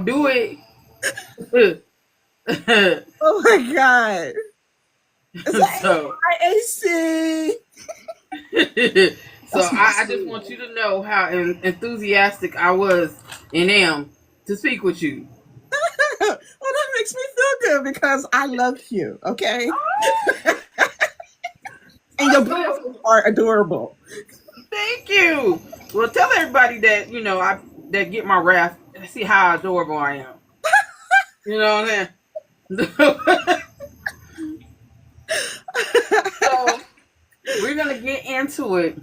do it. Oh my God. It's so IAC. so That's my I just school. want you to know how enthusiastic I was and am to speak with you. Well, that makes me feel good because I love you, okay? And your Well, glasses are adorable. thank you. Well, tell everybody that I that get my wrath. See how adorable I am. You know what I'm saying? So we're gonna get into it,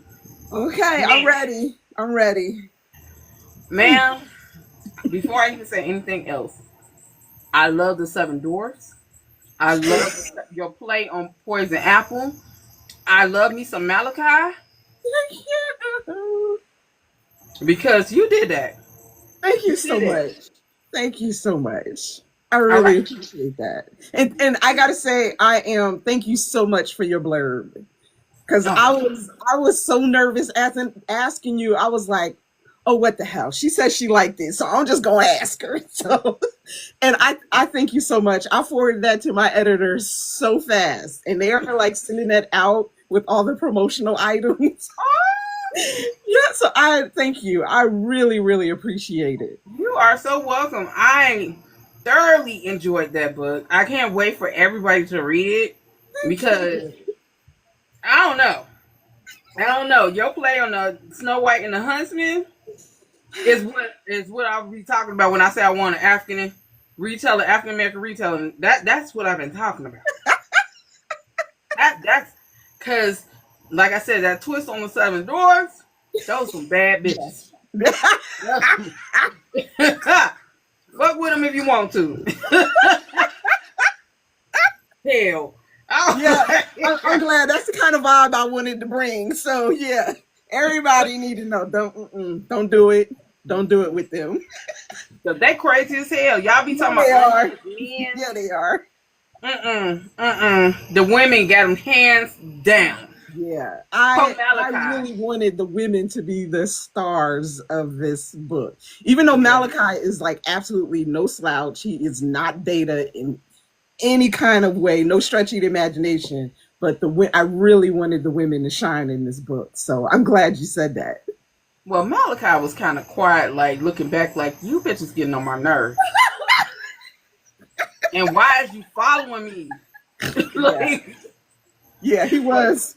Okay, I'm man. ready. I'm ready. Ma'am, before I even say anything else, I love the Seven Dwarfs. I love your play on Poison Apple. I love me some Malachi Thank you. because you did that. Thank you You so did it. much. Thank you so much. I All really right. appreciate that. And I gotta say, thank you so much for your blurb. Because Oh, I was so nervous asking you. I was like, oh, what the hell? She says she liked it, so I'm just gonna ask her. So, and I thank you so much. I forwarded that to my editors so fast, and they are like sending that out with all the promotional items. Yeah, so I thank you. I really, really appreciate it. you are so welcome. I thoroughly enjoyed that book. I can't wait for everybody to read it Thank because you. I don't know. I don't know. Your play on the Snow White and the Huntsman is what I'll be talking about when I say I want an African retailer, African American retailer. That's what I've been talking about. That's because, like I said, that twist on the Seven Dwarfs. Those some bad bitches. Fuck with them if you want to. Hell. Yeah, Oh, I'm glad. That's the kind of vibe I wanted to bring. So yeah, everybody need to know. Don't do it. Don't do it with them. they crazy as hell. Y'all be Yeah, talking they about are. unhinged men. Yeah, they are. The women got them hands down. Yeah, Poor I Malachi. really wanted the women to be the stars of this book. Even though Yeah. Malachi is like absolutely no slouch, he is not Data in any kind of way, no stretchy imagination. But I really wanted the women to shine in this book. So I'm glad you said that. Well, Malachi was kind of quiet, like looking back, like you bitches getting on my nerves. And why is you following me? Yeah, like, yeah, he like was.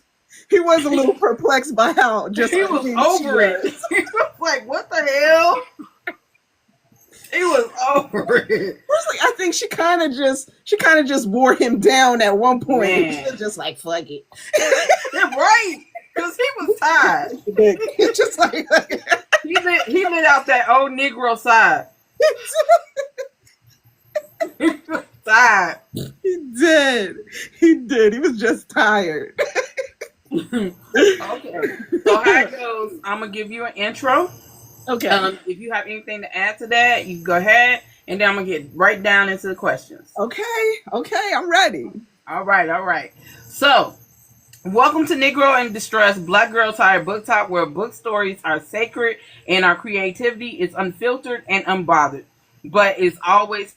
He was a little perplexed by how just he was unhinged she over it. was. He was like, what the hell? He was over it. Personally, I think she kind of just wore him down at one point. She Man. was just like, fuck it. They're right. Because he was tired. It's just like He lit out that old Negro side. He was tired. he did. He did. He was just tired. Okay. So how it goes, I'm gonna give you an intro. Okay. If you have anything to add to that, you go ahead, and then I'm gonna get right down into the questions. Okay. Okay. I'm ready. All right, all right. So, welcome to Negro in Distress, Black Girl Tired Book Talk, where book stories are sacred and our creativity is unfiltered and unbothered, but it's always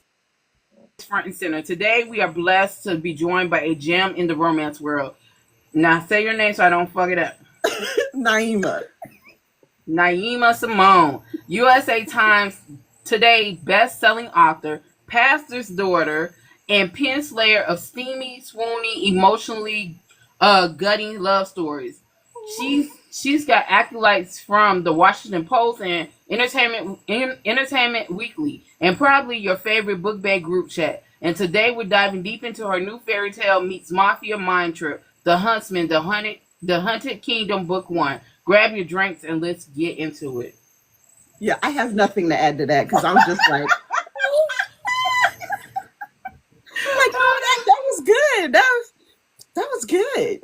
front and center. Today, we are blessed to be joined by a gem in the romance world. Now, say your name so I don't fuck it up. Naima. Naima Simone, USA Times Today best-selling author, pastor's daughter, and pen slayer of steamy, swoony, emotionally gutting love stories. She's got acolytes from the Washington Post and Entertainment Weekly, and probably your favorite book bag group chat. And today we're diving deep into her new fairy tale meets mafia mind trip, The Huntsman, the Hunted Kingdom, Book One. Grab your drinks and let's get into it. Yeah, I have nothing to add to that because I'm just like, no, that was good. That was good.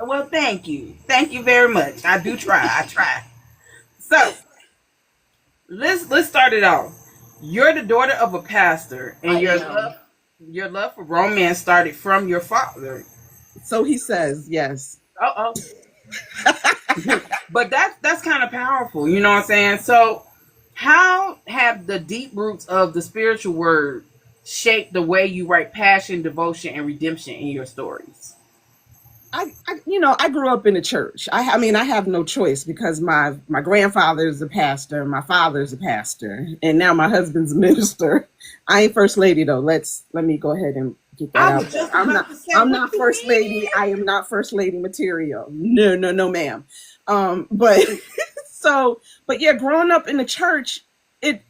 Well, thank you. Thank you very much. I do try. I try. So let's start it off. You're the daughter of a pastor, and I your am. love for romance started from your father. So he says, yes. Uh oh. But that's kind of powerful. You know what I'm saying? So How have the deep roots of the spiritual word shaped the way you write passion, devotion, and redemption in your stories? I grew up in a church. I mean, I have no choice because my grandfather is a pastor, my father's a pastor, and now my husband's a minister. I ain't first lady though. Let me go ahead and get that I out was there. just about to say, I'm what not you first lady. mean? I am not first lady material. No, no, no, ma'am. But so, but yeah, growing up in the church, it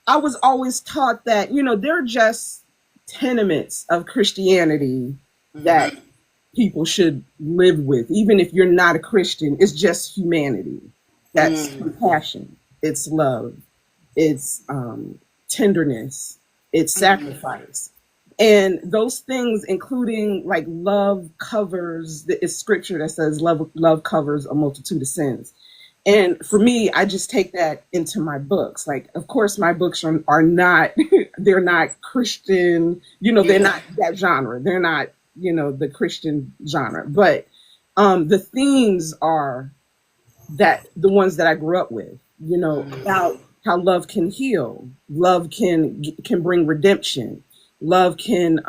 I was always taught that they're just tenements of Christianity that Mm-hmm. people should live with, even if you're not a Christian. It's just humanity. That's Mm-hmm. compassion. It's love. It's tenderness. It's sacrifice. And those things, including like love covers, it's scripture that says love covers a multitude of sins. And for me, I just take that into my books. Like, of course, my books are not, they're not Christian, they're Yeah. not that genre. They're not, the Christian genre. But the themes are that the ones that I grew up with, Mm-hmm. about how love can heal, love can bring redemption, love can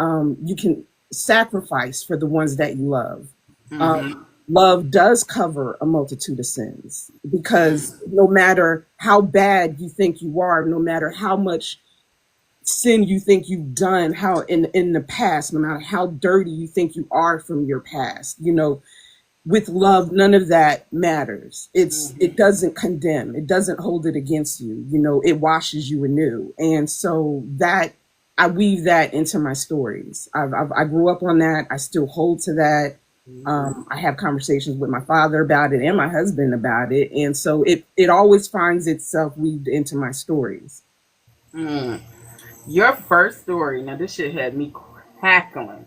you can sacrifice for the ones that you love. Mm-hmm. Love does cover a multitude of sins because no matter how bad you think you are, no matter how much sin you think you've done, how in the past, no matter how dirty you think you are from your past, with love, none of that matters. It Mm-hmm. doesn't condemn. It doesn't hold it against you. It washes you anew. And so that I weave that into my stories. I grew up on that. I still hold to that. I have conversations with my father about it and my husband about it. And so it always finds itself weaved into my stories. Mm. Your first story, now this shit had me cackling.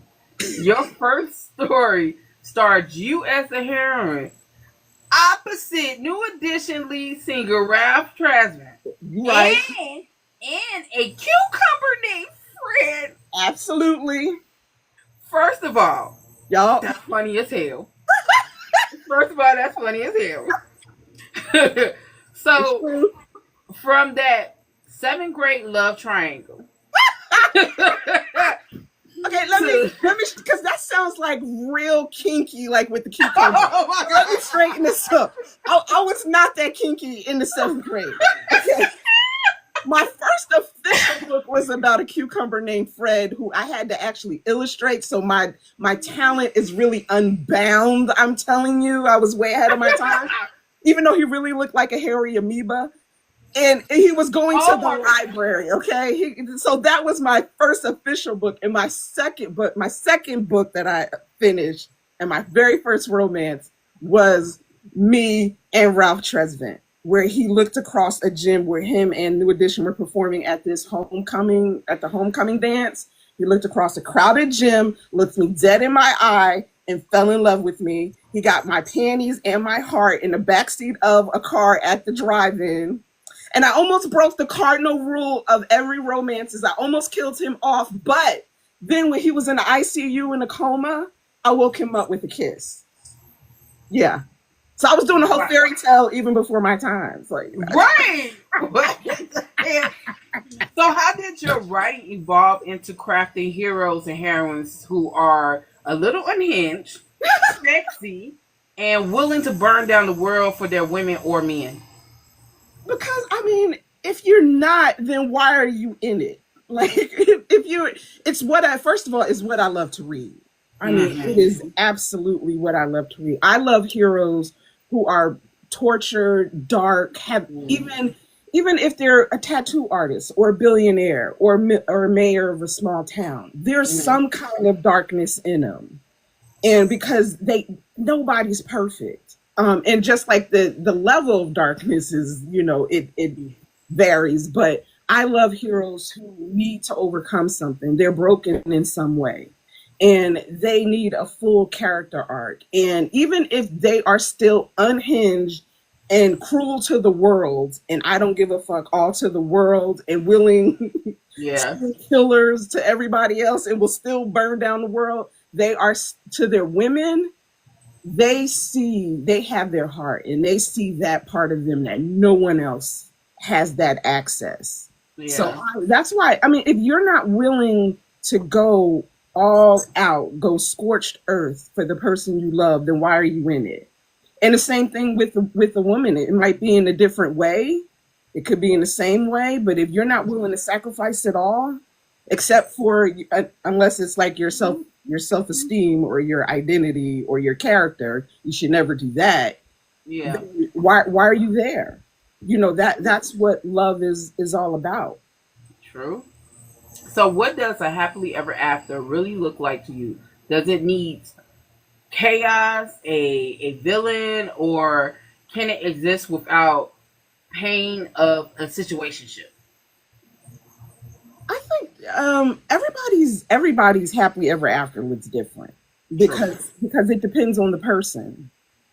Your first story starred you as the heroine, opposite New Edition lead singer Ralph Tresvant, Right. and a cucumber named Fred. Absolutely. First of all, Y'all. that's funny as hell. First of all, that's funny as hell. It's So true. from that seventh grade love triangle Okay, to let me, because that sounds like real kinky, like with the cucumber. oh my Let me god. straighten this up. I was not that kinky in the seventh grade. Okay. My first official book was about a cucumber named Fred, who I had to actually illustrate. So my talent is really unbound. I'm telling you, I was way ahead of my time. Even though he really looked like a hairy amoeba, and he was going to Oh the my god. library. Okay, so that was my first official book. And my second book that I finished, and my very first romance was me and Ralph Tresvant, where he looked across a gym where him and New Edition were performing at the homecoming dance. He looked across a crowded gym, looked me dead in my eye, and fell in love with me. He got my panties and my heart in the backseat of a car at the drive-in, and I almost broke the cardinal rule of every romance is I almost killed him off. But then when he was in the ICU in a coma, I woke him up with a kiss. Yeah. So I was doing the whole Right. fairy tale even before my time. It's like, Right. What the hell? So how did your writing evolve into crafting heroes and heroines who are a little unhinged, sexy, and willing to burn down the world for their women or men? because I mean, if you're not, then why are you in it? Like if you it's what I first of all is what I love to read. I mean, it is Mm-hmm. absolutely what I love to read. I love heroes who are tortured, dark, have even if they're a tattoo artist or a billionaire or a mayor of a small town, there's Mm-hmm. some kind of darkness in them. And because nobody's perfect. And just like the level of darkness is, it varies, but I love heroes who need to overcome something. They're broken in some way and they need a full character arc. And even if they are still unhinged and cruel to the world, and I don't give a fuck, all to the world, and willing Yeah. killers to everybody else, and will still burn down the world, they are to their women. They have their heart, and they see that part of them that no one else has that access. So Yeah. that's why, I mean, if you're not willing to go all out, go scorched earth for the person you love, then why are you in it? And the same thing with the woman. It might be in a different way. It could be in the same way, but if you're not willing to sacrifice it all, except for unless it's like your self esteem or your identity or your character, you should never do that. Yeah. Then why are you there? That's what love is all about. True. So, what does a happily ever after really look like to you? Does it need chaos, a villain, or can it exist without pain of a situationship? I think everybody's happily ever after looks different True. because it depends on the person,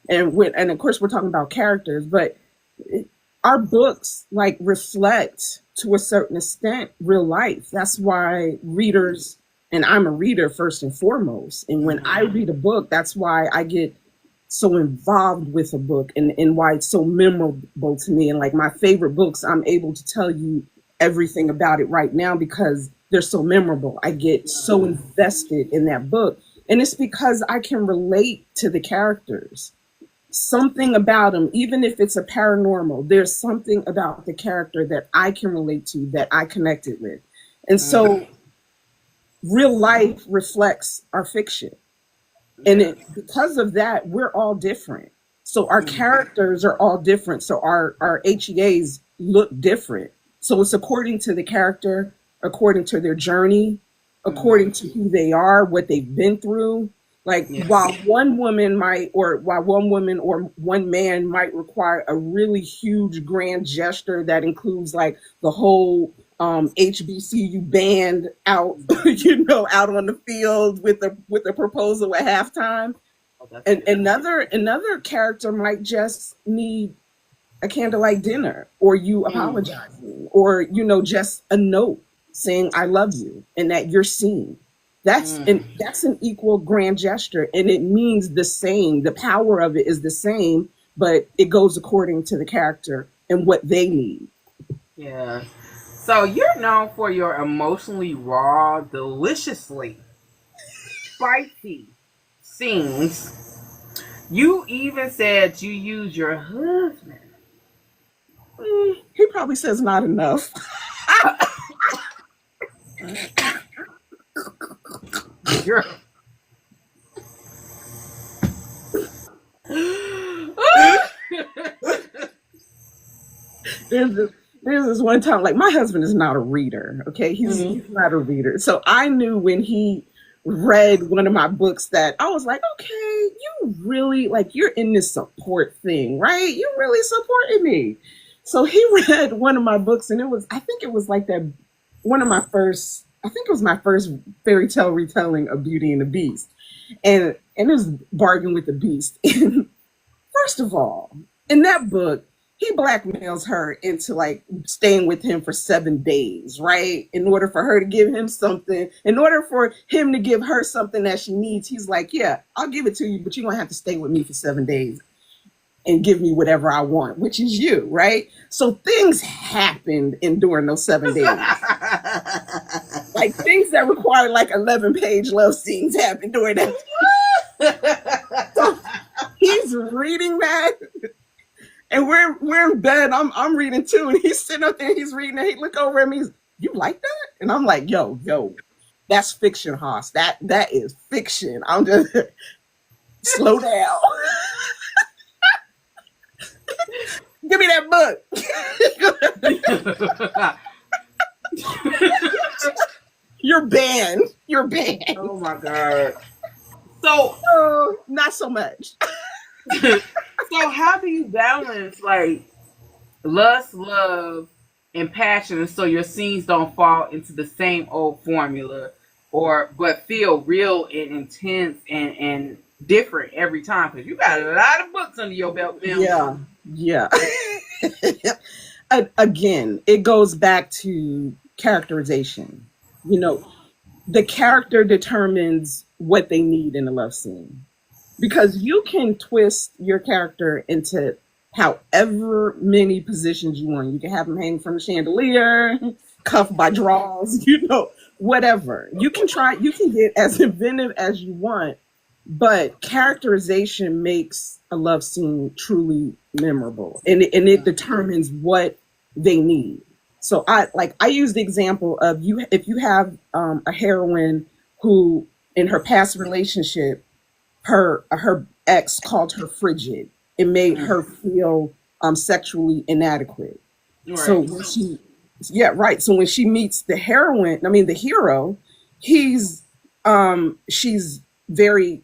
and of course we're talking about characters, but it, our books like reflect to a certain extent real life. That's why readers, and I'm a reader first and foremost, and when I read a book, that's why I get so involved with a book, and why it's so memorable to me. And like my favorite books, I'm able to tell you everything about it right now because they're so memorable. I get so invested in that book. And it's because I can relate to the characters. Something about them, even if it's a paranormal, there's something about the character that I can relate to, that I connected with. And Mhm. so real life reflects our fiction. And Yeah. because of that, we're all different. So our Mhm. characters are all different. So our HEAs look different. So it's according to the character, according to their journey, according Mhm. to who they are, what they've been through. Like Yes. while one woman or one man might require a really huge grand gesture that includes like the whole HBCU band out, out on the field with a proposal at halftime. Oh, that's And beautiful. another character might just need a candlelight dinner, or you Mm. apologizing, or just a note saying I love you and that you're seen. Mm. That's an equal grand gesture, and it means the same. The power of it is the same, but it goes according to the character and what they need. Yeah. So you're known for your emotionally raw, deliciously spicy scenes. You even said you use your husband. He probably says not enough. Girl. There's this one time, like my husband is not a reader. Okay, Mhm. he's not a reader. So I knew when he read one of my books that I was like, okay, you really like you're in this support thing, right? You really supported me. So he read one of my books, and I think it was like that one of my first. I think it was my first fairy tale retelling of Beauty and the Beast, and it was Bargain with the Beast. And first of all, in that book, he blackmails her into like staying with him for 7 days, right? In order for her to give him something, in order for him to give her something that she needs, he's like, yeah, I'll give it to you, but you're going to have to stay with me for 7 days and give me whatever I want, which is you, right? So things happened in during those 7 days. Like things that require like 11-page love scenes happened during that. So he's reading that, and we're in bed. I'm reading too, and he's sitting up there. He's reading, and he look over at me. He's, you like that? And I'm like, yo, that's fiction, Haas. That is fiction. I'm just slow down. Give me that book. You're banned. You're banned. Oh my god. So Oh, not so much. so how do you balance like lust, love, and passion so your scenes don't fall into the same old formula or but feel real and intense and different every time? Because you got a lot of books under your belt, Bill. Yeah, yeah. Again, it goes back to characterization. You know, the character determines what they need in a love scene, because you can twist your character into however many positions you want. You can have them hang from the chandelier, cuffed by draws, whatever. You can try, you can get as inventive as you want, but characterization makes a love scene truly memorable, and it determines what they need. So I use the example of you if you have a heroine who in her past relationship her ex called her frigid. It made her feel sexually inadequate. So Right. when she, yeah, right. So when she meets the heroine, I mean the hero, he's she's very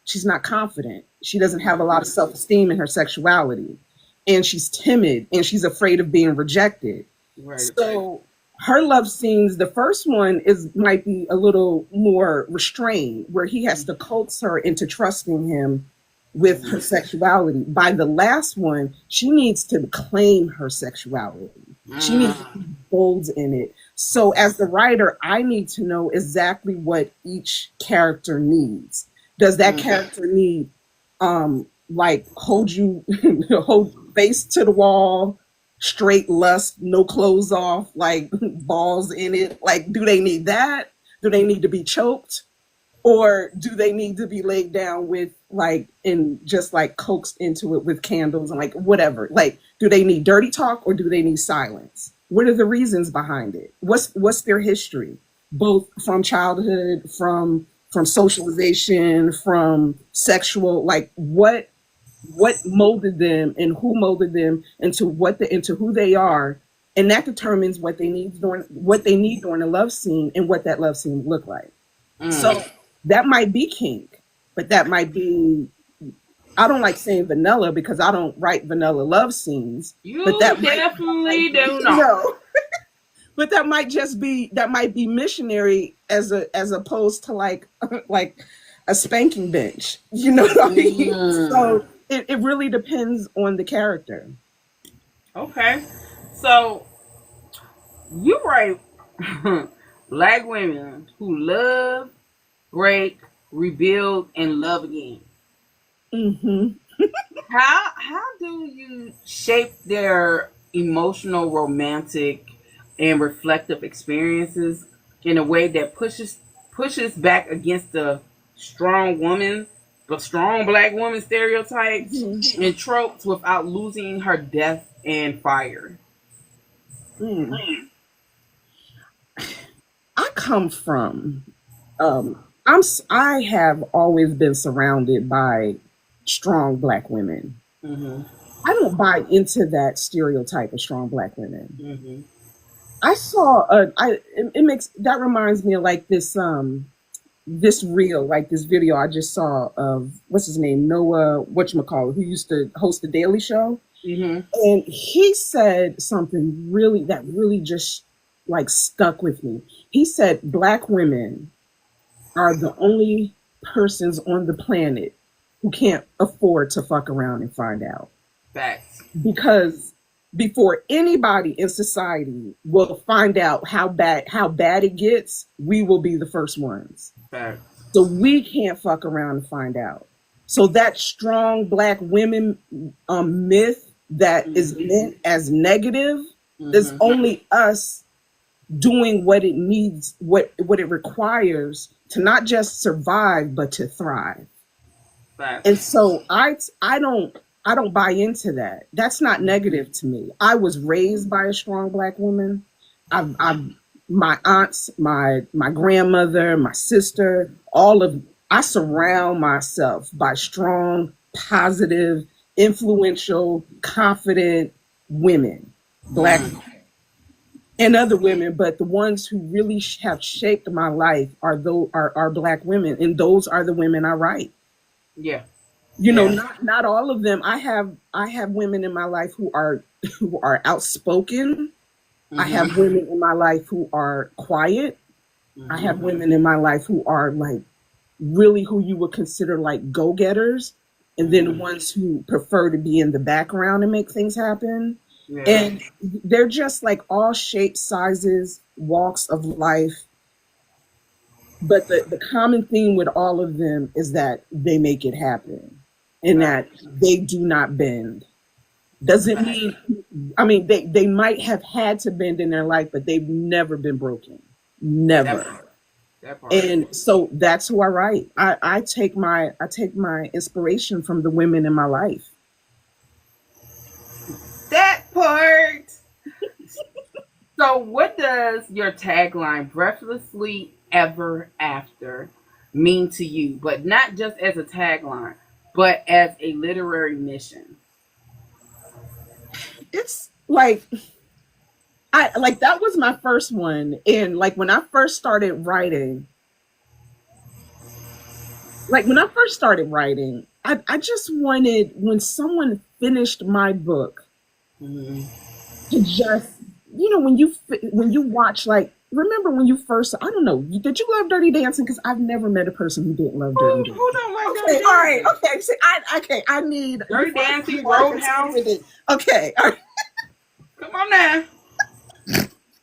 she's not confident. She doesn't have a lot of self esteem in her sexuality, and she's timid and she's afraid of being rejected. Right. So her love scenes, the first one is might be a little more restrained, where he has to coax her into trusting him with her sexuality. By the last one, she needs to claim her sexuality. She needs to be bold in it. So as the writer, I need to know exactly what each character needs. Does that character need like hold you hold face to the wall, straight lust, no clothes off, like balls in it? Like, do they need that? Do they need to be choked? Or do they need to be laid down with like and just like coaxed into it with candles and like whatever? Like, do they need dirty talk or do they need silence? What are the reasons behind it? What's their history? Both from childhood, from socialization, from sexual, like what molded them and who molded them into into who they are, and that determines what they need during a love scene and what that love scene look like. So that might be kink, but that might be, I don't like saying vanilla because I don't write vanilla love scenes, but You definitely do not. no, but that might be missionary as opposed to like like a spanking bench. You know what I mean? So it really depends on the character. Okay. So you write black women who love, break, rebuild, and love again. Hmm. How do you shape their emotional, romantic, and reflective experiences in a way that pushes back against the strong woman, the strong black woman stereotypes and tropes without losing her depth and fire? Mm. I come from I have always been surrounded by strong black women. Mm-hmm. I don't buy into that stereotype of strong black women. Mm-hmm. I saw it makes that reminds me of like this reel, like this video I just saw of what's his name, Noah whatchamacallit, who used to host the Daily Show. Mm-hmm. And he said something really that really just like stuck with me. He said black women are the only persons on the planet who can't afford to fuck around and find out. Facts. Because before anybody in society will find out how bad it gets, we will be the first ones. Facts. So we can't fuck around and find out. So that strong black women myth that is meant as negative is only us doing what it needs, what it requires to not just survive but to thrive. Facts. And so I don't buy into that. That's not negative to me. I was raised by a strong black woman. I've my aunts, my grandmother, my sister, I surround myself by strong, positive, influential, confident women, black and other women, but the ones who really have shaped my life are black women, and those are the women I write. Yeah. Not all of them. I have women in my life who are outspoken. I have women in my life who are quiet. I have women in my life who are like really who you would consider like go-getters, and then the ones who prefer to be in the background and make things happen. Yeah. And they're just like all shapes, sizes, walks of life. But the common theme with all of them is that they make it happen and that they do not bend. Doesn't mean, I mean, they might have had to bend in their life, but they've never been broken. That Never. part. That part. And so that's who I write. I take my inspiration from the women in my life. That part. So, what does your tagline, breathlessly ever after, mean to you? But not just as a tagline, but as a literary mission. It's like I like that was my first one. And like when I first started writing, I just wanted when someone finished my book Mhm. to just, when you watch, like, remember when you first, I don't know, did you love Dirty Dancing? Because I've never met a person who didn't love Dirty Who Dancing. don't like Okay, Dirty all right, Dancing? okay. See, I need Dirty before I Dancing, before I continue with Roadhouse. it. Okay, all right. Come on now.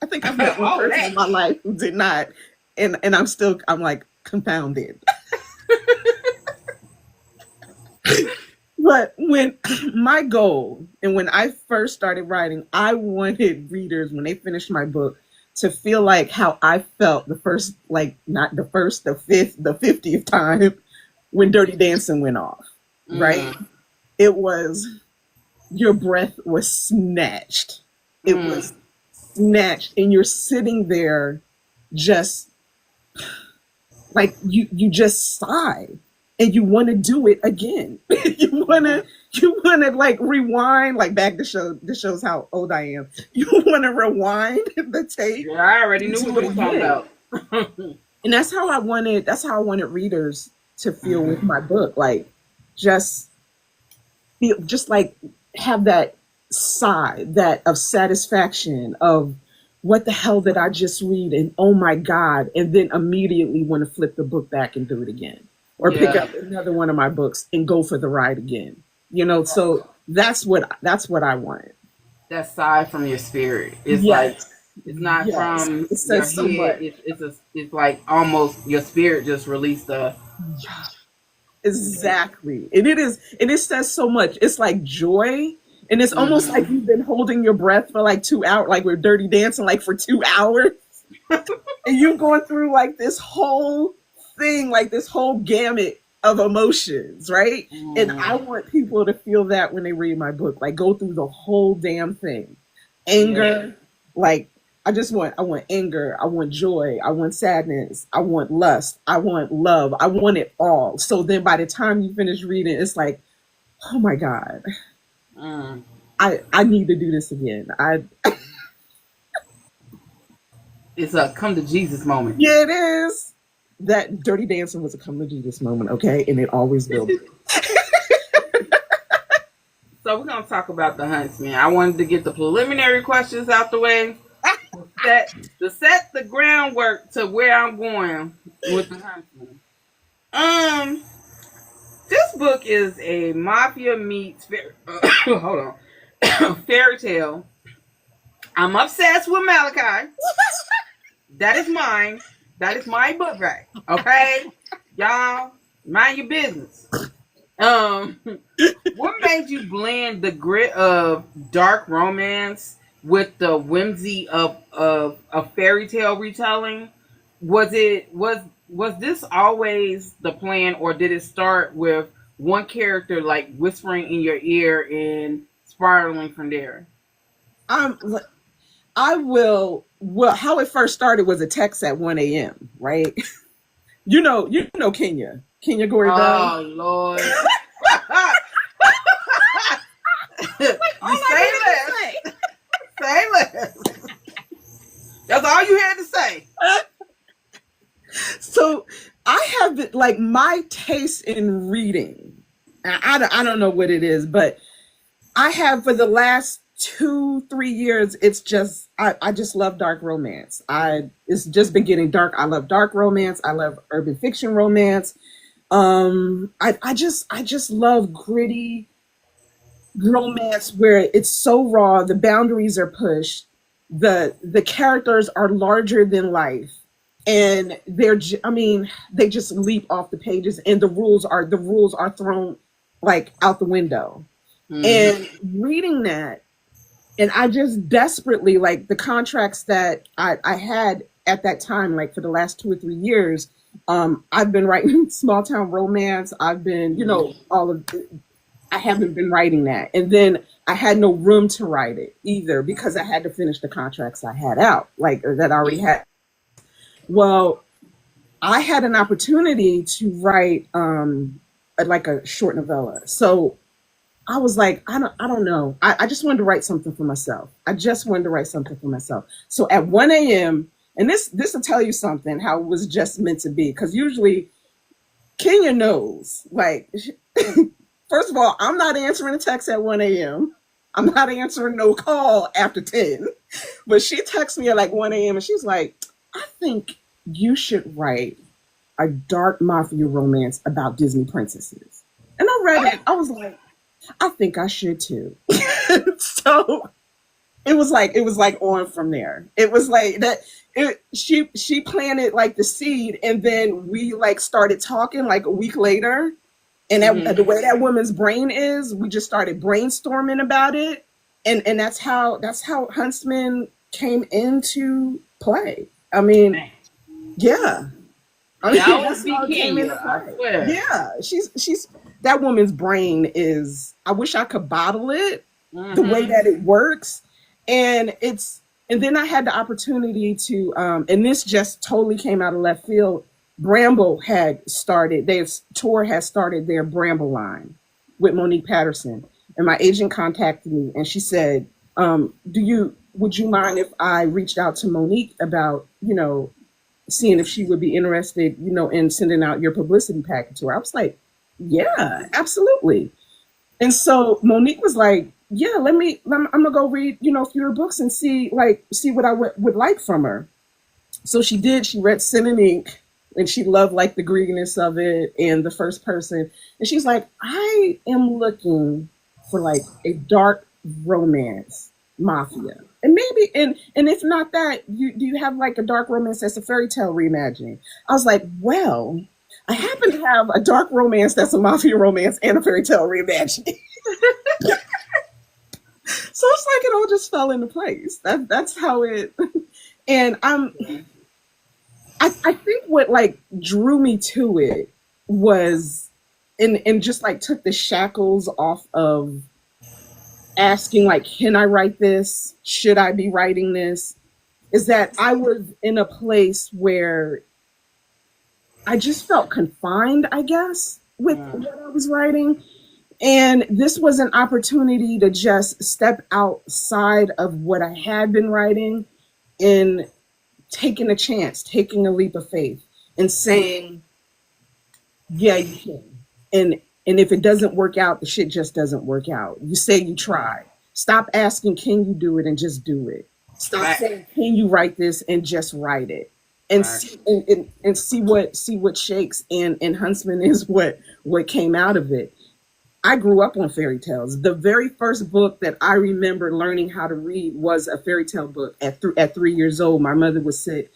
I think I've met one All person that. in my life who did not, and I'm like confounded. But when my goal and when I first started writing, I wanted readers when they finished my book to feel like how I felt the first, like not the first, the fifth, the 50th time when Dirty Dancing went off. Right? Mm, It was your breath was snatched. It mm. was snatched, and you're sitting there just like you just sigh and you want to do it again. You want to like rewind, like back to show, this shows how old I am. You want to rewind the tape Yeah, I already knew and what do you it were talking again. about. And that's how I wanted readers to feel with my book, like just feel, just like have that sigh, that of satisfaction of what the hell did I just read, and oh my god, and then immediately want to flip the book back and do it again, or pick Yeah. up another one of my books and go for the ride again. So that's what I wanted. That sigh from your spirit. It's like Yes, it's not yes, from it your says so head. much. It's like almost your spirit just released a. Exactly. And it says so much. It's like joy. And it's almost like Mhm. you've been holding your breath for like 2 hours, like we're Dirty Dancing, like for 2 hours. And you're going through like this whole thing, like this whole gamut of emotions, right? And I Mm. want people to feel that when they read my book, like go through the whole damn thing. Yeah. Anger, like I want anger, I want joy, I want sadness, I want lust, I want love, I want it all. So then by the time you finish reading, it's like, oh my God, Mm. I need to do this again. I It's a come to Jesus moment. Yeah, it is. That Dirty Dancing was a come to Jesus moment, okay? And it always will be. So we're gonna talk about the Huntsman. I wanted to get the preliminary questions out the way set to set the groundwork to where I'm going with the Huntsman. Um, this book is a mafia meets hold on fairy tale. I'm obsessed with Malachi. That is mine. That is my book, right? Okay, y'all, mind your business. Um, what made you blend the grit of dark romance with the whimsy of a fairy tale retelling? Was this always the plan, or did it start with one character like whispering in your ear and spiraling from there? I'm I will well how it first started was a text at 1 a.m., right? You know Kenya. Kenya Gory Bell. Oh Lord. Like all You say I less. Say less. That's all you had to say. had to say. So I have been like my taste in reading. I don't know what it is, but I have for the last 2 3 years. It's just I just love dark romance. It's just been getting dark. I love dark romance. I love urban fiction romance. I just love gritty romance where it's so raw. The boundaries are pushed. The characters are larger than life, and I mean, they just leap off the pages, and the rules are thrown like out the window. Mm-hmm. And reading that, and I just desperately, like, the contracts that I had at that time, like for the last 2 or 3 years, I've been writing small town romance. I've been, all of, I haven't been writing that. And then I had no room to write it either because I had to finish the contracts I had out, like that I already had. Well, I had an opportunity to write like a short novella. So I was like, I don't know. I just wanted to write something for myself. I just wanted to write something for myself. So at 1 a.m., and this will tell you something, how it was just meant to be. Because usually Kenya knows, like, first of all, I'm not answering a text at 1 a.m. I'm not answering no call after 10. But she texts me at like 1 a.m. and she's like, I think you should write a dark mafia romance about Disney princesses. And I read it. I was like, I think I should too. So it was like on from there. It was like that. She planted like the seed, and then we like started talking like a week later. And the way that woman's brain is, we just started brainstorming about it, and that's how Huntsman came into play. I mean, yeah. I mean, That that's would be how it came into Kenya, I play. swear. Yeah, she's that woman's brain is. I wish I could bottle it the way Mm-hmm. that it works, and then I had the opportunity to, and this just totally came out of left field. Bramble had started. Tor had started their Bramble line with Monique Patterson, and my agent contacted me, and she said, would you mind if I reached out to Monique about seeing if she would be interested, in sending out your publicity package to her. I was like, yeah, absolutely. And so Monique was like, yeah, I'm gonna go read, a few of her books and see what I would like from her. So she did. She read Sin and Ink, and she loved like the greediness of it and the first person. And she's like, I am looking for like a dark romance mafia. And maybe and if not that, do you have like a dark romance that's a fairy tale reimagining? I was like, well, I happen to have a dark romance that's a mafia romance and a fairy tale reimagining. So it's like it all just fell into place. That's how it. And I think what like drew me to it was, and just like took the shackles off of asking like, can I write this? Should I be writing this? Is that I was in a place where I just felt confined, I guess, with what I was writing. And this was an opportunity to just step outside of what I had been writing and taking a chance, taking a leap of faith and saying, yeah, you can. And if it doesn't work out, the shit just doesn't work out. You say you tried. Stop asking, can you do it, and just do it. Stop Right. saying, can you write this, and just write it. And Right. see what shakes. And Huntsman is what came out of it. I grew up on fairy tales. The very first book that I remember learning how to read was a fairy tale book. At 3 years old, my mother would sit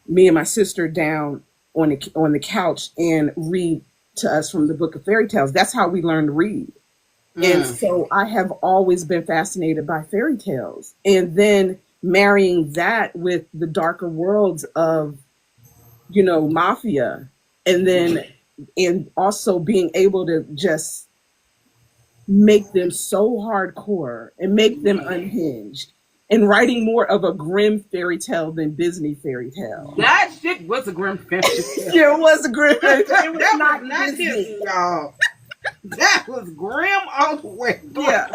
me and my sister down on the couch and read to us from the book of fairy tales. That's how we learned to read. And so I have always been fascinated by fairy tales. And then marrying that with the darker worlds of, mafia, and also being able to just make them so hardcore and make them unhinged, and writing more of a grim fairy tale than Disney fairy tale. That shit was a grim fantasy. Yeah, it was a grim fairy tale. It was That not was not Disney. Disney, y'all. That was grim all the way. Yeah.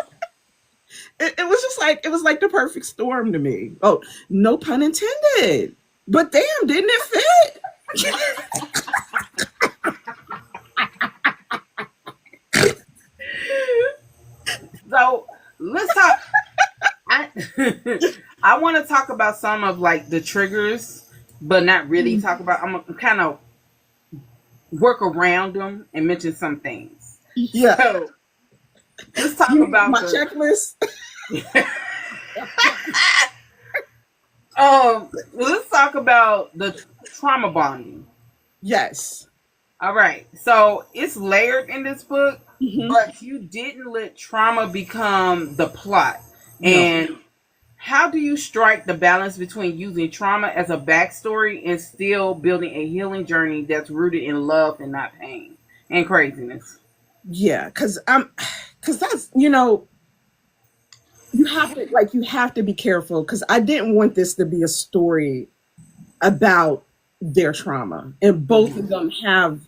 It was just like, it was like the perfect storm to me. Oh, no pun intended. But damn, didn't it fit? So let's talk. I want to talk about some of like the triggers, but not really talk about. I'm gonna kind of work around them and mention some things. Yeah. So let's talk about my the checklist. let's talk about the trauma bonding. Yes. All right, so it's layered in this book. Mhm. but you didn't let trauma become the plot. No. And how do you strike the balance between using trauma as a backstory and still building a healing journey that's rooted in love and not pain and craziness? Yeah, because that's you have to be careful because I didn't want this to be a story about their trauma, and Hmm. both of them have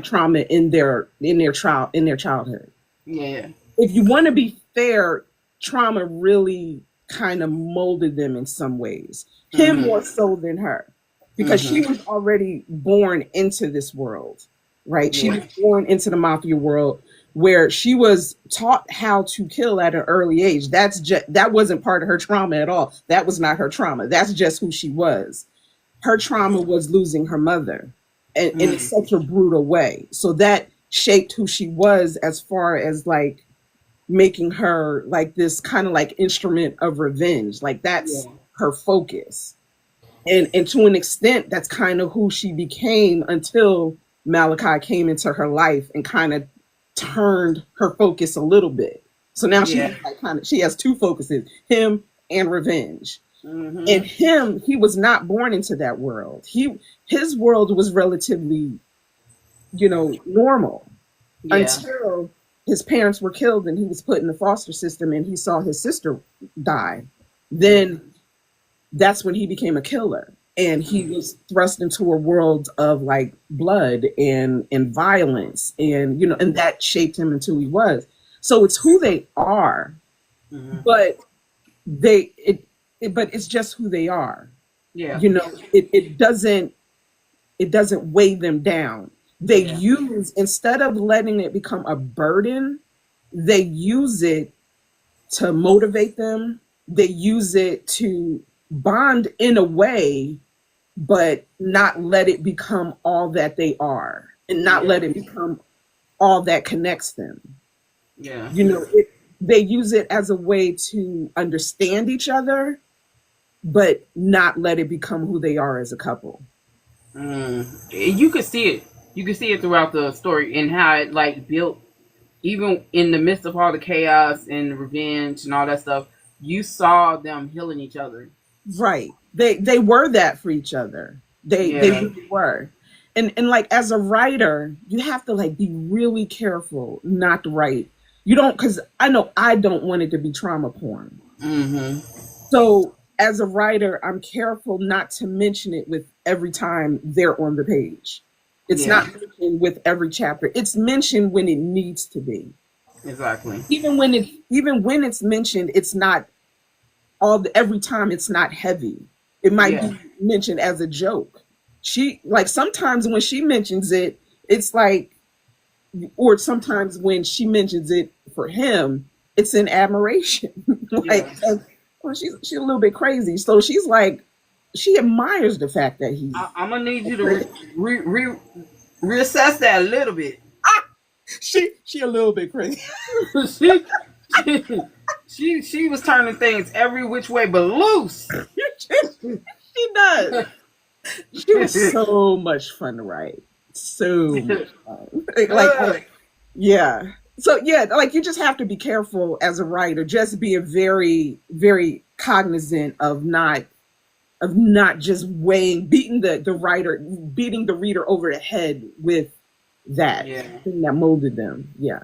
trauma in their childhood. Yeah. If you want to be fair, trauma really kind of molded them in some ways. Him Hmm. more so than her, because she Hmm. was already born into this world, right? She Yeah. was born into the mafia world where she was taught how to kill at an early age. That wasn't part of her trauma at all. That was not her trauma. That's just who she was. Her trauma was losing her mother, and in Mm. such a brutal way. So that shaped who she was as far as like making her like this kind of like instrument of revenge. Like that's Yeah. her focus. And to an extent, that's kind of who she became until Malachi came into her life and kind of turned her focus a little bit. So now she Yeah. has like she has two focuses, him and revenge. And Hmm. him, he was not born into that world. His world was relatively, normal Yeah. until his parents were killed and he was put in the foster system and he saw his sister die. Then that's when he became a killer and he was thrust into a world of like blood and violence and that shaped him into who he was. So it's who they are, Hmm. but they it but it's just who they are. Yeah. It doesn't weigh them down. They Yeah. use, instead of letting it become a burden, they use it to motivate them. They use it to bond in a way, but not let it become all that they are and not Yeah. let it become all that connects them. Yeah. They use it as a way to understand each other, but not let it become who they are as a couple. Mm. You could see it. You could see it throughout the story and how it like built, even in the midst of all the chaos and revenge and all that stuff. You saw them healing each other. Right. They were that for each other. They Yeah. really were. And like as a writer, you have to like be really careful not to write. You don't, because I know I don't want it to be trauma porn. Hmm. So as a writer, I'm careful not to mention it with every time they're on the page. It's Yeah. not mentioned with every chapter. It's mentioned when it needs to be. Exactly. Even when it's mentioned, it's not every time it's not heavy. It might Yeah. be mentioned as a joke. She like sometimes when she mentions it, it's like, or sometimes when she mentions it for him, it's in admiration. Like, Yeah. well, she's a little bit crazy. So she's like, she admires the fact that he's I'm gonna need a you to critic. reassess that a little bit. She a little bit crazy. she, she was turning things every which way but loose. She does. She was so much fun to write. So much fun. Like, Good. yeah. So yeah, like you just have to be careful as a writer. Just be a very, very cognizant of not just beating the reader over the head with that Yeah. thing that molded them. Yeah.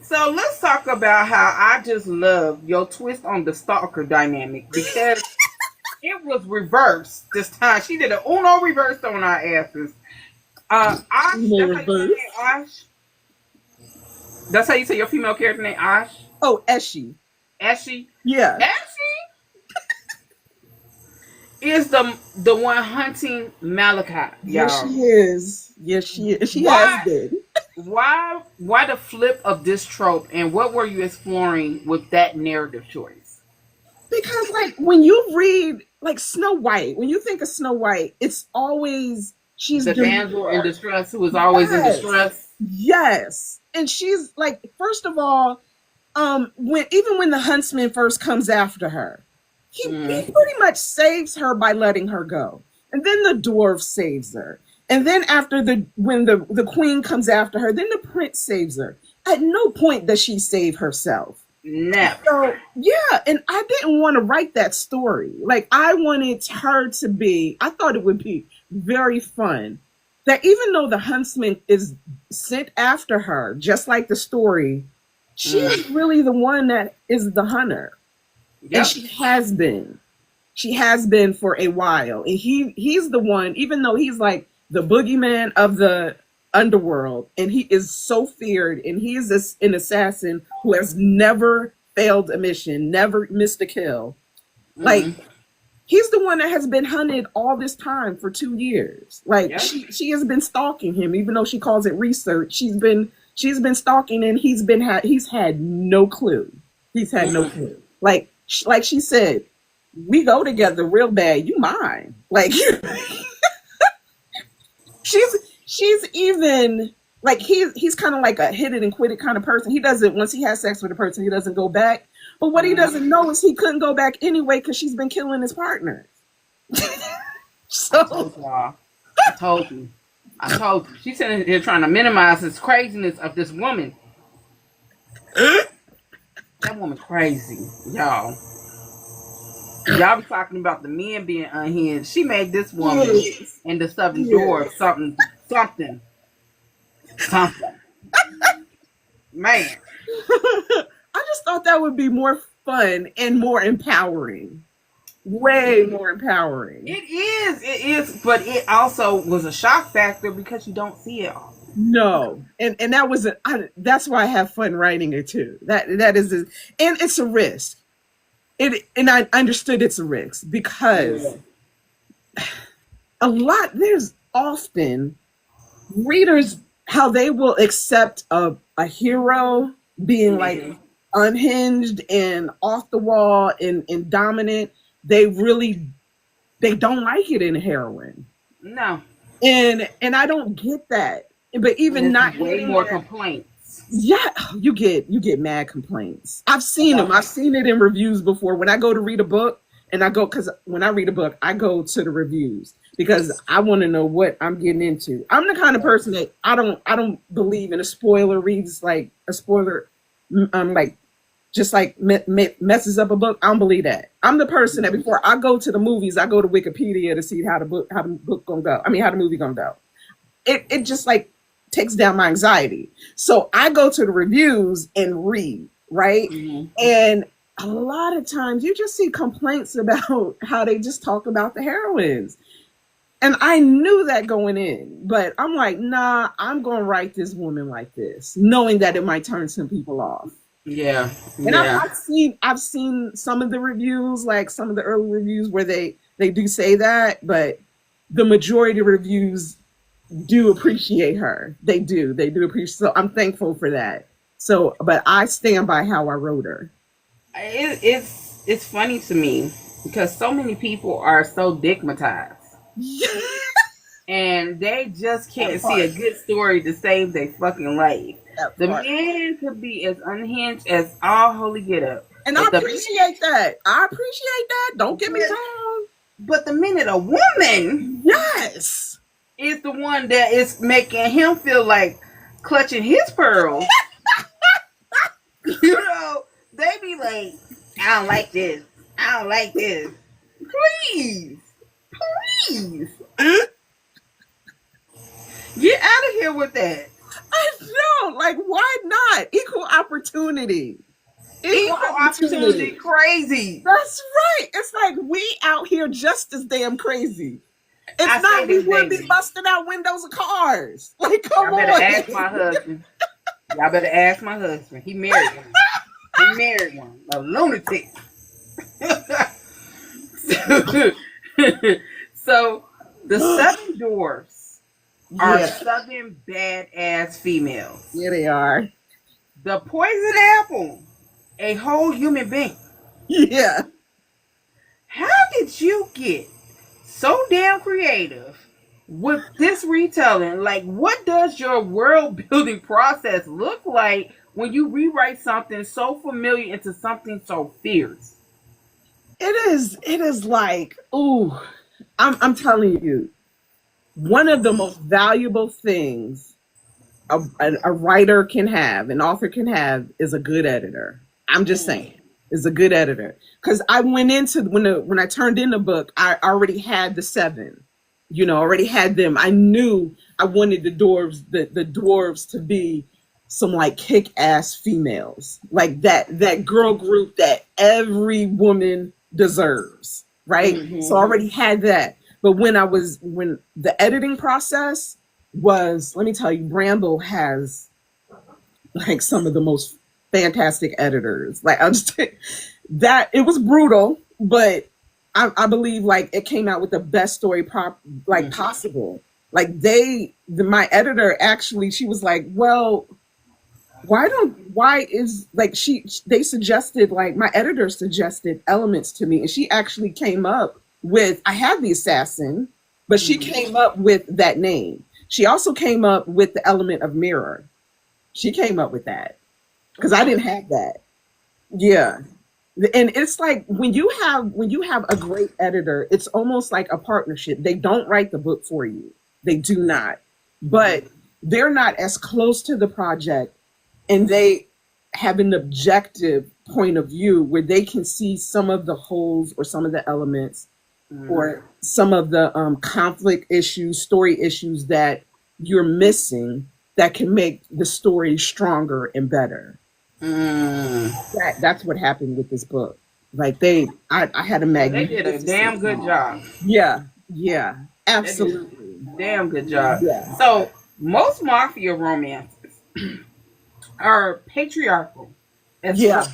So let's talk about how I just love your twist on the stalker dynamic because it was reversed this time. She did an Uno reverse on our asses. Ash, They that's how you say her reverse. name, Ash. That's how you say your female character name, Ash. Oh, Eshy. Ashy. Yeah. Ashy is the one hunting Malachi, Yes, she y'all. is. Yes, she is. She has Why been. why the flip of this trope and what were you exploring with that narrative choice? Because like when you read like Snow White, when you think of Snow White, it's always she's The damsel in demure. distress who is always in Yes. distress. Yes. And she's like, first of all, when the huntsman first comes after her, he Mm, pretty much saves her by letting her go. And then the dwarf saves her. And then after when the queen comes after her, then the prince saves her. At no point does she save herself. Never. So yeah, and I didn't want to write that story. Like I wanted her to be. I thought it would be very fun. That even though the huntsman is sent after her, just like the story, she is really the one that is the hunter, and Yep. she has been. She has been for a while, and he's the one. Even though he's like the boogeyman of the underworld, and he is so feared, and he is an assassin who has never failed a mission, never missed a kill. Like he's the one that has been hunted all this time for 2 years. Like Yep. she has been stalking him, even though she calls it research. She's been stalking, and he's had no clue. He's had no clue. Like she said, we go together real bad. You mine. Like she's even like he's kind of like a hit it and quit it kind of person. He doesn't once he has sex with a person, he doesn't go back. But what he doesn't know is he couldn't go back anyway because she's been killing his partner. I told y'all. I told you. I told you. She's sitting here trying to minimize this craziness of this woman. That woman crazy, y'all. Y'all be talking about the men being unhinged. She made this woman in the southern door something. Man. I just thought that would be more fun and more empowering. Way more empowering. It is, but it also was a shock factor because you don't see it all. No, and that was that's why I have fun writing it too. That is, and it's a risk. And I understood it's a risk because there's often readers how they will accept a hero being like unhinged and off the wall and dominant. They don't like it in a heroine. No. And I don't get that. But even not way more complaints. Yeah, you get mad complaints. I've seen them. I've seen it in reviews before. When I go to read a book, because when I read a book, I go to the reviews because I want to know what I'm getting into. I'm the kind of person that I don't believe in a spoiler reads like a spoiler. Like just like messes up a book. I don't believe that. I'm the person that before I go to the movies, I go to Wikipedia to see how the book gonna go. I mean, how the movie gonna go. It just like takes down my anxiety. So I go to the reviews and read, right? And a lot of times you just see complaints about how they just talk about the heroines. And I knew that going in, but I'm like, nah, I'm going to write this woman like this, knowing that it might turn some people off. Yeah. And I've seen some of the reviews, like some of the early reviews where they do say that, but the majority of reviews do appreciate her. They do appreciate. So I'm thankful for that. So, but I stand by how I wrote her. It's funny to me because so many people are so digmatized. And they just can't see a good story to save their fucking life. The man could be as unhinged as all holy get up. And I appreciate that. Don't get me wrong. But the minute a woman is the one that is making him feel like clutching his pearls, you know, they be like, I don't like this. Please. Get out of here with that. I know. Like, why not? Equal opportunity. Equal opportunity crazy. That's right. It's like we out here just as damn crazy. It's not we would be busting out windows of cars. Like, come on. Y'all better ask my husband. He married one. A lunatic. So the seven dwarfs are seven badass females. Yeah, they are. The poison apple, a whole human being. Yeah. How did you get so damn creative with this retelling? Like, what does your world building process look like when you rewrite something so familiar into something so fierce? It is like, ooh, I'm telling you, one of the most valuable things a writer can have, an author can have, is a good editor. I'm just saying, is a good editor. Because I went into when I turned in the book, I already had the 7. Already had them. I knew I wanted the dwarves to be some like kick-ass females, like that girl group that every woman deserves, right? So I already had that. But when the editing process was, let me tell you, Bramble has like some of the most fantastic editors. Like I'll just that it was brutal, but I believe like it came out with the best story possible. Like my editor actually, she was like, well, they suggested, like my editor suggested elements to me, and she actually came up with, I had the assassin, but she came up with that name. She also came up with the element of mirror. She came up with that because I didn't have that. Yeah. And it's like when you have a great editor, it's almost like a partnership. They don't write the book for you. They do not. But they're not as close to the project, and they have an objective point of view where they can see some of the holes or some of the elements or some of the conflict issues, story issues that you're missing that can make the story stronger and better. That's what happened with this book. Like I had a magnificent. They did a damn good job. Yeah, absolutely. Damn good job. Yeah. So most mafia romances are patriarchal. Yeah.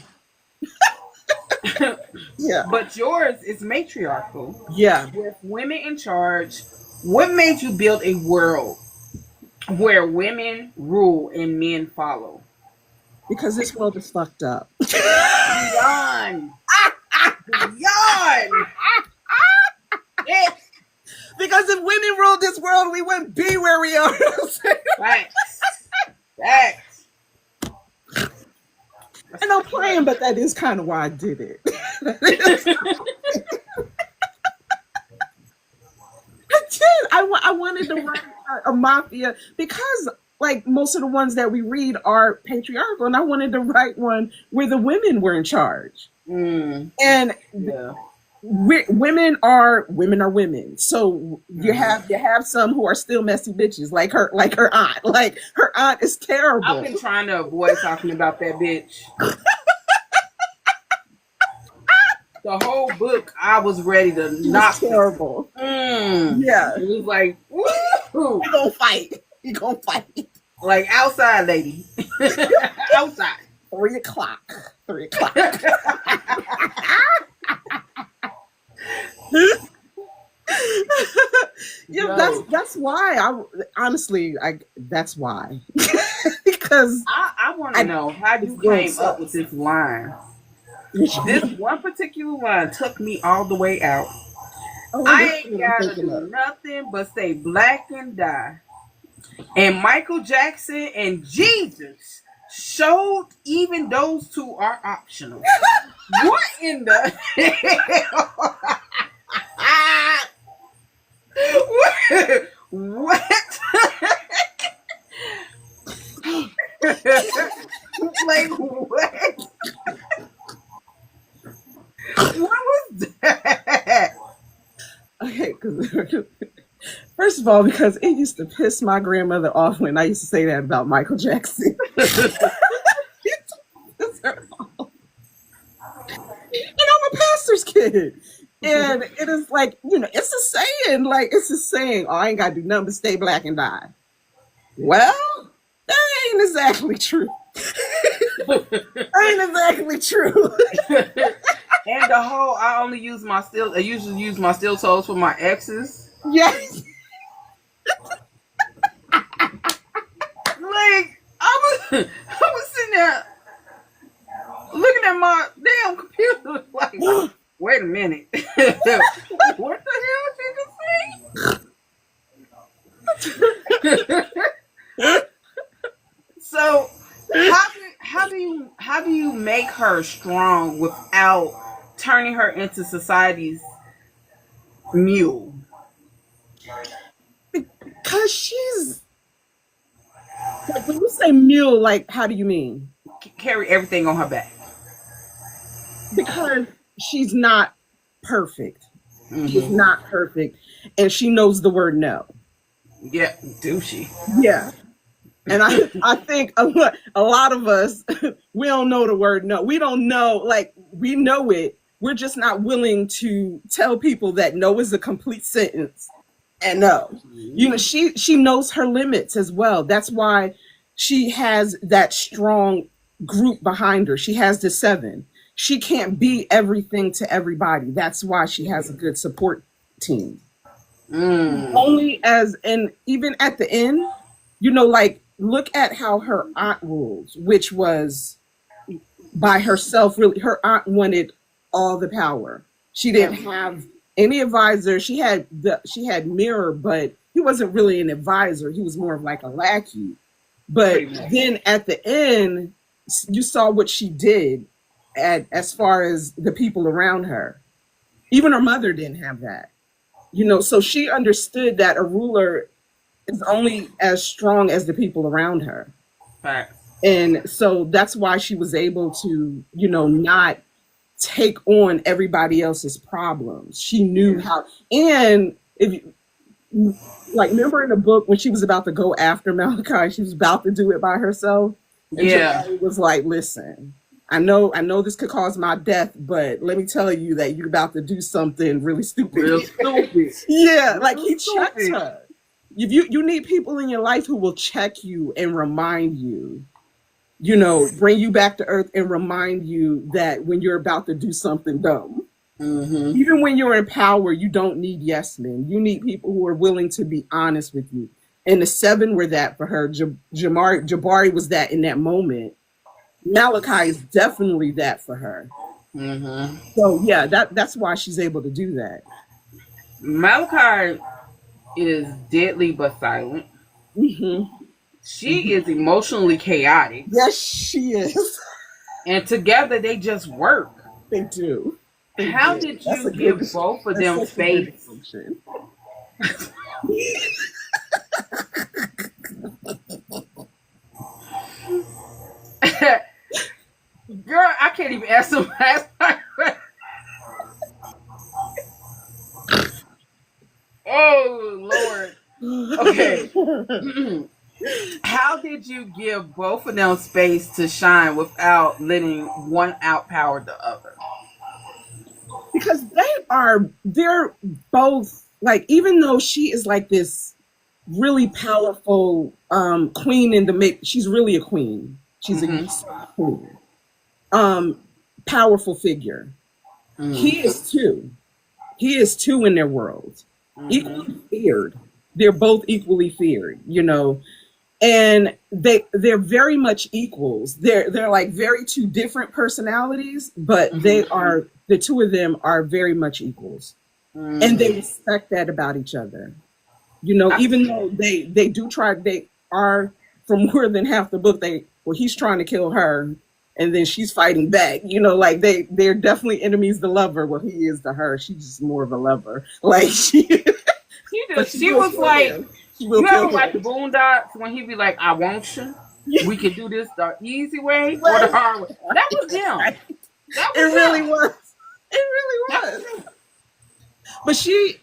Yeah. But yours is matriarchal. Yeah. With women in charge. What made you build a world where women rule and men follow? Because this world is fucked up. Beyond. Beyond. Because if women ruled this world, we wouldn't be where we are. Facts. Facts. And I'm playing, but that is kind of why I did it. I did. I wanted to write a mafia because, like, most of the ones that we read are patriarchal, and I wanted to write one where the women were in charge. And women are women. So you have some who are still messy bitches, like her aunt. Like her aunt is terrible. I've been trying to avoid talking about that bitch. The whole book, I was ready to knock. Terrible. Yeah, it was like, woo! We gonna fight. We gonna fight. Like outside, lady. Outside. 3 o'clock. 3 o'clock. Yeah, that's why that's why. Because I want to know how you came up with this line. This one particular line took me all the way out. I ain't gotta do nothing but say black and die. And Michael Jackson and Jesus showed even those two are optional. What in the hell? What? Like what? What was that? Okay, first of all, because it used to piss my grandmother off when I used to say that about Michael Jackson. And I'm a pastor's kid. And it is like, it's a saying. Like, it's a saying. Oh, I ain't got to do nothing but stay black and die. Well, that ain't exactly true. That ain't exactly true. And the whole, I usually use my steel toes for my exes. Yes. Like, I was sitting there looking at my damn computer like, wait a minute. What the hell did you say? So how do you make her strong without turning her into society's mule? Because she's like, when you say mule, like, how do you mean? Carry everything on her back. Because she's not perfect. She's Mm-hmm. not perfect, and she knows the word no. Yeah, do she? Yeah. And I think a lot of us, we don't know the word no. We don't know, like, we know it. We're just not willing to tell people that no is a complete sentence and no. You know, she knows her limits as well. That's why she has that strong group behind her. She has the seven. She can't be everything to everybody. That's why she has a good support team. Mm. Only as, and even at the end, you know, like, look at how her aunt rules, which was by herself. Really, her aunt wanted all the power. She didn't have any advisor. She had Mirror, but he wasn't really an advisor. He was more of like a lackey. But then at the end, you saw what she did as far as the people around her. Even her mother didn't have that. You know, so she understood that a ruler is only as strong as the people around her. Facts. And so that's why she was able to, you know, not take on everybody else's problems. She knew how. And if you, like, remember in the book when she was about to go after Malachi, she was about to do it by herself. And Yeah. Jabari was like, listen, I know this could cause my death, but let me tell you that you're about to do something really stupid. Real stupid. Yeah, Real like, he checked stupid. her. You need people in your life who will check you and remind you, you know, bring you back to earth and remind you that when you're about to do something dumb. Mm-hmm. Even when you're in power, you don't need yes men. You need people who are willing to be honest with you. And the seven were that for her. Jabari was that in that moment. Malachi is definitely that for her. Mm-hmm. So yeah, that's why she's able to do that. Malachi is deadly but silent. Hmm. She is emotionally chaotic. Yes, she is. And together they just work. They do. They How do. did That's you a give good- both of that's them such a good space? description. Girl, I can't even answer last time. Oh Lord. Okay. How did you give both of them space to shine without letting one outpower the other? Because they're both, like, even though she is like this really powerful queen in the mix, she's really a queen. She's Mhm. a queen. Powerful figure. He is too. He is too in their world. Equally feared. They're both equally feared, you know. And they're very much equals. They're like very two different personalities, but the two of them are very much equals. And they respect that about each other. You know, even though they are, for more than half the book, he's trying to kill her and then she's fighting back. You know, like they're definitely enemies to lover. Well, he is to her. She's just more of a lover. Like she She was like, you you ever like the Boondocks when he be like, I want you? We can do this the easy way or the hard way. That was them. Right. That It was really them. was. It really That was. But she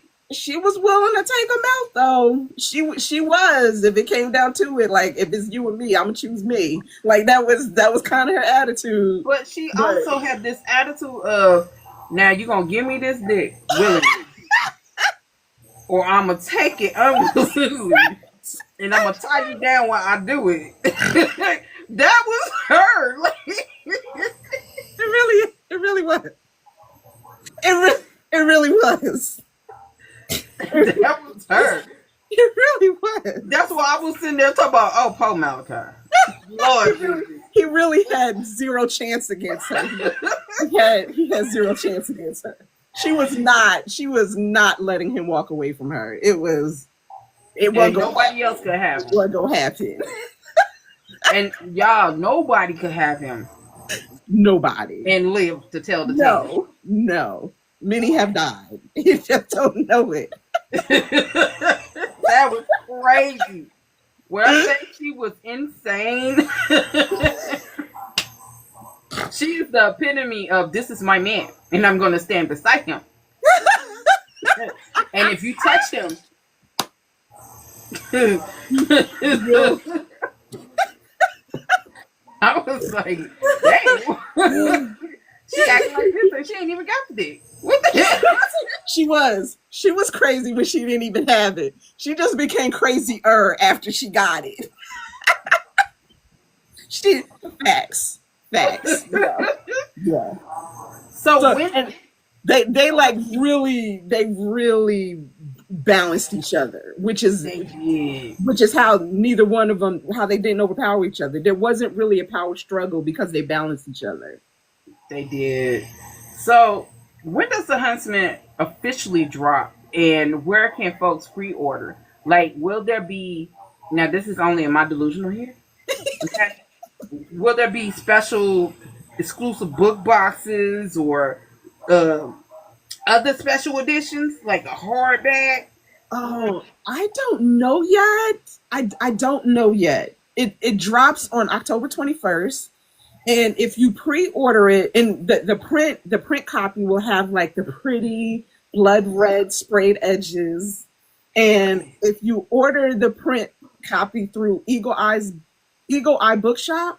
was willing to take him out though. She was, if it came down to it, like, if it's you and me, I'm gonna choose me. Like that was kind of her attitude. But she also had this attitude of, now you gonna give me this dick willingly, or I'm gonna take it unwillingly, and I'm gonna tie you down while I do it. That was her. Like, It really was. It really was. that was her. It really was. That's why I was sitting there talking about, oh, Paul Malachi. Lord, He really had zero chance against her. He had zero chance against her. She was not letting him walk away from her. It wasn't nobody else could have him. It wasn't gonna happen. And y'all, nobody could have him Nobody. and live to tell the tale. No. Many have died. You just don't know it. That was crazy. Where I say she was insane. She is the epitome of this is my man, and I'm going to stand beside him. And if you touch him, I was like, dang. She acting like this and she ain't even got the dick. What the hell? She was crazy when she didn't even have it. She just became crazier after she got it. She facts. Yeah. So when they like really balanced each other, which is how neither one of them, how they didn't overpower each other. There wasn't really a power struggle because they balanced each other. They did. So when does the Huntsman officially drop, and where can folks pre-order? Like, will there be? Now, this is only in my delusional here. Okay. Will there be special exclusive book boxes or other special editions like a hardback? Oh, I don't know yet. I don't know yet. It drops on October 21st. And if you pre-order it, and the print copy will have like the pretty blood red sprayed edges. And if you order the print copy through Eagle Eye Bookshop,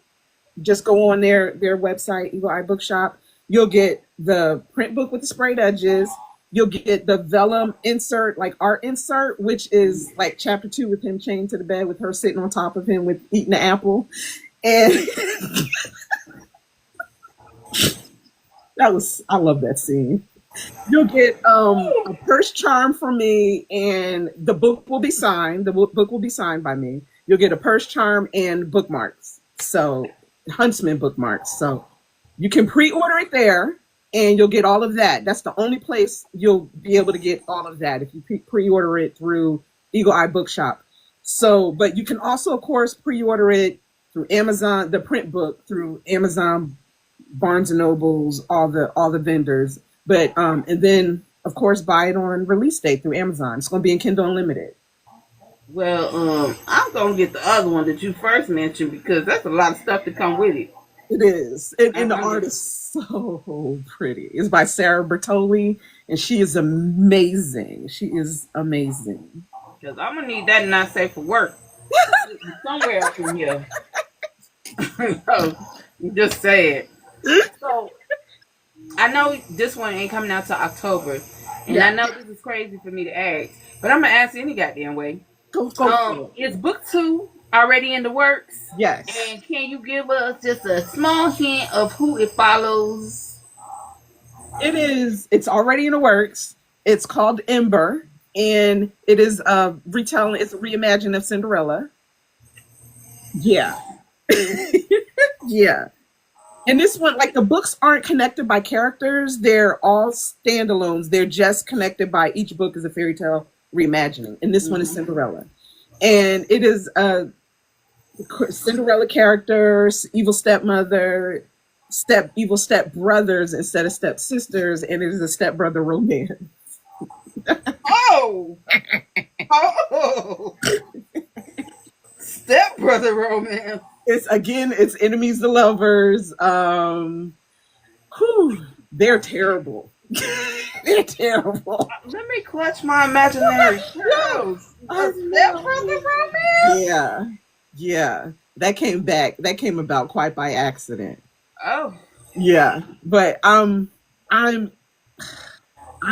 just go on their website, Eagle Eye Bookshop. You'll get the print book with the sprayed edges. You'll get the vellum insert, like art insert, which is like chapter 2 with him chained to the bed with her sitting on top of him with eating an apple. And I love that scene. You'll get a purse charm from me, and the book will be signed. The book will be signed by me. You'll get a purse charm and bookmarks. So Huntsman bookmarks. So you can pre-order it there, and you'll get all of that. That's the only place you'll be able to get all of that if you pre-order it through Eagle Eye Bookshop. So, but you can also, of course, pre-order it through Amazon, the print book through Amazon, Barnes and Nobles, all the vendors. But and then of course buy it on release date through Amazon. It's going to be in Kindle Unlimited. Well, I'm gonna get the other one that you first mentioned because that's a lot of stuff to come with it. It is, and the art is so pretty. It's by Sarah Bertoli, and she is amazing. She is amazing. Because I'm gonna need that not safe for work somewhere up in here. So, just say it. So I know this one ain't coming out till October, and I know this is crazy for me to ask, but I'm gonna ask any goddamn way. Go. Is book 2 already in the works? Yes. And can you give us just a small hint of who it follows? It is. It's already in the works. It's called Ember, and it is retelling. It's a reimagining of Cinderella. Yeah. Yeah. And this one, like the books aren't connected by characters. They're all standalones. They're just connected by each book is a fairy tale reimagining. And this one is Cinderella. And it is a Cinderella characters, evil stepmother, evil stepbrothers instead of stepsisters. And it is a stepbrother romance. Oh! Oh! Stepbrother romance. It's enemies to lovers. They're terrible. They're terrible. Let me clutch my imaginary shows. Stepbrother romance? Yeah. That came about quite by accident. Oh. Yeah. But I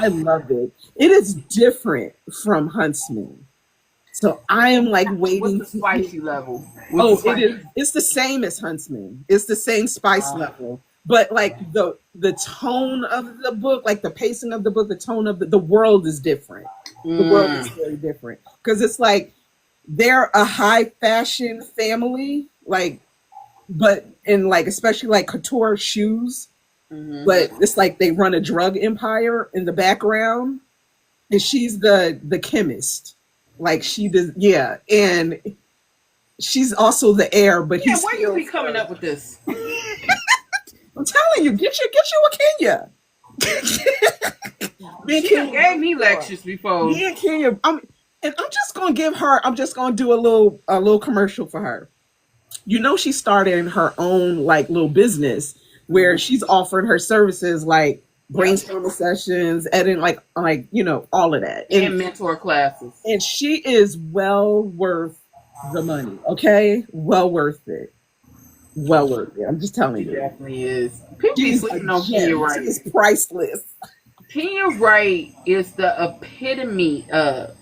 love it. It is different from Huntsman. So I am like waiting. What's the spicy level? It's the same as Huntsman. It's the same spice level. But like the tone of the book, like the pacing of the book, the tone of the world is different. The world is very different. Because it's like they're a high fashion family, like, but in like especially like couture shoes. Mm-hmm. But it's like they run a drug empire in the background. And she's the chemist. Like she does, and she's also the heir. But why you be coming up with this? I'm telling you, get you a Kenya. She gave me lectures before. Me and Kenya. And I'm just gonna do a little commercial for her. You know, she started her own like little business where she's offering her services like Yep. brainstorming sessions, editing, like you know, all of that. And mentor classes. And she is well worth the money. Okay, well worth it. Well worth it. I'm just She telling you. definitely is. People be She's a sleeping on Kenya gem. She Wright. is priceless. Kenya Wright is the epitome of,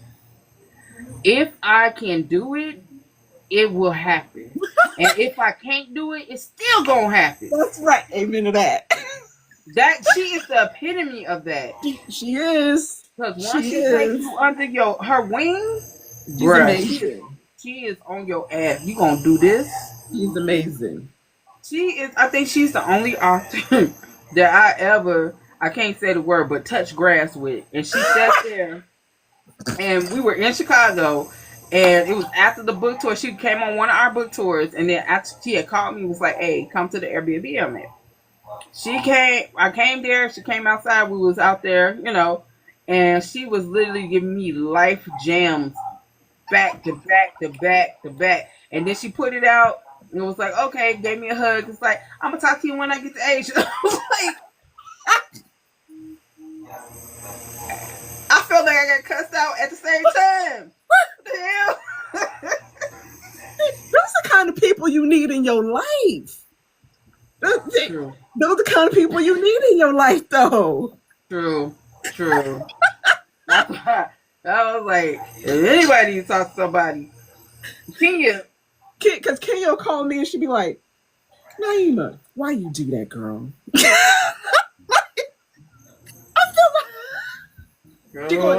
if I can do it, it will happen. And if I can't do it, it's still gonna happen. That's right. Amen to that. That she is the epitome of that. She is. Because once She she takes is. you under her wing, She's bruh, amazing. she is on your ass. You gonna do this? She's amazing. She is. I think she's the only author that I can't say the word, but touch grass with. And she sat there, and we were in Chicago, and it was after the book tour. She came on one of our book tours, and then after she had called me, was like, "Hey, come to the Airbnb I'm at." She came. I came there. She came outside. We was out there, you know, and she was literally giving me life jams, back to back to back to back. And then she put it out. And it was like, okay, gave me a hug. It's like, I'm gonna talk to you when I get to Asia. I was like, I felt like I got cussed out at the same time. What the hell? Those are the kind of people you need in your life. True. Those are the kind of people you need in your life, though. True. That's why I was like, if anybody needs to talk to somebody, Kenya. Because Kenya will call me and she'll be like, Naima, why you do that, girl?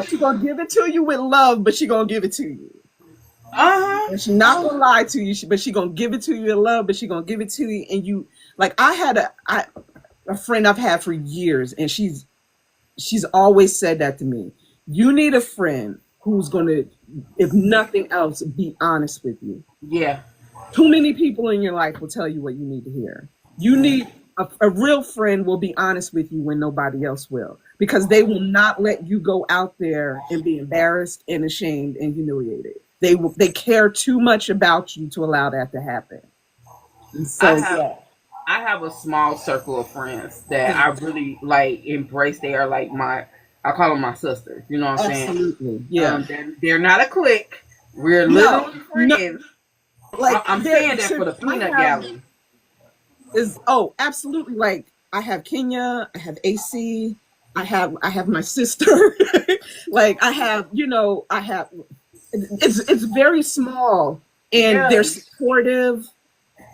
She gonna give it to you with love, but she gonna give it to you. And she's not gonna lie to you, but she gonna give it to you in love, but she gonna give it to you. And you, like, I had a friend I've had for years, and she's always said that to me. You need a friend who's gonna, if nothing else, be honest with you. Yeah. Too many people in your life will tell you what you need to hear. You need a real friend will be honest with you when nobody else will, because they will not let you go out there and be embarrassed and ashamed and humiliated. They care too much about you to allow that to happen. And so I have a small circle of friends that I really like embrace. They are like I call them my sisters. You know what I'm saying? Absolutely. Yeah. They're not a clique. We're literally friends. Like, I'm saying that for the peanut gallery. Absolutely. Like, I have Kenya, I have AC, I have my sister. Like, it's very small, and they're supportive,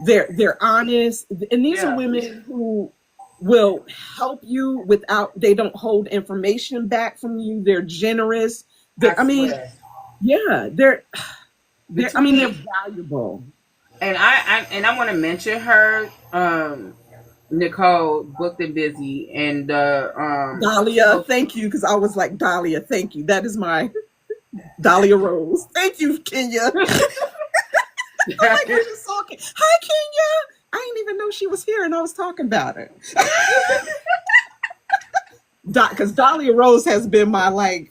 they're honest, and these are women who will help you they don't hold information back from you. They're generous. They're valuable. And I want to mention her, Nicole, Booked and Busy, and Dahlia. Thank you, because I was like, Dahlia, thank you. That is my Dahlia Rose. Thank you, Kenya. I'm like, we're just talking. Hi, Kenya. I didn't even know she was here, and I was talking about her. Because Dahlia Rose has been my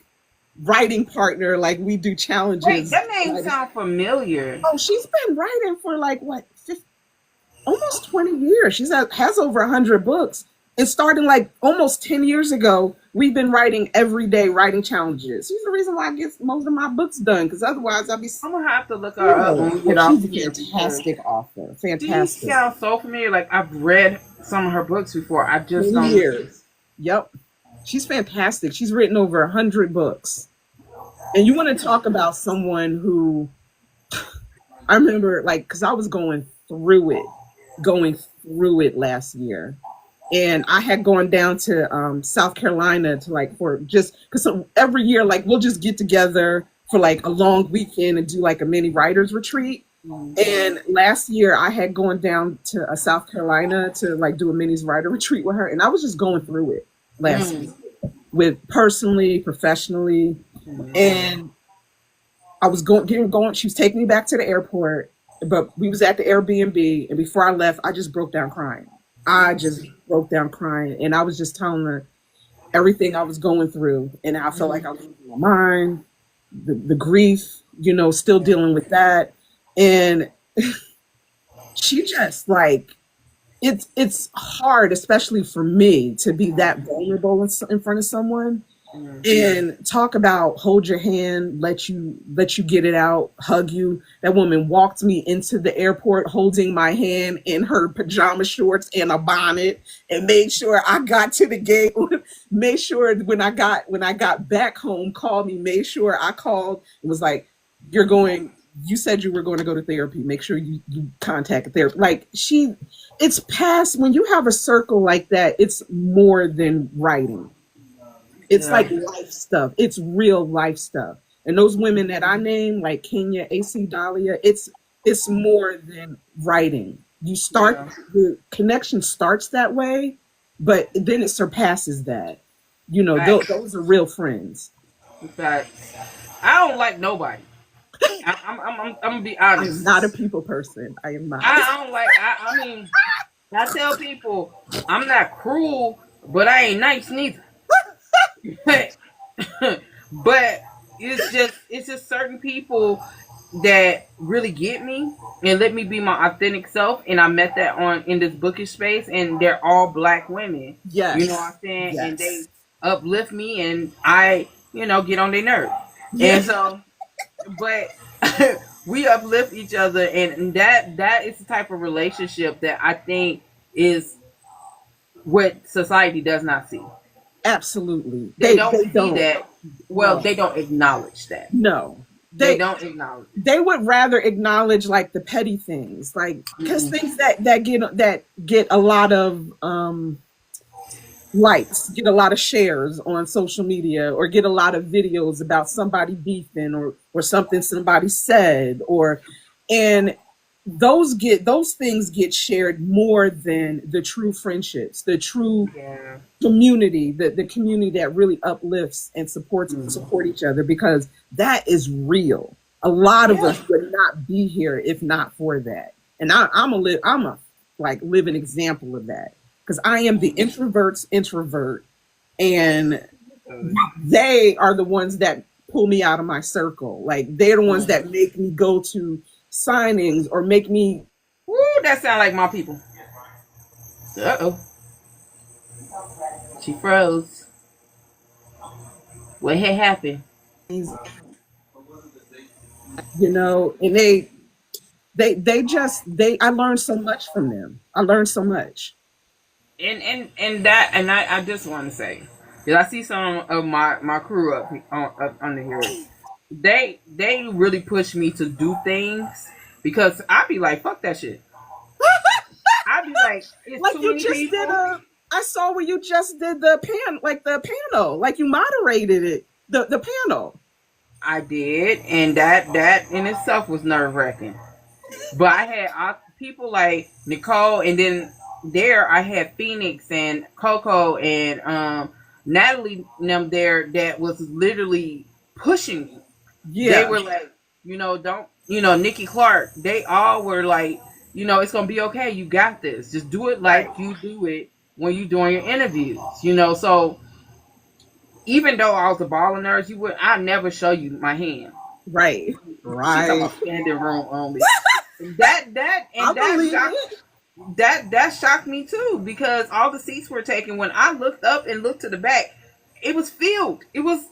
writing partner. Like, we do challenges. Wait, that name sounds familiar. Oh, she's been writing for almost 20 years. She has over 100 books. And starting almost 10 years ago, we've been writing every day, writing challenges. She's the reason why I get most of my books done, because otherwise I'm gonna have to look her up when we get off. She's a fantastic author. Fantastic. She sounds so familiar. Like, I've read some of her books before. I just don't. Years. Yep. She's fantastic. She's written over 100 books. And you want to talk about someone who, I remember, because I was going through it last year. And I had gone down to South Carolina to because every year, we'll just get together for a long weekend and do a mini writers retreat. And last year I had gone down to South Carolina to do a mini writer retreat with her. And I was just going through it last week, with personally, professionally. And I was going, she was taking me back to the airport, but we was at the Airbnb. And before I left, I just broke down crying. And I was just telling her everything I was going through, and I felt like I was losing my mind. the grief, still dealing with that. And she just like, it's hard, especially for me, to be that vulnerable in front of someone and talk about hold your hand, let you get it out, hug you. That woman walked me into the airport holding my hand in her pajama shorts and a bonnet, and made sure I got to the gate. Made sure when I got back home, called me, made sure I called. It was like, you said you were going to go to therapy. Make sure you contact a therapist. Like, it's past, when you have a circle like that, it's more than writing. It's like life stuff. It's real life stuff. And those women that I named, like Kenya, AC Dahlia, it's more than writing. The connection starts that way, but then it surpasses that. Those are real friends. In fact, I don't like nobody. I'm gonna be honest. I'm not a people person. I am not. I don't like. I mean, I tell people I'm not cruel, but I ain't nice neither. But it's just certain people that really get me and let me be my authentic self, and I met that in this bookish space, and they're all Black women. Yes. You know what I'm saying? Yes. And they uplift me, and I get on their nerves. Yes. And so, but we uplift each other, and that is the type of relationship that I think is what society does not see. Absolutely. They don't see that. Well, no. They don't acknowledge that. No. They don't acknowledge it. They would rather acknowledge like the petty things, like, because things that get a lot of likes, get a lot of shares on social media, or get a lot of videos about somebody beefing or something somebody said, and those things get shared more than the true friendships, the true community, the community that really uplifts and support each other, because that is real. A lot of us would not be here if not for that. And I'm a like living example of that, because I am the introvert's introvert, and they are the ones that pull me out of my circle. Like, they're the ones that make me go to signings or make me. Woo, that sound like my people. Uh-oh. She froze. What had happened? And I learned so much from them. I learned so much. And I just want to say, because I see some of my crew up under here. They really push me to do things, because I be like, fuck that shit. I be like, it's like too you many just people. I saw where you just did the panel, like you moderated it, the panel. I did, and that in itself was nerve wracking. But I had people like Nicole, and then I had Phoenix and Coco and Natalie and them there that was literally pushing me. Yeah. They were like, Nikki Clark, they all were like, it's going to be okay. You got this. Just do it like you do it when you're doing your interviews, So even though I was a ball of nerves, I'd never show you my hand. Right. Standing room only. that shocked me too, because all the seats were taken. When I looked up and looked to the back, it was filled. It was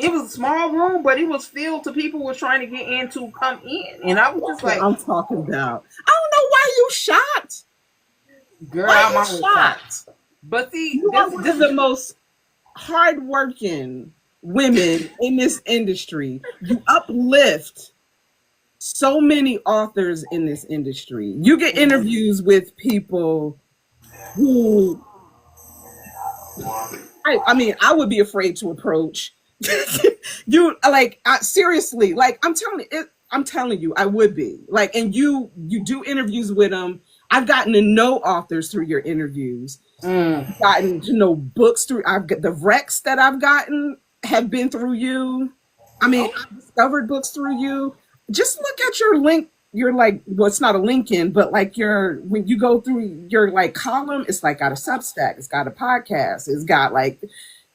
a small room, but it was filled to people who were trying to get in to come in. And I was just like, I'm talking about. I don't know why you shocked. Girl, I'm always shocked. But see, this is the most hardworking women in this industry. You uplift so many authors in this industry. You get interviews with people who, I would be afraid to approach. Seriously, like, I'm telling you, I would be like, and you do interviews with them. I've gotten to know authors through your interviews. Gotten to know books through. I've got the recs that I've gotten have been through you. I've discovered books through you. Just look at your link. You're like, well, it's not a LinkedIn, but like when you go through your like column, it's like got a Substack, it's got a podcast, it's got like,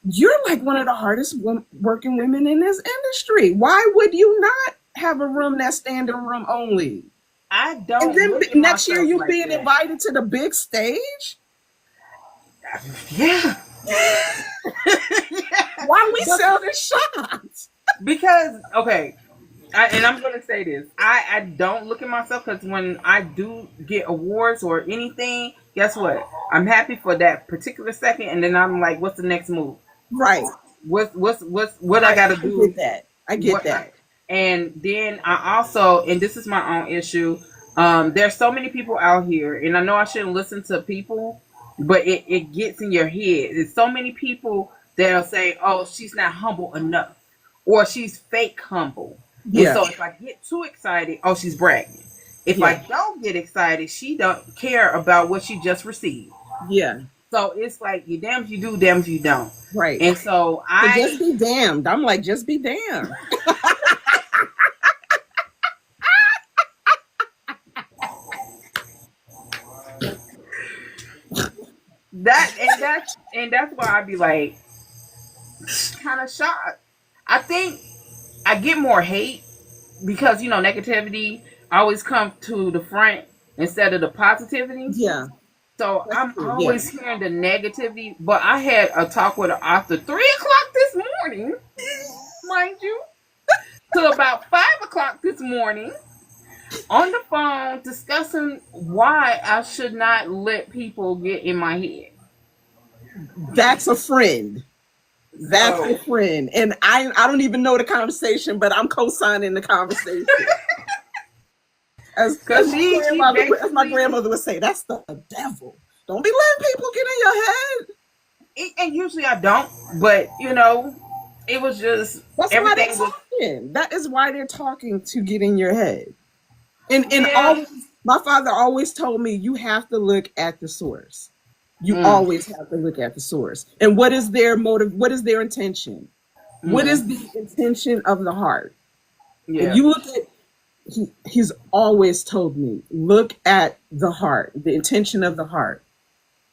You're like one of the hardest working women in this industry. Why would you not have a room that's standing room only? I And don't then look at next year myself you like being that. invited to the big stage? Yeah. Why we But sell this shot? because okay, and I'm gonna say this, I don't look at myself because when I do get awards or anything, guess what? I'm happy for that particular second, and then I'm like, what's the next move? Right. What I gotta I do? get that. I get What that. and then I also, and this is my own issue. There's so many people out here, and I know I shouldn't listen to people, but it gets in your head. There's so many people that'll say, "Oh, she's not humble enough," or "She's fake humble." And Yeah. so if I get too excited, oh, she's bragging. If I Yeah. don't get excited, she don't care about what she just received. Yeah. So it's like you damn if you do, damn if you don't. Right. And so So just be damned. I'm like, just be damned. that's why I'd be like kind of shocked. I think I get more hate because negativity always comes to the front instead of the positivity. Yeah. So That's I'm true. Yeah. always hearing the negativity. But I had a talk with an author 3 o'clock this morning, mind you, to about 5 o'clock this morning on the phone discussing why I should not let people get in my head. That's a friend. That's So a friend. And I don't even know the conversation, but I'm co-signing the conversation. because she As my basically grandmother would say, that's the devil. Don't be letting people get in your head. and usually I don't, but it was just That's why they're everything was talking. That is why they're talking, to get in your head. And yeah. always, my father always told me, you have to look at the source. You Mm, always have to look at the source. And what is their motive? What is their intention? What is mm, the intention of the heart? And yeah, you look at, he's always told me, look at the heart, the intention of the heart.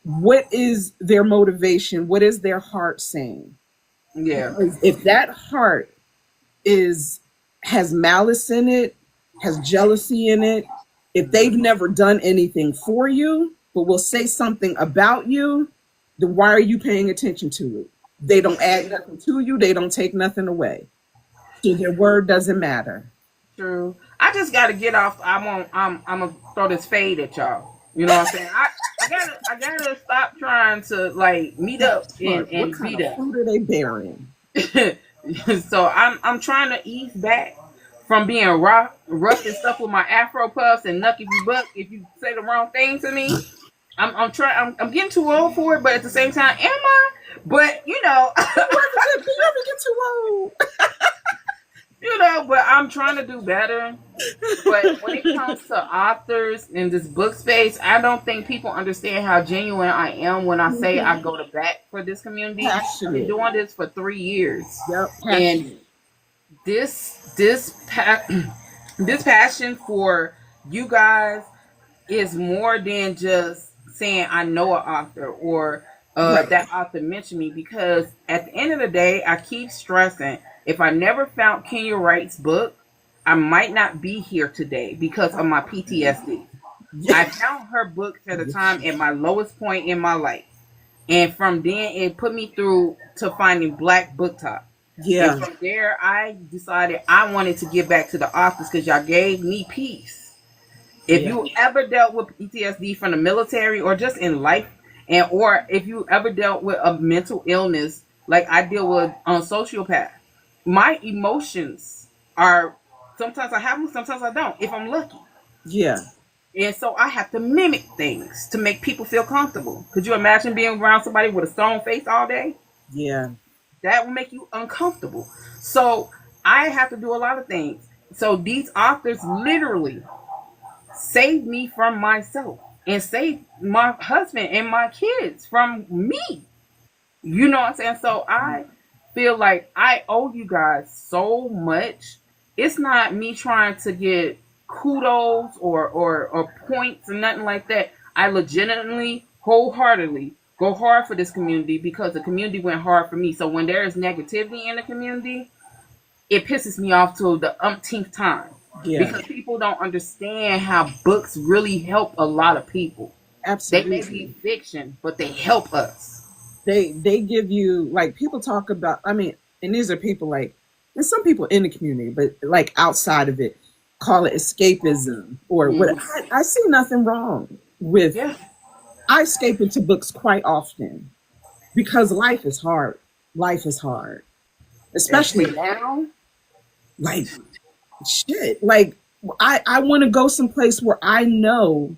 What is their motivation? What is their heart saying? yeah, Because if that heart is has malice in it, has jealousy in it, if they've never done anything for you, but will say something about you, then why are you paying attention to it? They don't add nothing to you, they don't take nothing away. So their word doesn't matter. true. I just got to get off. I'm gonna throw this fade at y'all. You know what I'm saying? I gotta stop trying to like meet up What and kind beat of up. fruit are they bearing? So I'm trying to ease back from being rough and stuff with my afro puffs and nuck if you buck if you say the wrong thing to me. I'm trying. I'm getting too old for it, but at the same time, am I? But Do you ever get too old? but I'm trying to do better. But when it comes to authors in this book space, I don't think people understand how genuine I am when I say I go to bat for this community. I've been Passionate. doing this for 3 years, Yep, and passionate. this passion for you guys is more than just saying I know an author or Right. that author mentioned me, because at the end of the day, I keep stressing if I never found Kenya Wright's book, I might not be here today because of my PTSD. I found her books at a time at my lowest point in my life. And from then, it put me through to finding Black Booktalk. And Yeah. from there, I decided I wanted to give back to the authors because y'all gave me peace. If Yeah. you ever dealt with PTSD from the military or just in life, and or if you ever dealt with a mental illness like I deal with on sociopath, my emotions are sometimes I have them, sometimes I don't. If I'm lucky. Yeah. And so I have to mimic things to make people feel comfortable. Could you imagine being around somebody with a stone face all day? Yeah. That will make you uncomfortable. So I have to do a lot of things. So these authors literally saved me from myself and saved my husband and my kids from me. You know what I'm saying? So I feel like I owe you guys so much. It's not me trying to get kudos or points or nothing like that. I legitimately, wholeheartedly go hard for this community because the community went hard for me. So when there is negativity in the community, it pisses me off to the umpteenth time Yeah, because people don't understand how books really help a lot of people. They may be absolutely. fiction, but they help us. They give you, like, people talk about, I mean, and these are people like, and some people in the community, but like outside of it, call it escapism or what. Mhm. I see nothing wrong with. Yeah. I escape into books quite often because life is hard. Life is hard, especially And now. Like, shit. Like, I want to go someplace where I know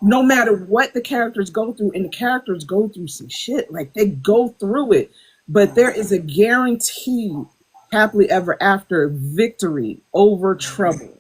no matter what the characters go through, and the characters go through some shit, like they go through it, but there is a guaranteed happily ever after victory over trouble,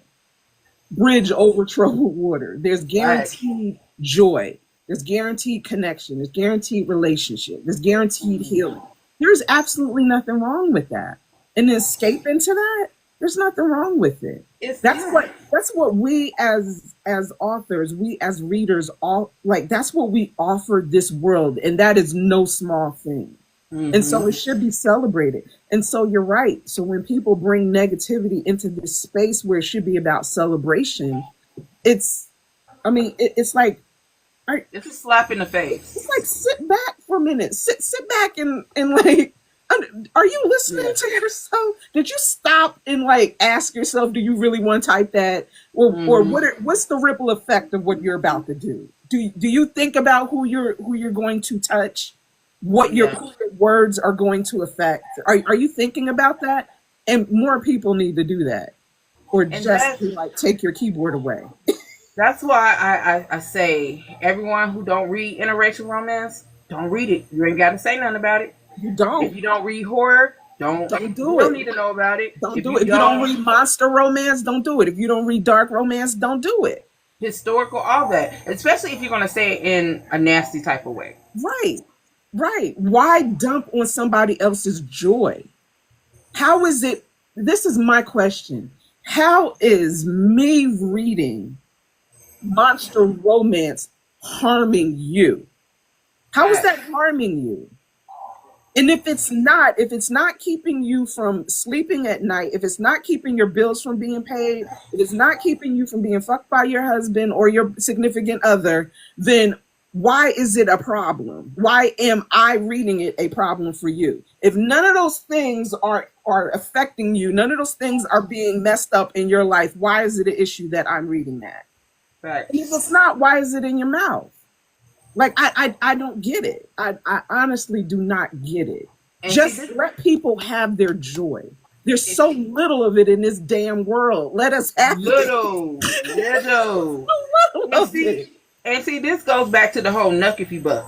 bridge over troubled water. There's right. guaranteed joy, there's guaranteed connection, there's guaranteed relationship, there's guaranteed healing. There's absolutely nothing wrong with that. And escape into that, there's nothing wrong with it. It's That's yeah. what we as authors, we as readers, all like, that's what we offer this world, and that is no small thing. And so Hmm. it should be celebrated. And so you're right. So when people bring negativity into this space where it should be about celebration, it's, I mean, it's like, It's a slap in the face. it's like, sit back for a minute. Sit back and like, are you listening Yeah. to yourself? Did you stop and like ask yourself, do you really want to type that? Or Hmm. what's the ripple effect of what you're about to do? Do you think about who you're going to touch? What Yeah. who your words are going to affect? Are you thinking about that? And more people need to do that. Or And just to like take your keyboard away. that's why I say everyone who don't read interracial romance, don't read it. You ain't got to say nothing about it. You If don't. you don't read horror, don't Don't you do don't it. need to know about it. Don't If do you it. If you don't don't read monster romance, don't do it. If you don't read dark romance, don't do it. historical, all that, especially if you're gonna say it in a nasty type of way. Right. Right. Why dump on somebody else's joy? How is it? This is my question. How is me reading monster romance harming you? How is I, that harming you? And if it's not keeping you from sleeping at night, if it's not keeping your bills from being paid, if it's not keeping you from being fucked by your husband or your significant other, then why is it a problem? Why am I reading it a problem for you? If none of those things are affecting you, none of those things are being messed up in your life, why is it an issue that I'm reading that? And if facts. it's not, why is it in your mouth? Like, I don't get it. I honestly do not get it. And see Just this let people have their joy. There's it's so little of it in this damn world. Let us have it. little. So little And of it. see this goes back to the whole nuck if you buck.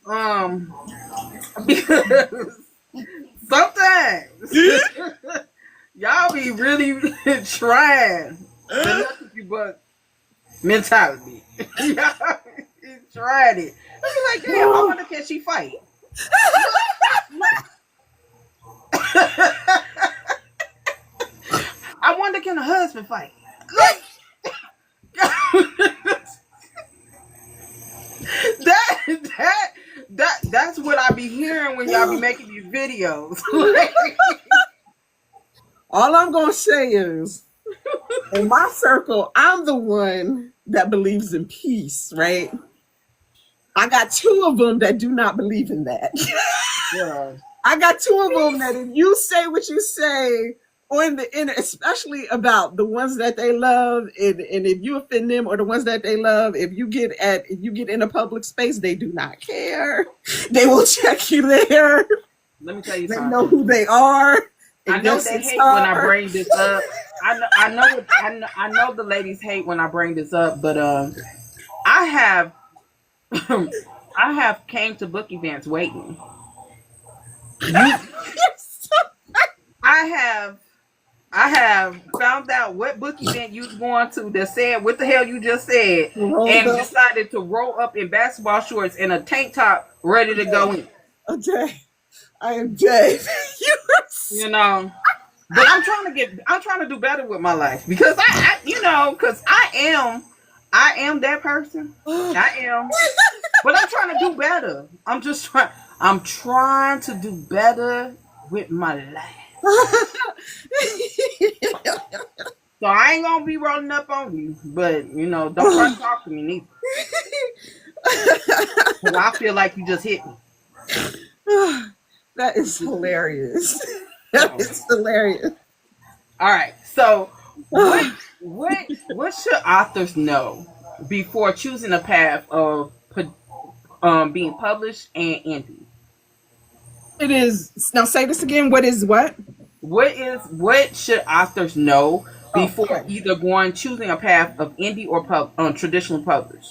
Um, because sometimes y'all be really trying the nuck if you buck mentality. Y'all be trying it. I be like, damn, I wonder can she fight? I wonder can a husband fight? Like that's what I be hearing when y'all be making these videos. All I'm gonna say is, in my circle, I'm the one that believes in peace, right? I got two of them that do not believe in that. Yeah. I got two of them that if you say what you say on the internet, especially about the ones that they love, and if you offend them or the ones that they love, if you get in a public space, they do not care. They will check you there. Let me tell you They know something. who they are. I And know yes, they it's hate when I her. bring this up. I know the ladies hate when I bring this up, but I have I have came to book events waiting. You I have found out what book event you was going to that said what the hell you just said Rolled and up. decided to roll up in basketball shorts and a tank top ready to go in. Okay. I am dead. You know. But I'm trying to do better with my life because I because I am I am that person. I am. But I'm trying to do better. I'm trying to do better with my life. So I ain't gonna be rolling up on you. But don't try to talk to me neither. Cause I feel like you just hit me. That is hilarious. That is hilarious. All right. So what should authors know before choosing a path of being published and indie? It is now. Say this again. What is what? What should authors know Oh, before okay. either choosing a path of indie or traditional publish?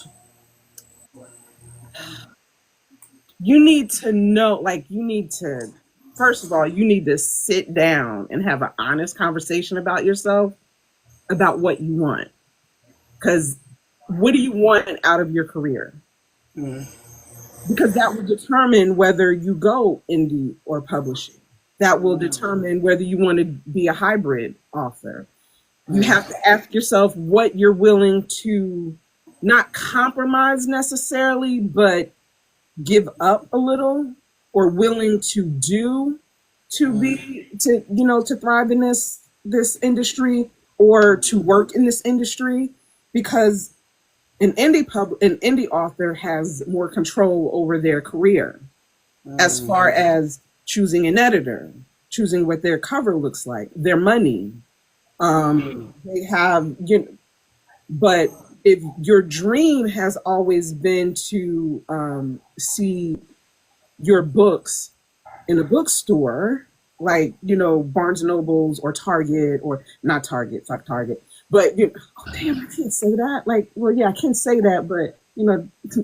You need to know. Like you need to. First of all, you need to sit down and have an honest conversation about yourself, about what you want. Because what do you want out of your career? Mm. Because that will determine whether you go indie or publishing. That will determine whether you want to be a hybrid author. You have to ask yourself what you're willing to not compromise necessarily, but give up a little or willing to do to thrive in this industry or to work in this industry, because an indie author has more control over their career as far as choosing an editor, choosing what their cover looks like, their money. They have, but if your dream has always been to see your books in a bookstore, like Barnes and Nobles or Target, or not Target, fuck Target, but oh, damn, I can't say that. Like, well, yeah, I can say that, but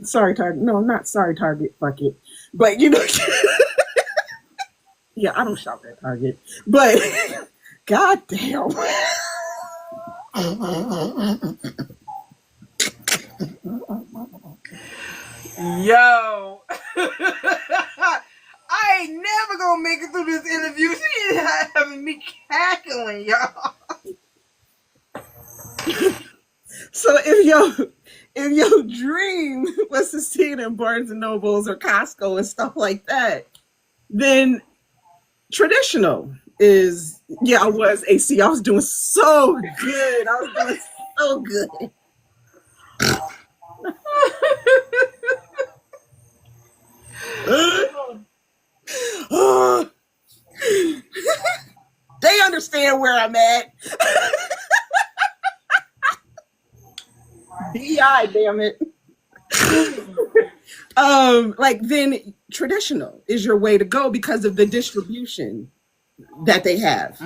sorry Target, no, not sorry Target, fuck it, but yeah, I don't shop at Target, but god damn. Yo, I ain't never gonna make it through this interview. She is having me cackling, y'all. So if your dream was to see it in Barnes and Nobles or Costco and stuff like that, then traditional is, yeah, I was AC. I was doing so good. I was doing so good. They understand where I'm at. DI, damn it. Like then traditional is your way to go because of the distribution that they have.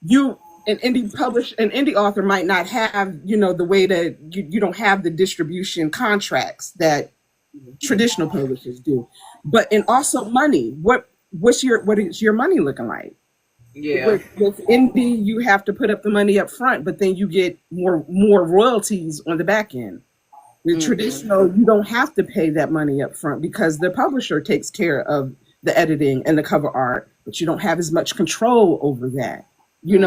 You an indie author might not have, the way that you don't have the distribution contracts that traditional publishers do. But and also money. What is your money looking like? Yeah. With indie, you have to put up the money up front, but then you get more royalties on the back end. With traditional, you don't have to pay that money up front because the publisher takes care of the editing and the cover art, but you don't have as much control over that.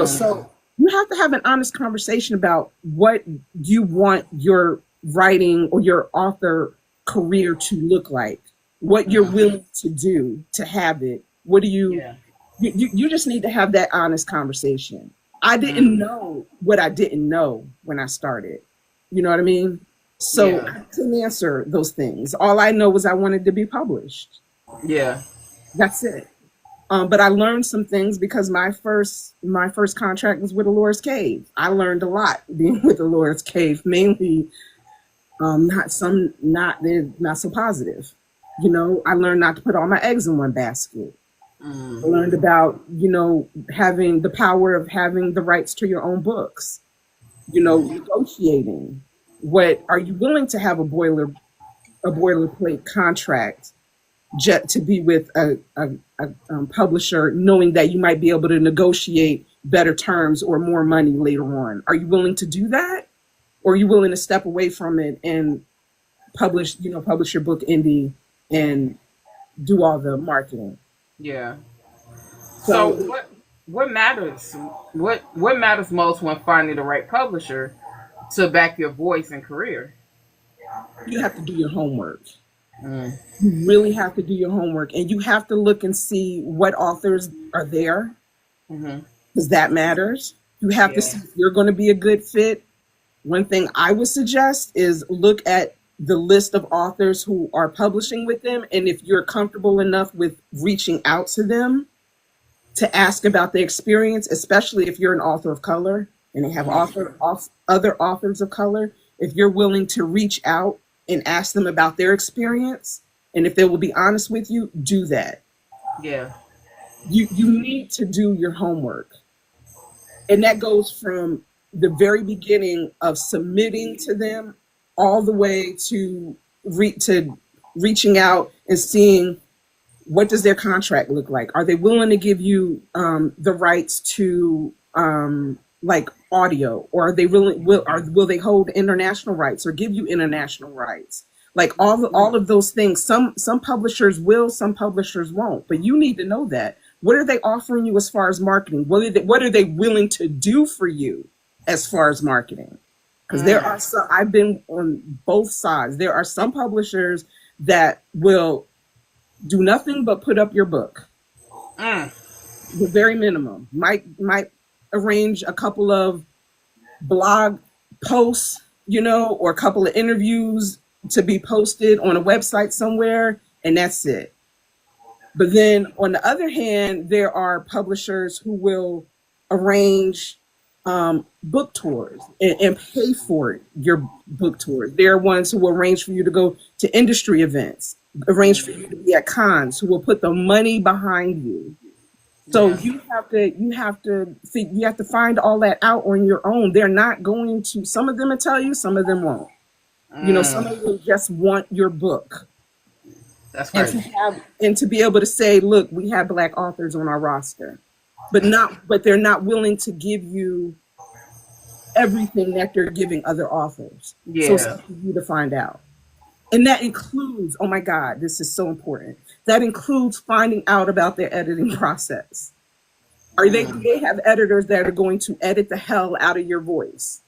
So you have to have an honest conversation about what you want your writing or your author career to look like, what you're willing to do to have it. What do you just need to have that honest conversation. I didn't know what I didn't know when I started. You know what I mean? So I couldn't answer those things. All I know was I wanted to be published. Yeah. That's it. But I learned some things because my first contract was with Allure's Cave. I learned a lot being with Allure's Cave, mainly not so positive. I learned not to put all my eggs in one basket. I learned about, having the power of having the rights to your own books, negotiating. What are you willing to have a boilerplate contract to be with a publisher, knowing that you might be able to negotiate better terms or more money later on? Are you willing to do that? Or are you willing to step away from it and publish your book indie and do all the marketing? Yeah. So what matters? What matters most when finding the right publisher to back your voice and career. You have to do your homework. Mm. You really have to do your homework, and you have to look and see what authors are there, Hmm. because that matters. You have to Yeah. see if you're going to be a good fit. One thing I would suggest is look at the list of authors who are publishing with them, and if you're comfortable enough with reaching out to them to ask about the experience, especially if you're an author of color and they have other authors of color, if you're willing to reach out and ask them about their experience, and if they will be honest with you, do that. Yeah. You need to do your homework. And that goes from the very beginning of submitting to them all the way to reaching out and seeing what does their contract look like. Are they willing to give you the rights to like audio, or are they will they hold international rights or give you international rights? Like all of those things. Some publishers will, some publishers won't. But you need to know that. What are they offering you as far as marketing? What are they willing to do for you as far as marketing? Because there are some, I've been on both sides. There are some publishers that will do nothing but put up your book. Mm. The very minimum. Might arrange a couple of blog posts, or a couple of interviews to be posted on a website somewhere, and that's it. But then on the other hand, there are publishers who will arrange book tours and pay for it, your book tours. There are ones who will arrange for you to go to industry events, arrange for you to be at cons, who will put the money behind you. So Yeah. you have to find all that out on your own. They're not going to. Some of them will tell you, some of them won't. Some of them just want your book. That's And crazy. to be able to say, look, we have Black authors on our roster, but they're not willing to give you everything that they're giving other authors. So it's Yeah. up to you to find out. And that includes, oh my God, this is so important. That includes finding out about their editing process. Do they have editors that are going to edit the hell out of your voice,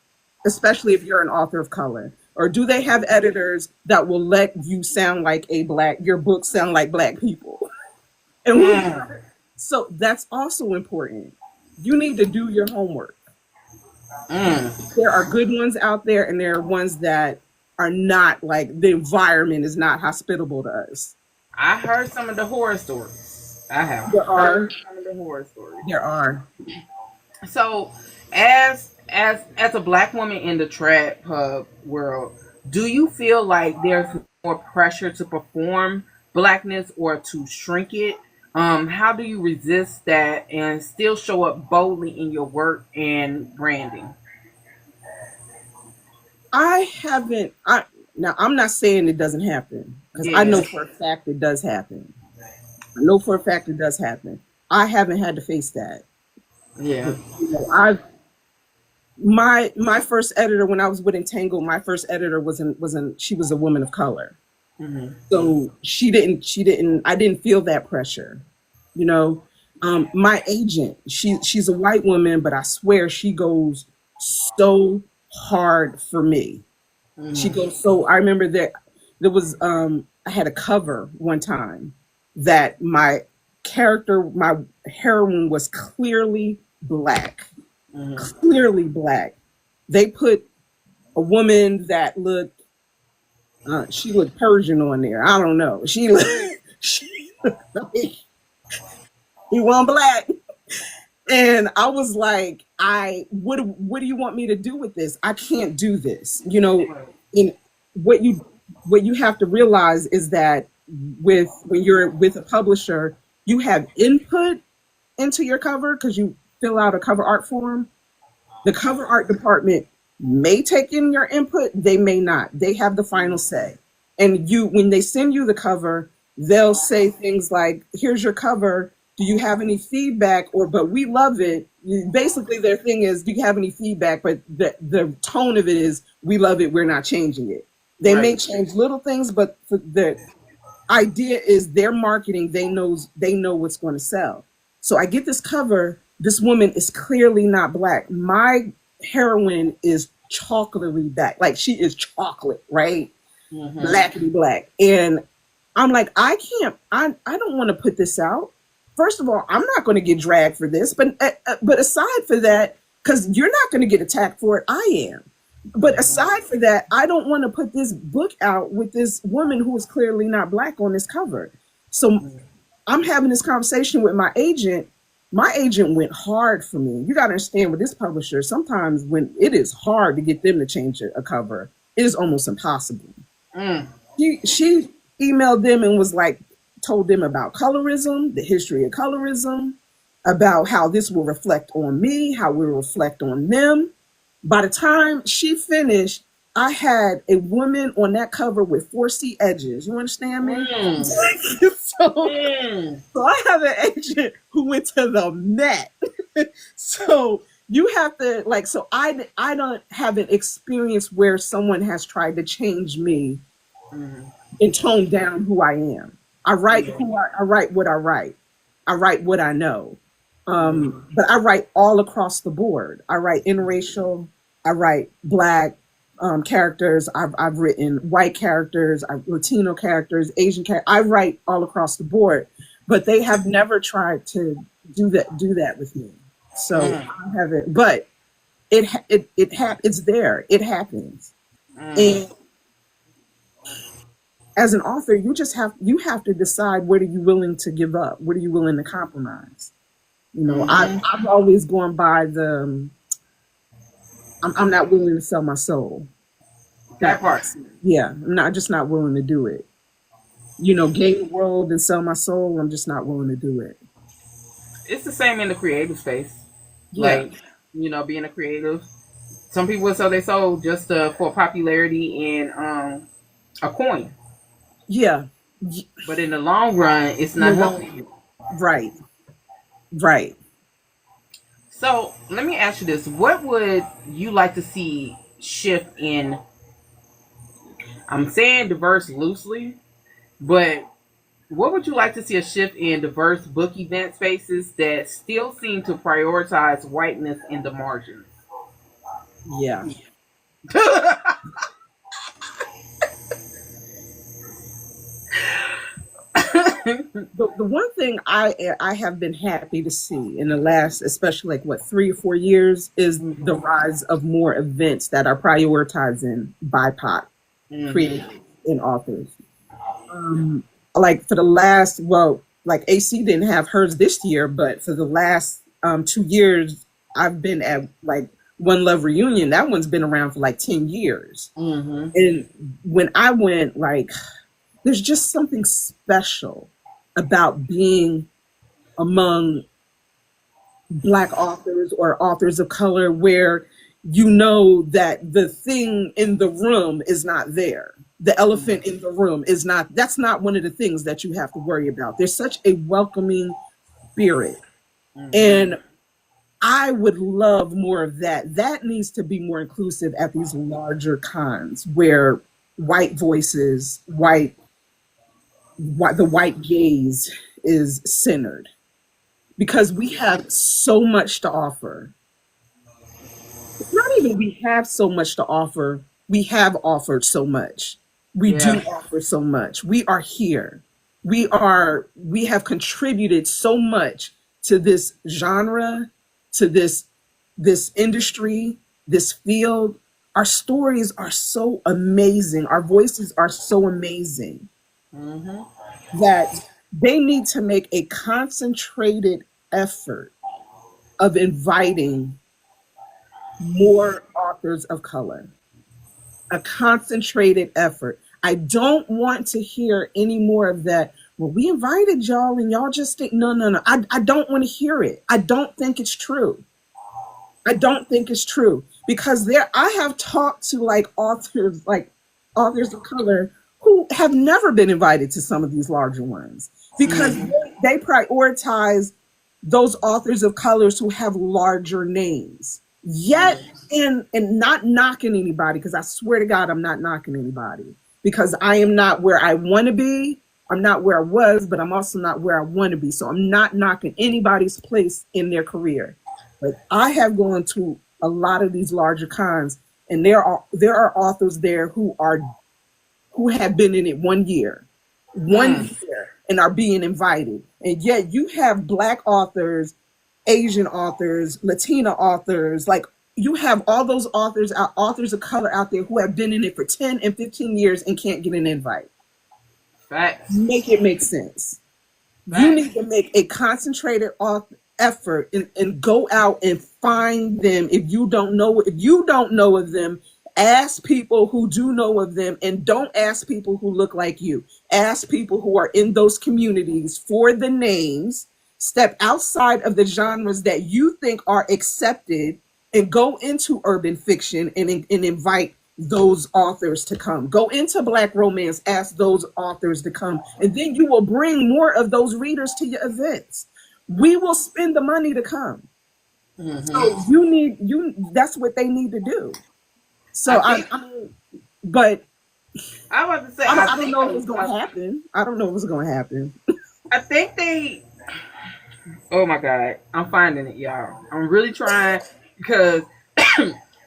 especially if you're an author of color? Or do they have editors that will let you sound like your book sound like Black people? And so that's also important. You need to do your homework. There are good ones out there, and there are ones that are not, like, the environment is not hospitable to us. I heard some of the horror stories. I have There heard are. some of the horror stories. There are. So, as a Black woman in the trad pub world, do you feel like there's more pressure to perform Blackness or to shrink it? How do you resist that and still show up boldly in your work and branding? Now I'm not saying it doesn't happen, because I Yeah. know for a fact it does happen. I know for a fact it does happen. I haven't had to face that. Yeah. I've my first editor when I was with Entangle, my first editor she was a woman of color. Hmm. So I didn't feel that pressure. You know, my agent, she's a white woman, but I swear she goes so hard for me. She goes so. I remember that there was I had a cover one time that my heroine was clearly Black, clearly Black. They put a woman that she looked Persian on there. I don't know. She looked like he wasn't Black. And I was like, what do you want me to do with this? I can't do this. In what you have to realize is that when you're with a publisher, you have input into your cover because you fill out a cover art form. The cover art department may take in your input, they may not. They have the final say. And when they send you the cover, they'll say things like, here's your cover. Do you have any feedback? But we love it. Basically, their thing is, do you have any feedback? But the tone of it is, we love it. We're not changing it. They may change little things, but the idea is their marketing. They know what's going to sell. So I get this cover. This woman is clearly not Black. My heroine is chocolatey black. Like she is chocolate, right? Mm-hmm. Blackity black. And I'm like, I don't want to put this out. First of all, I'm not going to get dragged for this. But aside for that, because you're not going to get attacked for it, I am. But aside for that, I don't want to put this book out with this woman who is clearly not black on this cover. So I'm having this conversation with my agent. My agent went hard for me. You got to understand with this publisher, sometimes when it is hard to get them to change a cover, it is almost impossible. Mm. She emailed them and was like, told them about colorism, the history of colorism, about how this will reflect on me, how it will reflect on them. By the time she finished, I had a woman on that cover with 4C edges. You understand me? Mm. So I have an agent who went to the Met. So you have to like, so I don't have an experience where someone has tried to change me and tone down who I am. I write I write what I write. I write what I know. But I write all across the board. I write interracial. I write black characters. I've written white characters, Latino characters, Asian characters. I write all across the board, but they have never tried to do that with me. So I haven't. But it's there. It happens. And as an author, you have to decide what are you willing to give up, what are you willing to compromise. You know, I've always gone by the I'm not willing to sell my soul. That part. Yeah, I'm just not willing to do it. You know, gain the world and sell my soul. I'm just not willing to do it. It's the same in the creative space. Yeah. Like, you know, being a creative. Some people will sell their soul just for popularity and a coin. Yeah. But in the long run, it's not helping you. Right. Right. So let me ask you this. What would you like to see shift in, I'm saying diverse loosely, but what would you like to see a shift in diverse book event spaces that still seem to prioritize whiteness in the margins? Yeah. The one thing I have been happy to see in the last, especially like 3 or 4 years, is the rise of more events that are prioritizing BIPOC creators and authors. Like for the last, like AC didn't have hers this year, but for the last 2 years, I've been at like One Love Reunion. That one's been around for like 10 years. And when I went, like, there's just something special about being among Black authors or authors of color where you know that the thing in the room is not there. The elephant in the room is not, that's not one of the things that you have to worry about. There's such a welcoming spirit. And I would love more of that. That needs to be more inclusive at these larger cons where white voices, the white gaze is centered, because we have so much to offer. It's not even we have so much to offer, we have offered so much. We do offer so much. We are here. We have contributed so much to this genre, to this industry, this field. Our stories are so amazing. Our voices are so amazing. That they need to make a concentrated effort of inviting more authors of color. A concentrated effort. I don't want to hear any more of that. Well, we invited y'all and y'all just think, no. I don't want to hear it. I don't think it's true. I don't think it's true, because I have talked to like authors of color who have never been invited to some of these larger ones, because they prioritize those authors of colors who have larger names. Yet, and not knocking anybody, because I swear to God, I'm not knocking anybody, because I am not where I want to be. I'm not where I was, but I'm also not where I want to be. So I'm not knocking anybody's place in their career. But I have gone to a lot of these larger cons, and there are authors there who have been in it 1 year, Mm. and are being invited. And yet you have Black authors, Asian authors, Latina authors, like you have all those authors of color out there who have been in it for 10 and 15 years and can't get an invite. Facts. Make it make sense. You Facts. need to make a concentrated effort and go out and find them. If you don't know of them, ask people who do know of them, and don't ask people who look like you. Ask people who are in those communities for the names. Step outside of the genres that you think are accepted and go into urban fiction and invite those authors to come. Go into Black romance, ask those authors to come, and then you will bring more of those readers to your events. We will spend the money to come. So Mm-hmm. that's what they need to do. I So think but I was about to say. I don't know if it's going to happen. I don't know if it's going to happen. I think they. Oh my god, I'm finding it, y'all. I'm really trying because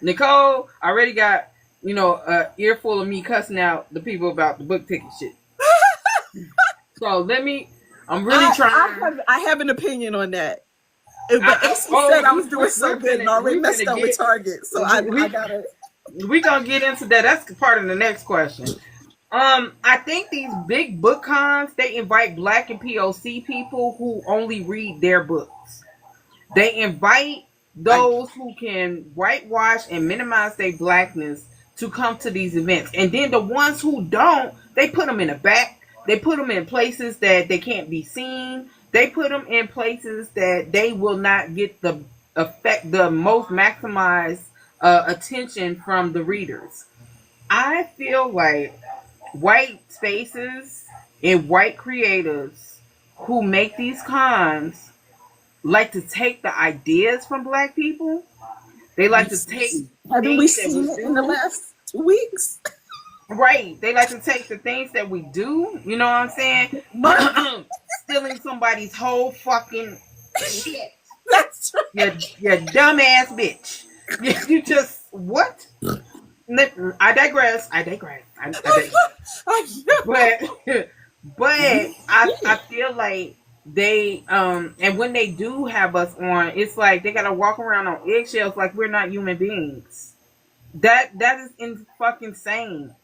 Nicole already got a earful of me cussing out the people about the book ticket shit. So let me. I'm really trying. I have an opinion on that. But AC oh, said I was doing so good and already we messed finna up with Target. So I gotta. we gonna get into that. That's part of the next question. I think these big book cons, they invite Black and POC people who only read their books. They invite those who can whitewash and minimize their Blackness to come to these events. And then the ones who don't, they put them in the back. They put them in places that they can't be seen. They put them in places that they will not get the most maximized attention from the readers. I feel like white spaces and white creatives who make these cons like to take the ideas from Black people. They like to take Haven't we things that seen we it in the do. last 2 weeks? Right. They like to take the things that we do, you know what I'm saying? Stealing somebody's whole fucking shit. That's right. You dumbass bitch. You just, what? I digress. I digress. But I feel like they and when they do have us on, it's like they gotta walk around on eggshells like we're not human beings. That is fucking insane.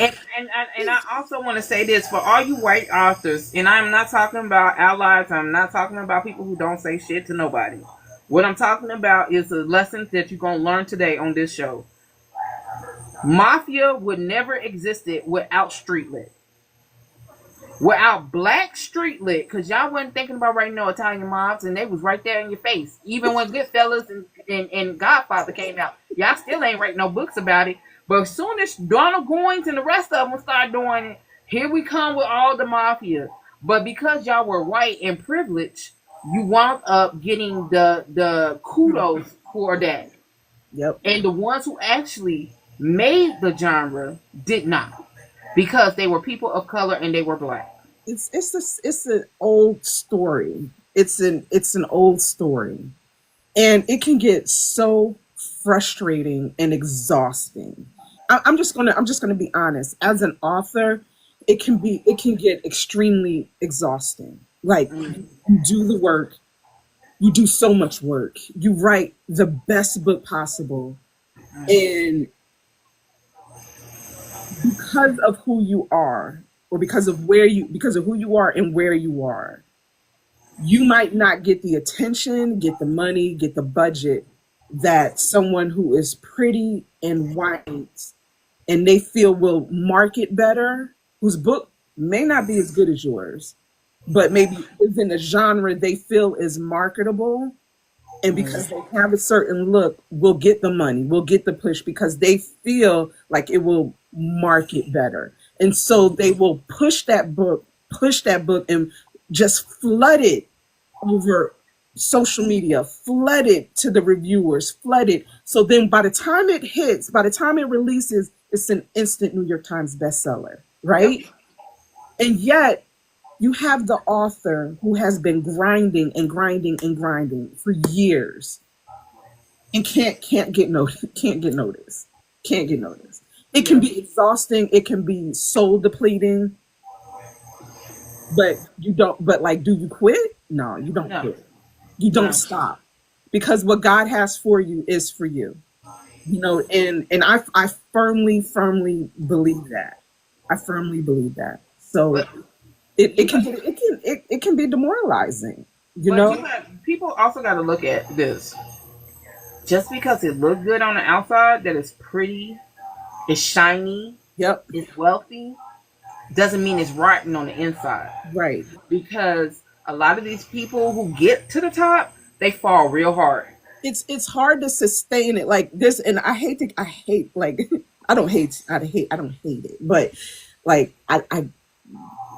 And I also want to say this for all you white authors, and I'm not talking about allies. I'm not talking about people who don't say shit to nobody. What I'm talking about is a lesson that you're gonna learn today on this show. Mafia would never existed without street lit. Without Black street lit, because y'all wasn't thinking about writing no Italian mobs, and they was right there in your face. Even when Goodfellas and Godfather came out, y'all still ain't writing no books about it. But as soon as Donald Goines and the rest of them start doing it, here we come with all the mafia. But because y'all were white and privileged, you wound up getting the kudos for that. Yep. And the ones who actually made the genre did not, because they were people of color and they were Black. It's an old story. It's an old story, and it can get so frustrating and exhausting. I'm just gonna be honest. As an author, it can get extremely exhausting. Like, you do the work, you do so much work, you write the best book possible, and because of who you are, or because of who you are and where you are, you might not get the attention, get the money, get the budget that someone who is pretty and white and they feel will market better, whose book may not be as good as yours, but maybe is in a genre they feel is marketable. And because they have a certain look, will get the money, will get the push because they feel like it will market better. And so they will push that book, and just flood it over social media, flood it to the reviewers, flood it. So then by the time it releases, it's an instant New York Times bestseller, right? Yep. And yet you have the author who has been grinding and grinding and grinding for years. and can't get noticed. Can't get noticed. It can be exhausting. It can be soul depleting. But you don't. But like, do you quit? No, you don't No, quit. You don't no. stop, because what God has for you is for you. And I firmly believe that. I firmly believe that. So But it you can got, it can be demoralizing. but you got people also got to look at this. Just because it looks good on the outside, that it's pretty, it's shiny, Yep. it's wealthy, doesn't mean it's rotten on the inside. Right. Because a lot of these people who get to the top, they fall real hard. It's hard to sustain it like this, and I hate like I don't hate it, but like I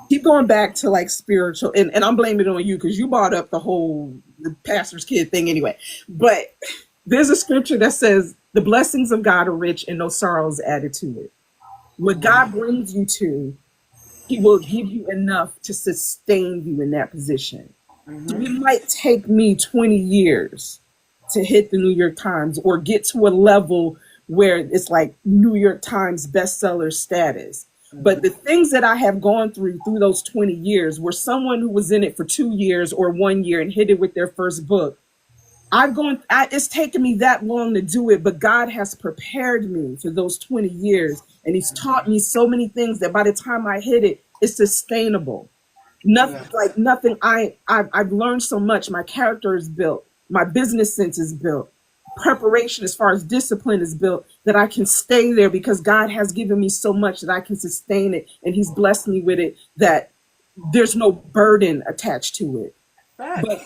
keep going back to like spiritual, and I'm blaming it on you because you brought up the pastor's kid thing anyway. But there's a scripture that says the blessings of God are rich and no sorrows added to it. What God brings you to, he will give you enough to sustain you in that position. So Mm-hmm. it might take me 20 years to hit the New York Times or get to a level where it's like New York Times bestseller status. But Mm-hmm. the things that I have gone through those 20 years, where someone who was in it for 2 years or 1 year and hit it with their first book, it's taken me that long to do it, but God has prepared me for those 20 years. And he's taught me so many things that by the time I hit it, it's sustainable. Yeah. Nothing. I've learned so much. My character is built. My business sense is built. Preparation as far as discipline is built, that I can stay there because God has given me so much that I can sustain it, and he's blessed me with it, that there's no burden attached to it. But Facts.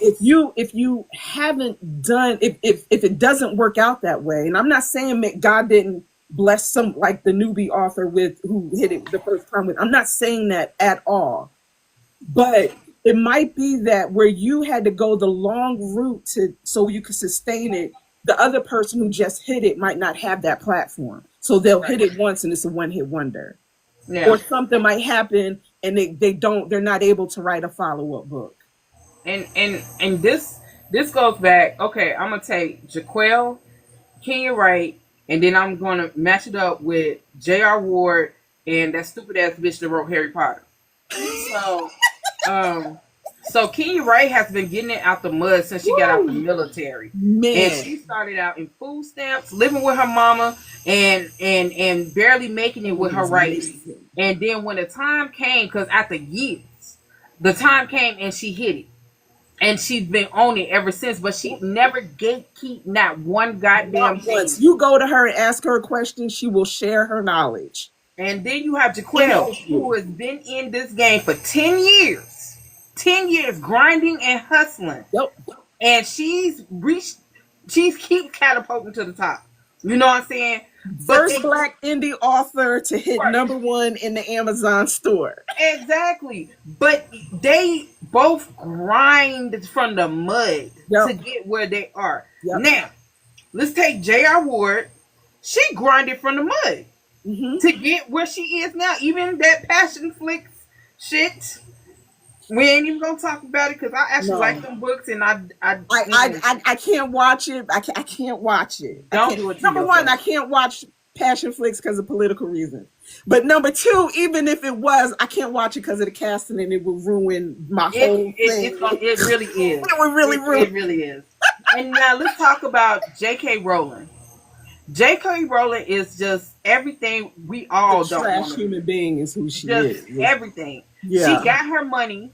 if you haven't done, if it doesn't work out that way, and I'm not saying that God didn't bless some like the newbie author with who hit it the first time with, I'm not saying that at all. But it might be that where you had to go the long route to so you could sustain it, the other person who just hit it might not have that platform. So they'll Right. hit it once and it's a one hit wonder. Yeah. Or something might happen and they're not able to write a follow up book. And this goes back. Okay, I'm gonna take Jaquel, Kenya Wright, and then I'm gonna match it up with J.R. Ward and that stupid ass bitch that wrote Harry Potter. So, um, so Kenya Wright has been getting it out the mud since she got out the Woo! military, and Man. she started out in food stamps, living with her mama, and barely making it with her writing. And then when the time came, because after years, the time came and she hit it. And she's been on it ever since, but she never gatekeep not one goddamn Not once. thing. You go to her and ask her a question, she will share her knowledge. And then you have And Jaquel, help who you. has been in this game for 10 years. 10 years grinding and hustling. Yep. And she's keep catapulting to the top. You know what I'm saying? First black indie author to hit Right. #1 in the Amazon store. Exactly. But they both grind from the mud Yep. to get where they are. Yep. Now, let's take J.R. Ward. She grinded from the mud Mm-hmm. to get where she is now. Even that passion flicks shit. We ain't even gonna talk about it because I actually No. like them books and I can't watch it. I can't watch it. Don't do it to Number one, I yourself. can't watch passion flicks because of political reasons. But number two, even if it was, I can't watch it because of the casting and it would ruin my whole thing. It really is. It would really ruin. It really is. And now let's talk about J.K. Rowling. J.K. Rowling is just everything we all The don't trash want to be. human being is who she Just is. everything. Yeah. She got her money.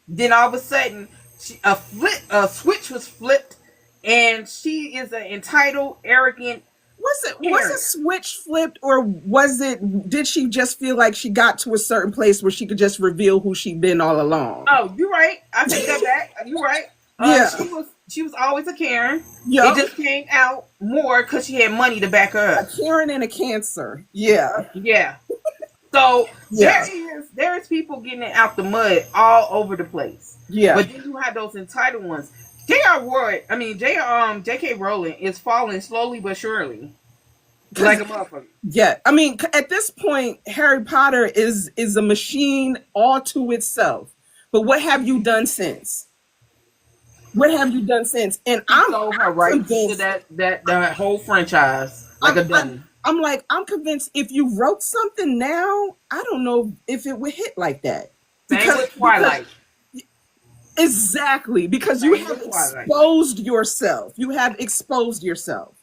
Then all of a sudden, a switch was flipped, and she is an entitled, arrogant. Was it switch flipped, or did she just feel like she got to a certain place where she could just reveal who she'd been all along? Oh, you're right. I take that back. You're right. Yeah. She was always a Karen. Yep. It just came out more because she had money to back her A up. Karen and a Cancer. Yeah. Yeah. So Yeah. there is people getting it out the mud all over the place. Yeah. But then you have those entitled ones. J.K. Rowling is falling slowly but surely. Like a motherfucker. Yeah. I mean, at this point, Harry Potter is a machine all to itself. But what have you done since? What have you done since? And She I'm sold her rights to convinced. that whole franchise like I'm, a I'm dummy. I'm like, I'm convinced if you wrote something now, I don't know if it would hit like that. Same Because with Twilight. exactly, because you Same have with Twilight. exposed yourself. You have exposed yourself.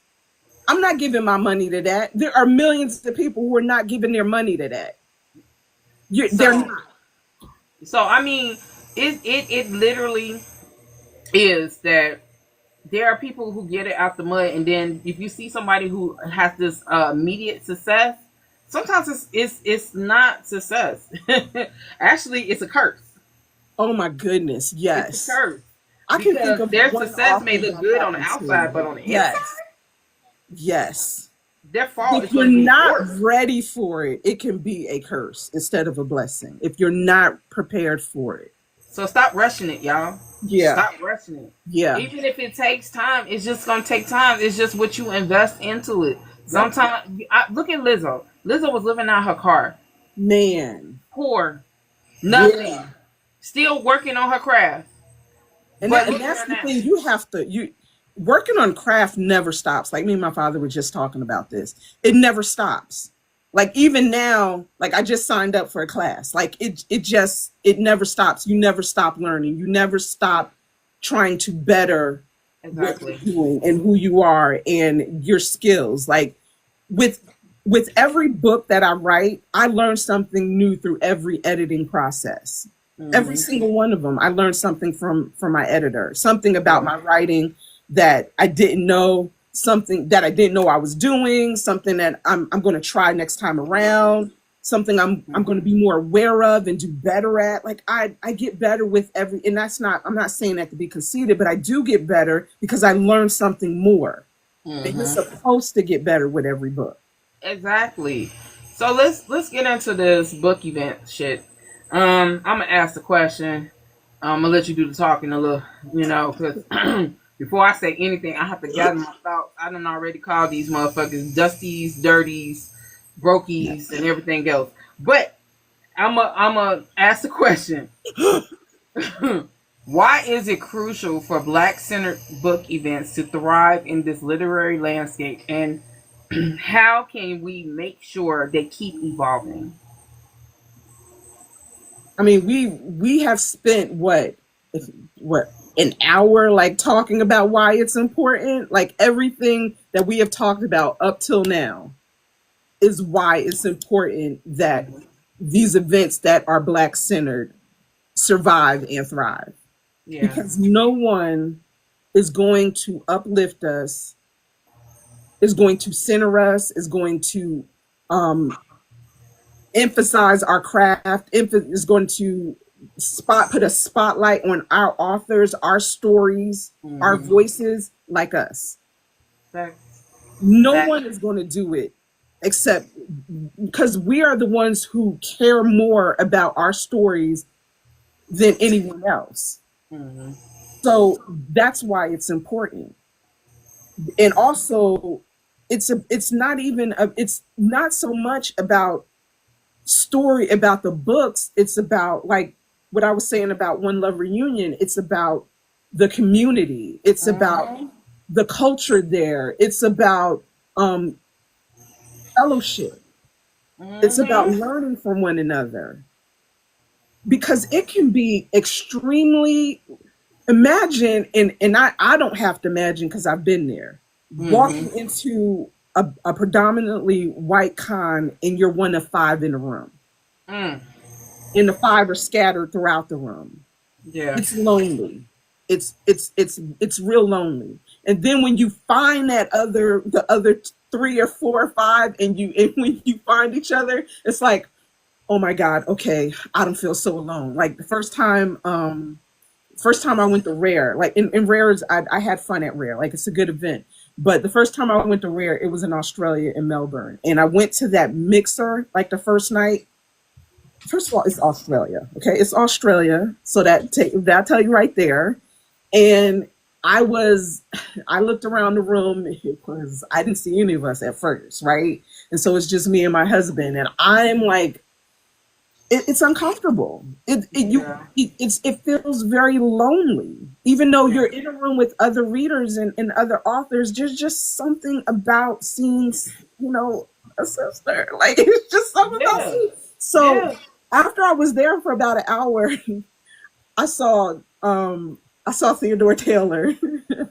I'm not giving my money to that. There are millions of people who are not giving their money to that. They're So not. so I mean, it literally is that there are people who get it out the mud, and then if you see somebody who has this immediate success, sometimes it's not success. Actually, it's a curse. Oh my goodness, It's a yes. curse I can think because of their one success may author look that good on the happened outside, but to. on the inside, Yes, yes. their fall If is you're going to be not worse. ready for it, it can be a curse instead of a blessing. If you're not prepared for it. So stop rushing it, y'all. Yeah, Stop rushing it. yeah. Even if it takes time, it's just gonna take time. It's just what you invest into it. Yep. Sometimes, look at Lizzo. Lizzo was living out her car, Man. poor, nothing, Yeah. still working on her craft. And But look at that's her the now. thing. You have to you working on craft never stops. Like me and my father were just talking about this. It never stops. Like even now, like I just signed up for a class. Like it never stops. You never stop learning. You never stop trying to better what Exactly. you're doing and who you are and your skills. Like with with every book that I write, I learn something new through every editing process. Every Hmm. single one of them, I learned something from my editor, something about Yeah. my writing that I didn't know, something that I didn't know I was doing, something that I'm going to try next time around, something I'm going to be more aware of and do better at. Like I get better with every, and that's not, I'm not saying that to be conceited, but I do get better because I learn something more. And you're Hmm. supposed to get better with every book. Exactly. So let's get into this book event shit. I'm gonna ask the question. I'm gonna let you do the talking a little, because before I say anything, I have to gather my thoughts. I done already called these motherfuckers dusties, dirties, brokies, and everything else. But I'm a ask the question. Why is it crucial for Black-centered book events to thrive in this literary landscape, and how can we make sure they keep evolving? I mean, we have spent what an hour like talking about why it's important. Like everything that we have talked about up till now is why it's important that these events that are Black centered survive and thrive. Yeah. Because no one is going to uplift us, is going to center us, is going to um, emphasize our craft, is going to put a spotlight on our authors, our stories, our Mm-hmm. voices like us. Facts. No Facts. one is going to do it except because we are the ones who care more about our stories than anyone else. Mm-hmm. So that's why it's important. And also it's not even it's not so much about story about the books. It's about like what I was saying about One Love Reunion. It's about the community. It's about Mm-hmm. the culture there. It's about um, fellowship. It's about Mm-hmm. learning from one another because it can be extremely imagine and I don't have to imagine because I've been there walking Mm-hmm. into a predominantly white con and you're one of five in the room Mm. and the five are scattered throughout the room. Yeah. It's lonely. It's real lonely. And then when you find the other three or four or five, and when you find each other, it's like, oh my God, okay, I don't feel so alone. Like the first time I went to Rare, like in Rare's, I had fun at Rare. Like it's a good event. But the first time I went to Rare, it was in Australia in Melbourne, and I went to that mixer like the first night. First of all, it's Australia. Okay, it's Australia, so that tell you right there. And I was, I looked around the room because I didn't see any of us at first, right? And so it's just me and my husband, and I'm like, it's uncomfortable. Yeah. It feels very lonely, even though Yeah. you're in a room with other readers and other authors. There's just something about seeing, a sister. Like it's just something about Yeah. seeing. So Yeah. after I was there for about an hour, I saw I saw Theodore Taylor,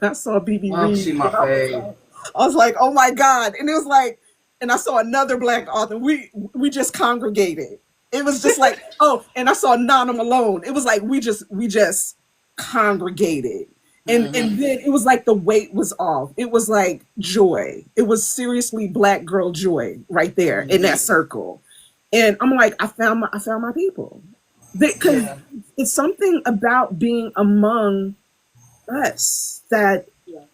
I saw BB Oh, Reed, she my and fave. I was like, oh my God. And it was like, and I saw another black author. We just congregated. It was just like, oh, and I saw Nana Malone. It was like we just congregated. Hmm. And then it was like the weight was off. It was like joy. It was seriously black girl joy right there in Hmm. that circle. And I'm like, I found my people. Because Yeah. it's something about being among us that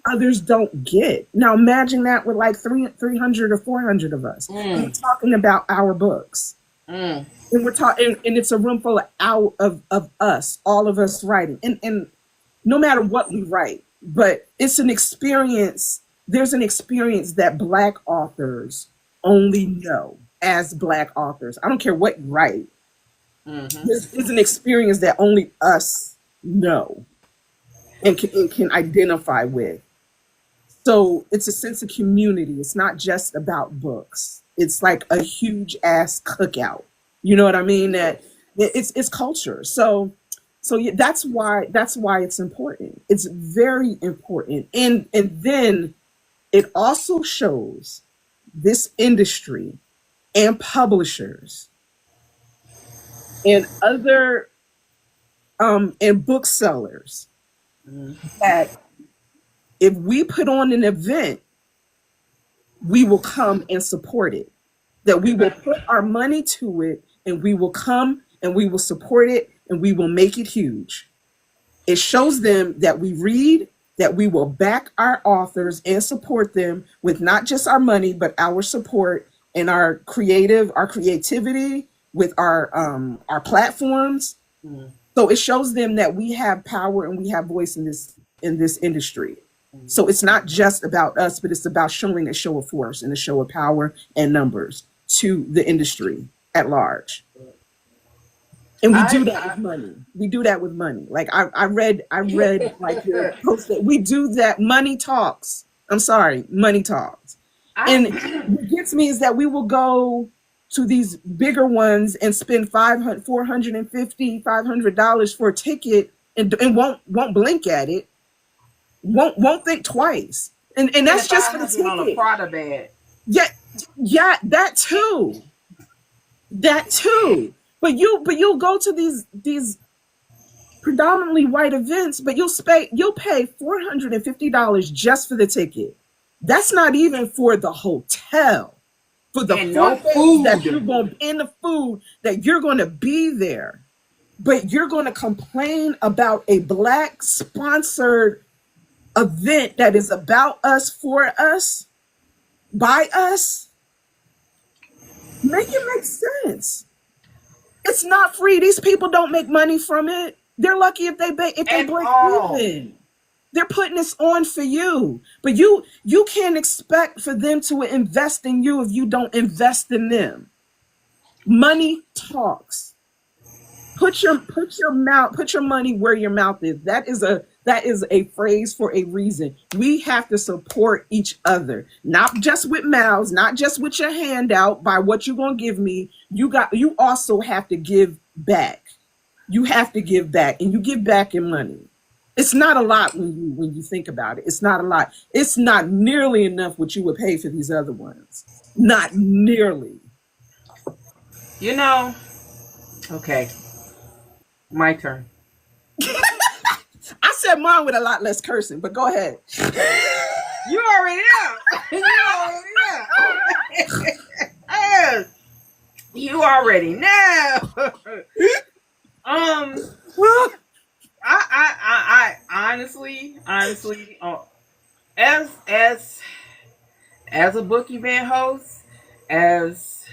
others don't get. Now imagine that with like 300 or 400 of us. And we're Mm. talking about our books. Mm. And we're talking and it's a room full of us, all of us writing. And no matter what we write, but it's an experience. There's an experience that black authors only know as black authors. I don't care what you write. Hmm. This is an experience that only us know and can identify with. So it's a sense of community. It's not just about books. It's like a huge ass cookout. You know what I mean? That it's culture. So yeah, that's why it's important. It's very important. And then it also shows this industry and publishers and other and booksellers Mm. that if we put on an event, we will come and support it. That we will put our money to it and we will come and we will support it and we will make it huge. It shows them that we read, that we will back our authors and support them with not just our money, but our support and our creativity with our platforms. Mm. So it shows them that we have power and we have voice in this industry. So it's not just about us, but it's about showing a show of force and a show of power and numbers to the industry at large. And we do that I with money. We do that with money. Like I read like your post that we do that. Money talks. I'm sorry, money talks. And I what gets me is that we will go to these bigger ones and spend 500, 450, $500 for a ticket and won't blink at it, won't think twice. And spending that's just for the 500 on a ticket. Prada bag. Yeah, yeah, that too. That too. But you'll go to these predominantly white events, but you'll pay $450 just for the ticket. That's not even for the hotel, for the And no 4 days that you're food. going in the food that you're going to be there. But you're going to complain about a black sponsored event that is about us, for us, by us. Make it make sense. It's not free. These people don't make money from it. They're lucky if they At break all. even. They're putting this on for you, but you can't expect for them to invest in you if you don't invest in them. Money talks. Put your money where your mouth is. That is a phrase for a reason. We have to support each other, not just with mouths, not just with your hand out by what you're gonna give me. You also have to give back. You have to give back, and you give back in money. It's not a lot when you think about it. It's not a lot. It's not nearly enough what you would pay for these other ones. Not nearly. You know, okay, my turn. I said mine with a lot less cursing, but go ahead. You already know. You already know. You already know. I honestly, as as a book event host, as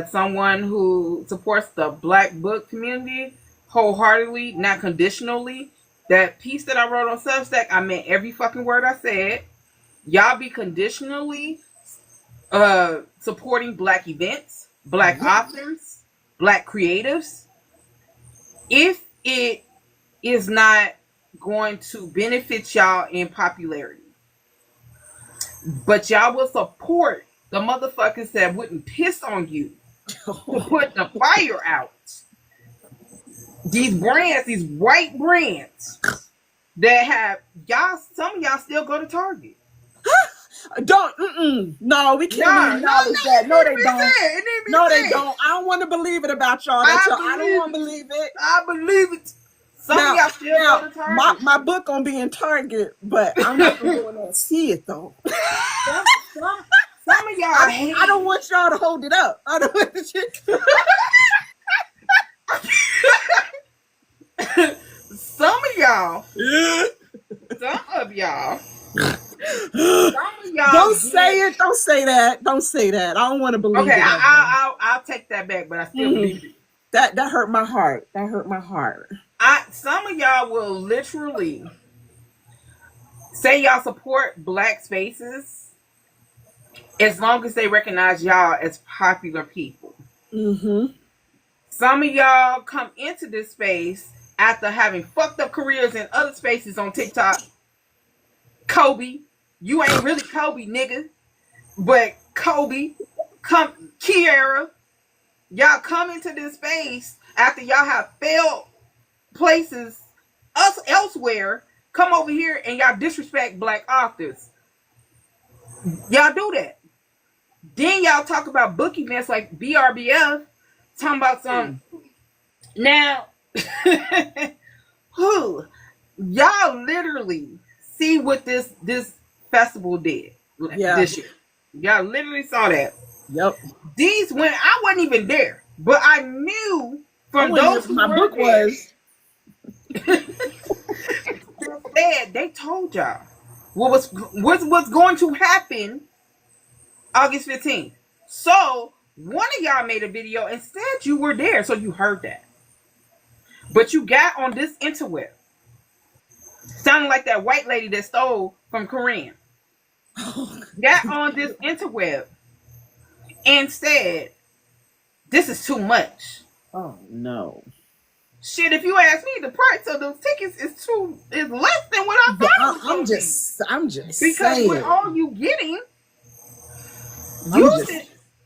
someone who supports the Black book community wholeheartedly, not conditionally, that piece that I wrote on Substack, I meant every fucking word I said. Y'all be conditionally supporting Black events, Black authors. black creatives if it is not going to benefit y'all in popularity. But y'all will support the motherfuckers that wouldn't piss on you to put the fire out. These brands, these white brands that have y'all, some of y'all still go to Target. No, we can't acknowledge that. No, they don't. No, they don't. I don't want to believe it about y'all. I don't want to believe it. I believe it. Some of y'all still go to Target. My book gonna be in Target, but I'm not gonna go in there and see it though. Some of y'all I don't want y'all to hold it up. I don't want some of y'all. Don't say it. Don't say that. Don't say that. I don't want to believe it. Okay, I'll take that back, but I still believe it. That hurt my heart. That hurt my heart. Some of y'all will literally say y'all support black spaces as long as they recognize y'all as popular people. Mm-hmm. Some of y'all come into this space after having fucked up careers in other spaces on TikTok. Kobe, you ain't really Kobe, nigga, but Kobe, Kiara, y'all come into this space after y'all have failed places elsewhere, come over here and y'all disrespect black authors. Y'all do that. Then y'all talk about book events like BRBF, talking about some. Now, y'all literally see what this festival did this year. Y'all literally saw that. Yep. These when I wasn't even there, but I knew from those who my book there, was. they told y'all what's going to happen August 15th. So one of y'all made a video and said you were there, so you heard that. But you got on this interweb, sounding like that white lady that stole from Korean. Got on this interweb and said, "This is too much." Oh no. Shit, if you ask me, the price of those tickets is less than what I thought. I'm just because saying. with all you getting,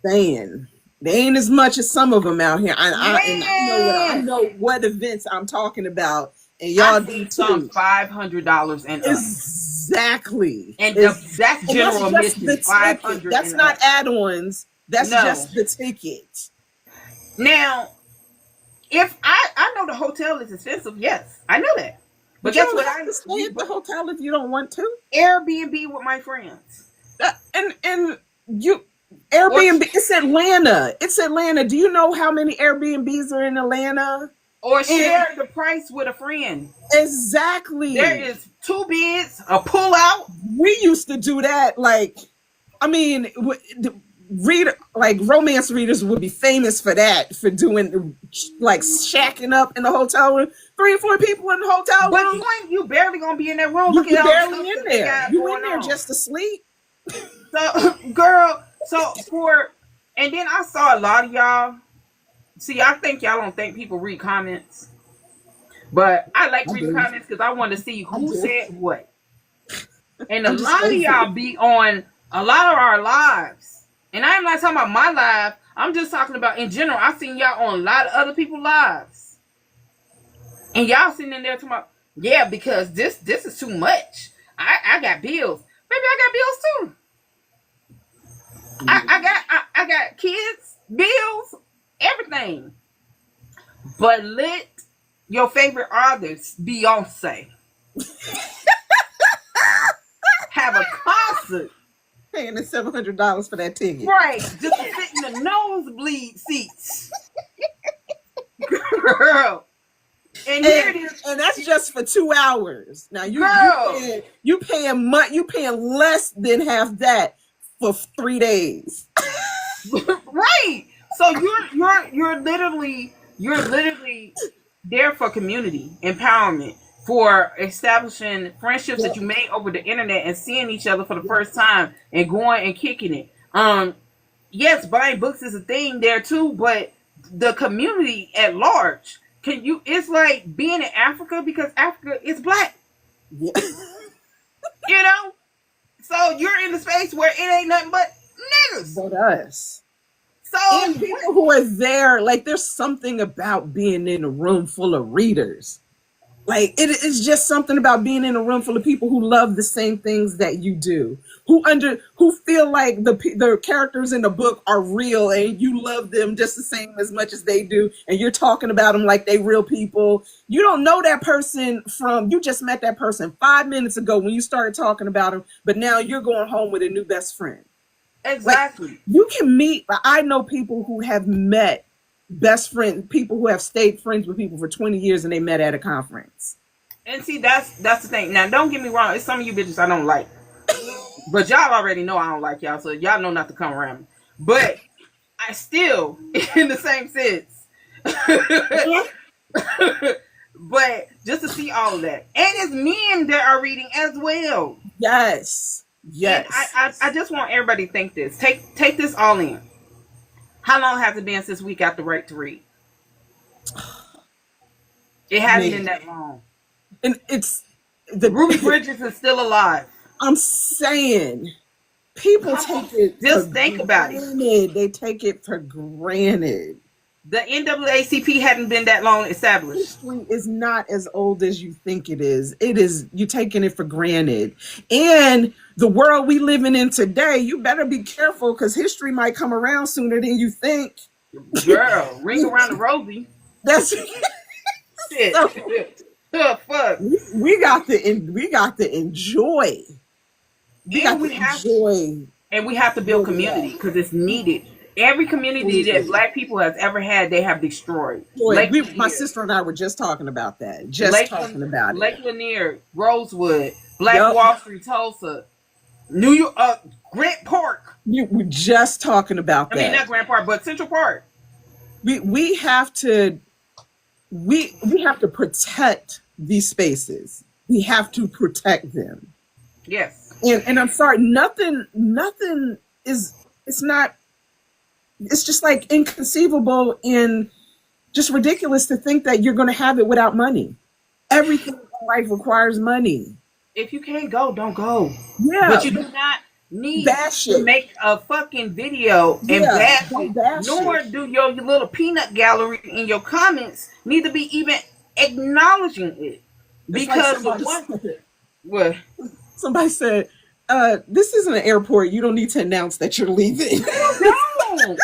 saying they ain't as much as some of them out here. I know what events I'm talking about, and y'all do too. $500 and exactly. And that's general admission. $500. That's not add-ons. That's just the ticket. Now, if I know the hotel is expensive, yes, I know that. But guess what? I stay at the hotel if you don't want to. Airbnb with my friends. And you Airbnb. It's Atlanta. It's Atlanta. Do you know how many Airbnbs are in Atlanta? Or share the price with a friend. Exactly. There is 2 bids, a pull out. We used to do that. Like, I mean, romance readers would be famous for that, for doing like shacking up in the hotel room. 3 or 4 people in the hotel room. But you barely gonna be in that room. You barely in there. You in there just to sleep. So, girl. And then I saw a lot of y'all. See, I think y'all don't think people read comments, but I like reading comments because I want to see who said what. And a lot of y'all be on a lot of our lives. And I'm not talking about my live. I'm just talking about in general. I've seen y'all on a lot of other people's lives. And y'all sitting in there talking about, yeah, because this is too much. I got bills. Baby, I got bills too. I got kids, bills, everything. But let your favorite artist, Beyonce, have a concert. Paying the $700 for that ticket. Right. Just to sit in the nosebleed seats. Girl. And here it is. And that's just for 2 hours. Now you paying less than half that for 3 days. Right. So you're literally there for community empowerment, for establishing friendships that you made over the internet and seeing each other for the first time and going and kicking it. Yes, buying books is a thing there too, but the community at large. It's like being in Africa because Africa is black. Yeah. You know? So you're in the space where it ain't nothing but niggas. But us. So And people who are there, like there's something about being in a room full of readers. Like it's just something about being in a room full of people who love the same things that you do, who feel like the characters in the book are real and you love them just the same as much as they do, and you're talking about them like they real people. You don't know that person you just met that person 5 minutes ago when you started talking about them, but now you're going home with a new best friend. exactly. Like, you can meet. I know people who have met best friends, people who have stayed friends with people for 20 years and they met at a conference. And see, that's the thing. Now, don't get me wrong. It's some of you bitches I don't like. But y'all already know I don't like y'all, so y'all know not to come around me. But I still, in the same sense. But just to see all of that. And it's men that are reading as well. Yes. Yes. And I just want everybody to think this. Take this all in. How long has it been since we got the right to read? It hasn't been that long. And it's Ruby Bridges is still alive. I'm saying people take it. Just think about it. They take it for granted. The NAACP hadn't been that long established. History is not as old as you think it is. You're taking it for granted. And the world we living in today, you better be careful because history might come around sooner than you think. Girl, ring around the rosy. That's shit. Oh, fuck. We got to enjoy. And we have to build community because it's needed. Every community that Black people has ever had, they have destroyed. My sister and I were just talking about that. Lake Lanier, Rosewood, Black Wall Street, Tulsa, New York, Grant Park. You were just talking about that. I mean, not Grant Park, but Central Park. We have to protect these spaces. We have to protect them. Yes. And I'm sorry, nothing is. It's just like inconceivable and just ridiculous to think that you're going to have it without money. Everything in life requires money. If you can't go, don't go. Yeah. But you do not need to make a fucking video and bash it. Nor do your little peanut gallery in your comments need to be even acknowledging it. Because what? Somebody said, this isn't an airport. You don't need to announce that you're leaving. No.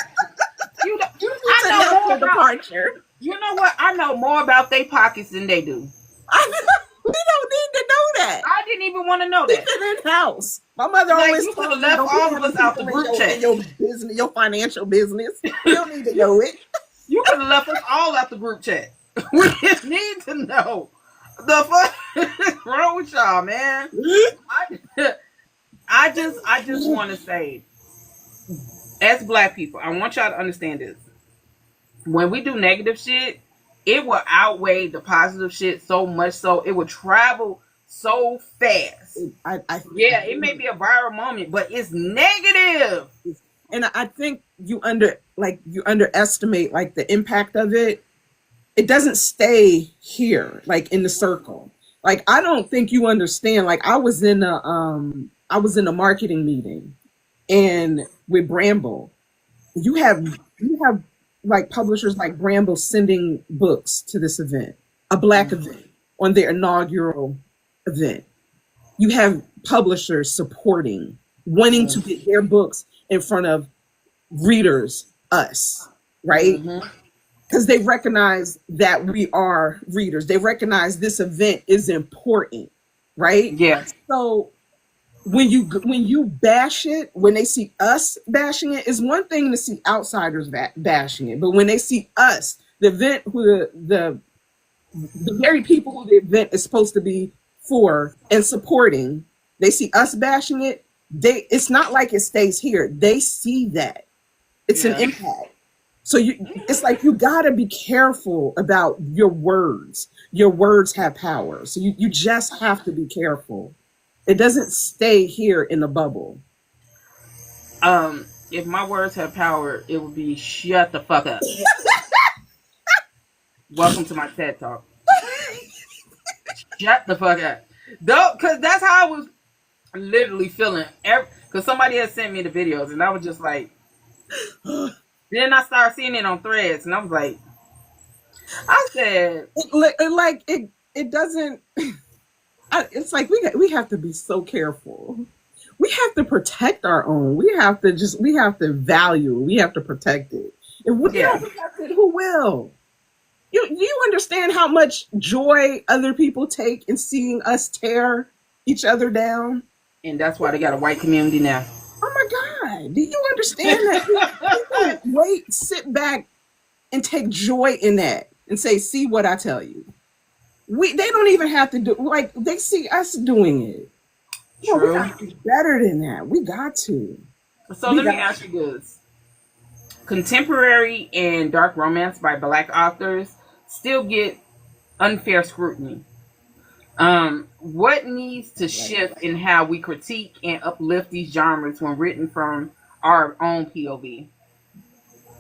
I know more about departure. You know what? I know more about their pockets than they do. We don't need to know that. I didn't even want to know that. It's in house. My mother always you could have left all of us out the group chat. Your business, your financial business. You don't need to know it. You could have left us all out the group chat. We just need to know the fuck wrong with y'all, man. I just want to say, as Black people, I want y'all to understand this. When we do negative shit, it will outweigh the positive shit so much so it will travel so fast. It may be a viral moment, but it's negative. And I think you underestimate like the impact of it. It doesn't stay here, like in the circle. Like I don't think you understand. Like I was in a marketing meeting, and with Bramble, you have like publishers like Bramble sending books to this event, a Black event on their inaugural event. You have publishers supporting, wanting to get their books in front of readers, us, right? Because they recognize that we are readers. They recognize this event is important, right? Yeah. So when you bash it, when they see us bashing it, it's one thing to see outsiders bashing it, but when they see us, the event, the very people who the event is supposed to be for and supporting, they see us bashing it. It's not like it stays here. They see that it's an impact. So it's like you gotta be careful about your words. Your words have power, so you just have to be careful. It doesn't stay here in the bubble. If my words had power, it would be shut the fuck up. Welcome to my TED Talk. Shut the fuck up. Though, because that's how I was literally feeling. Because somebody had sent me the videos, and I was just like, then I started seeing it on Threads, and I was like, I said, it doesn't. It's like we have to be so careful. We have to protect our own. We have to value. We have to protect it. If we don't protect it, who will? You understand how much joy other people take in seeing us tear each other down? And that's why they got a white community now. Oh my God. Do you understand that? People sit back and take joy in that and say, see what I tell you. They don't even have to do, like, they see us doing it. No, we got to be better than that. We got to. So let me ask you this. Contemporary and dark romance by Black authors still get unfair scrutiny. What needs to shift in how we critique and uplift these genres when written from our own POV?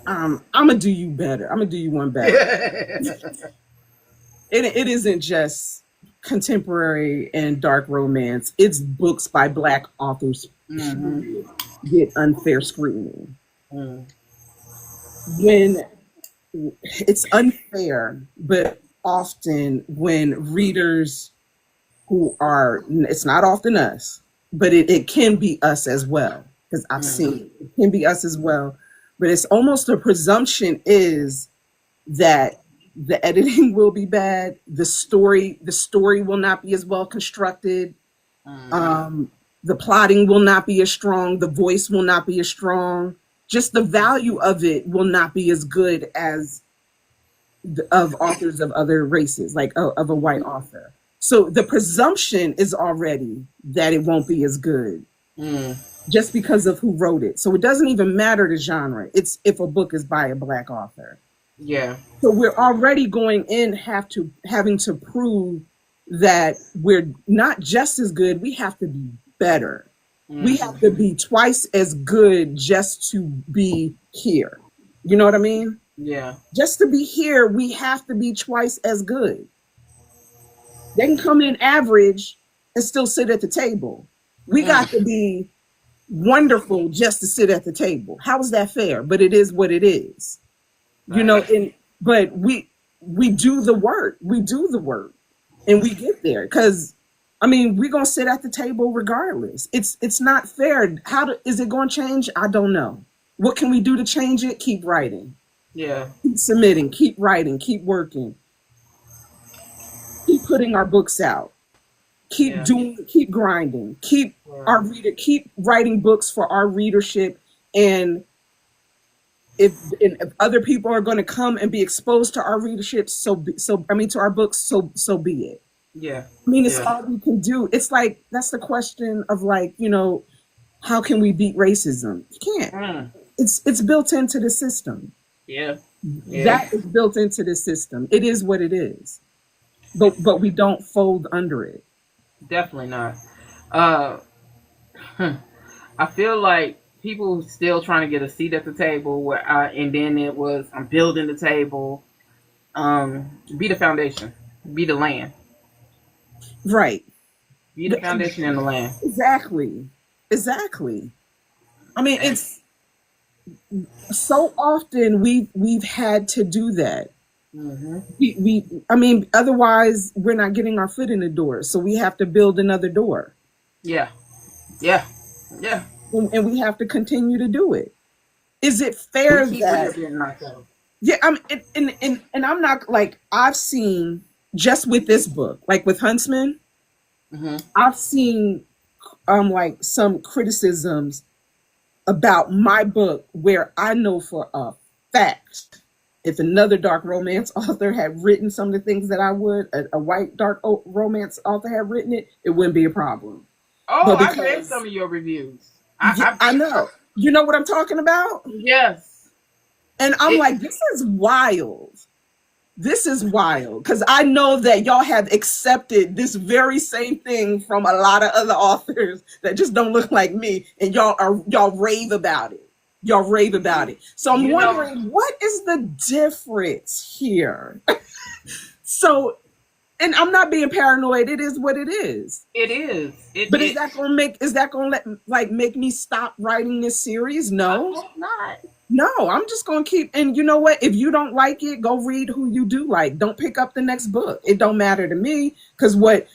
I'm gonna do you better. I'm gonna do you one better. It isn't just contemporary and dark romance. It's books by Black authors get unfair scrutiny. When it's unfair, but often when readers who are, it's not often us, but it can be us as well, because I've seen it can be us as well. But it's almost a presumption is that the editing will be bad, the story will not be as well constructed, the plotting will not be as strong, the voice will not be as strong, just the value of it will not be as good as of authors of other races, like of a white author. So the presumption is already that it won't be as good just because of who wrote it. So it doesn't even matter the genre. It's if a book is by a Black author. Yeah. So we're already going in having to prove that we're not just as good. We have to be better. We have to be twice as good just to be here. You know what I mean? Yeah. Just to be here, we have to be twice as good. They can come in average and still sit at the table. We got to be wonderful just to sit at the table. How is that fair? But it is what it is. You know, but we do the work. We do the work and we get there. Because I mean, we're gonna sit at the table regardless. It's not fair. Is it gonna change? I don't know. What can we do to change it? Keep writing. Yeah. Keep submitting, keep writing, keep working. Keep putting our books out. Keep keep grinding. Keep writing books for our readership. And if other people are going to come and be exposed to our readership, to our books, so be it. Yeah. I mean, it's all we can do. It's like, that's the question of, like, you know, how can we beat racism? You can't. It's built into the system. Yeah. That is built into the system. It is what it is. But we don't fold under it. Definitely not. I feel like people still trying to get a seat at the table and then it was, I'm building the table. Be the foundation. Be the land. Right. Be the foundation and the land. Exactly. I mean, it's so often we've had to do that. I mean, otherwise we're not getting our foot in the door. So we have to build another door. Yeah. And we have to continue to do it. Is it fair that? Yeah, and I'm not, like, I've seen, just with this book, like with Huntsman, I've seen like some criticisms about my book where I know for a fact, if another dark romance author had written some of the things that I would, a white dark romance author had written it, it wouldn't be a problem. Oh, I read some of your reviews. I know. You know what I'm talking about? Yes. And I'm like, this is wild. This is wild. Because I know that y'all have accepted this very same thing from a lot of other authors that just don't look like me. And y'all rave about it. So I'm wondering, what is the difference here? So, and I'm not being paranoid. It is what it is. It is. But is that gonna make me stop writing this series? I No. hope not. No, I'm just gonna keep, and you know what? If you don't like it, go read who you do like. Don't pick up the next book. It don't matter to me, because what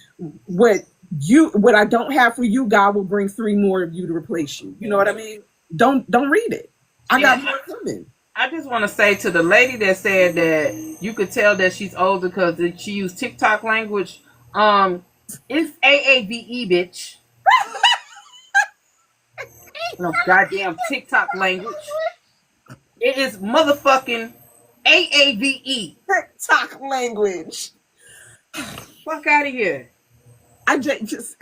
what I don't have for you, God will bring three more of you to replace you. You know what I mean? Don't read it. I got And more coming. I just want to say to the lady that said that you could tell that she's older because she used TikTok language. It's AAVE, bitch. No goddamn TikTok language. It is motherfucking AAVE. TikTok language. Fuck out of here. I just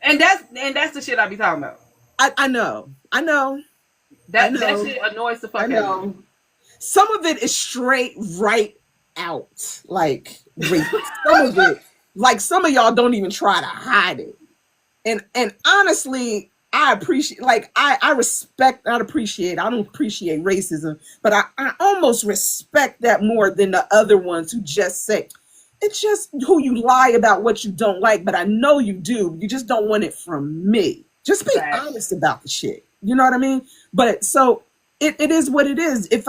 And that's the shit I be talking about. I know. I know. That shit annoys the fuck out of me. Some of it is straight right out. Like some of it, like some of y'all don't even try to hide it. And honestly, I appreciate, like I respect, not appreciate, I don't appreciate racism, but I almost respect that more than the other ones who just say it's just who you lie about what you don't like, but I know you do. You just don't want it from me. Just be honest about the shit. You know what I mean? But so it is what it is. If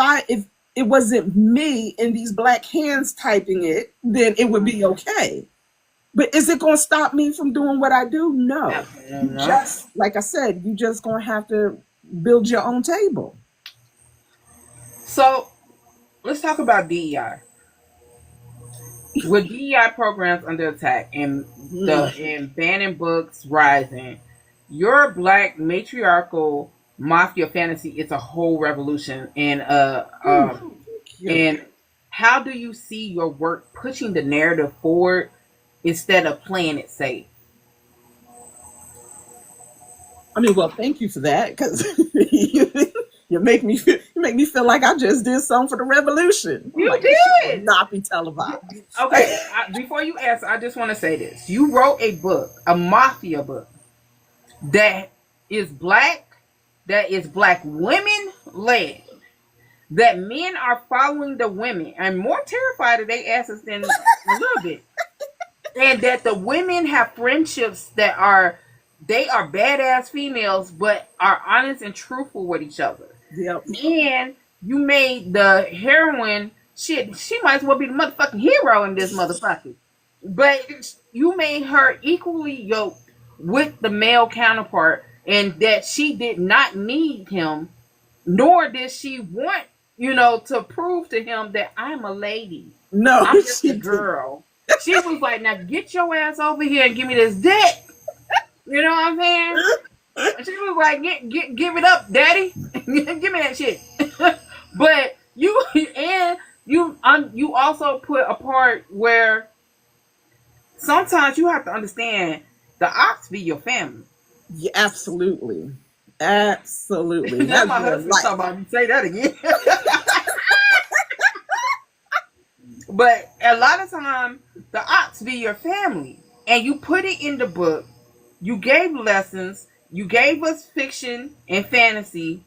it wasn't me and these black hands typing it, then it would be okay. But is it going to stop me from doing what I do? No. Just like I said, you just going to have to build your own table. So let's talk about DEI. With DEI programs under attack and banning books rising, your black matriarchal mafia fantasy is a whole revolution. And and how do you see your work pushing the narrative forward instead of playing it safe? I mean, well, thank you for that, because you make me feel like I just did something for the revolution. You like, did not be televised. Okay, before you answer, I just want to say this: you wrote a book, a mafia book, that is black women led. That men are following the women and more terrified of their asses than a little bit. And that the women have friendships that are badass females, but are honest and truthful with each other. Yep. And you made the heroine, shit, she might as well be the motherfucking hero in this motherfucker. But you made her equally yoked with the male counterpart, and that she did not need him, nor did she want, to prove to him that I'm a lady. No, I'm just a girl. She was like, now get your ass over here and give me this dick. You know what I'm saying? And she was like, give it up, daddy. Give me that shit. But you also put a part where sometimes you have to understand the ox be your family. Yeah, absolutely. Absolutely. That's my husband talking about me. Say that again. But a lot of time, the ox be your family. And you put it in the book. You gave lessons. You gave us fiction and fantasy.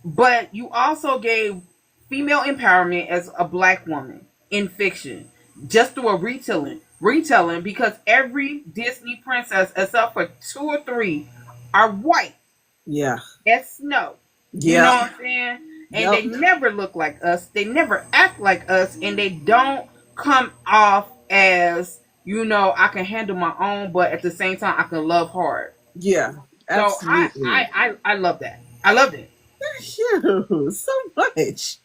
But you also gave female empowerment as a black woman in fiction. Just through a retelling. Because every Disney princess, except for 2 or 3, are white. Yeah. As snow. Yeah. You know what I'm saying? And they never look like us. They never act like us. And they don't come off as, I can handle my own, but at the same time, I can love hard. Yeah, absolutely. So I love that. I loved it. Thank you so much.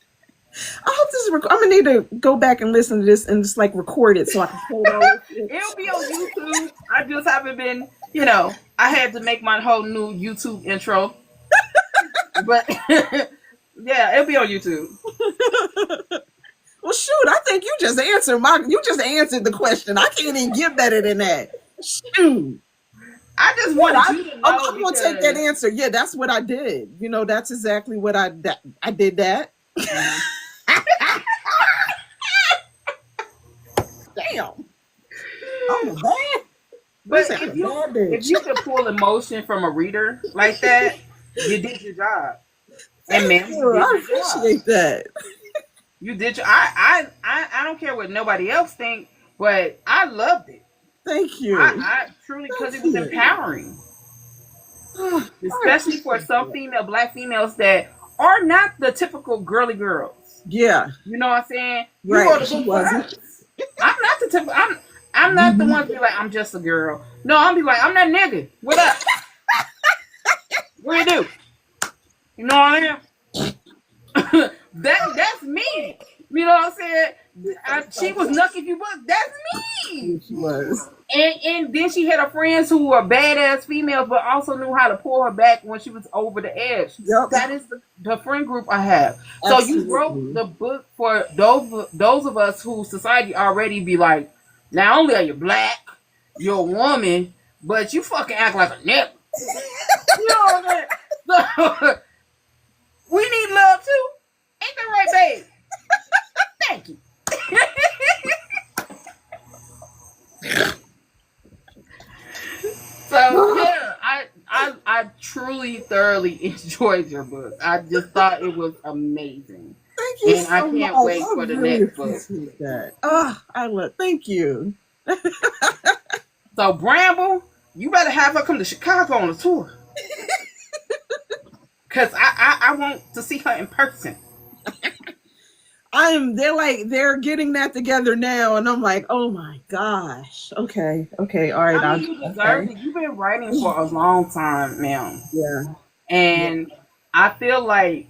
I hope this is. I'm gonna need to go back and listen to this and just record it so I can hold on. It'll be on YouTube. I just haven't been. I had to make my whole new YouTube intro, but yeah, it'll be on YouTube. Well, shoot, I think you just answered the question. I can't even get better than that. Shoot. I just wanted you to know. I'm going to take that answer. Yeah, that's what I did. That's exactly what I did that. Damn. I'm bad. But if you could pull emotion from a reader like that, you did your job. And man, I appreciate that. You did. I don't care what nobody else think, but I loved it. Thank you. I truly, because it was empowering, especially for some black females that are not the typical girly girls. Yeah. You know what I'm saying? You Right. wrote a book for us. I'm not the typical. I'm not the one to be like, I'm just a girl. No, I'll be like, I'm that nigga. What up? What you do? You know what I mean? That's me. You know what I'm saying? She was nucky if you book. That's me. She was. And then she had her friends who were badass females, but also knew how to pull her back when she was over the edge. Yep. That is the friend group I have. Absolutely. So you wrote the book for those of us who society already be like, not only are you black, you're a woman, but you fucking act like a nigga. You know what I'm saying? So, we need love too. Ain't that right, babe? Thank you. So yeah, I truly thoroughly enjoyed your book. I just thought it was amazing. Thank you. And I can't wait for the next book. That. Oh, thank you. So Bramble, you better have her come to Chicago on a tour. Cause I want to see her in person. They're getting that together now, and I'm like, oh my gosh. Okay, all right. I mean, you deserve it. You've been writing for a long time now. Yeah. And I feel like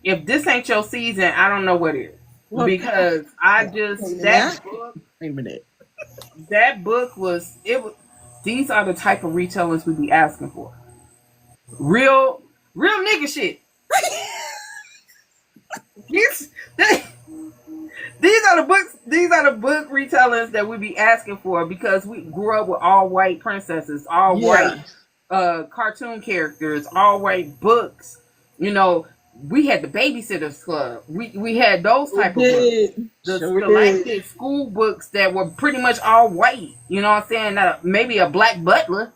if this ain't your season, I don't know what is. Well, because that book. Wait a minute. That book was. These are the type of retailers we be asking for. Real nigga shit. These are the books. These are the book retailers that we be asking for because we grew up with all white princesses, all white cartoon characters, all white books. You know, we had the Babysitters Club. We had those type of books. The school books that were pretty much all white. You know what I'm saying? Maybe a black butler,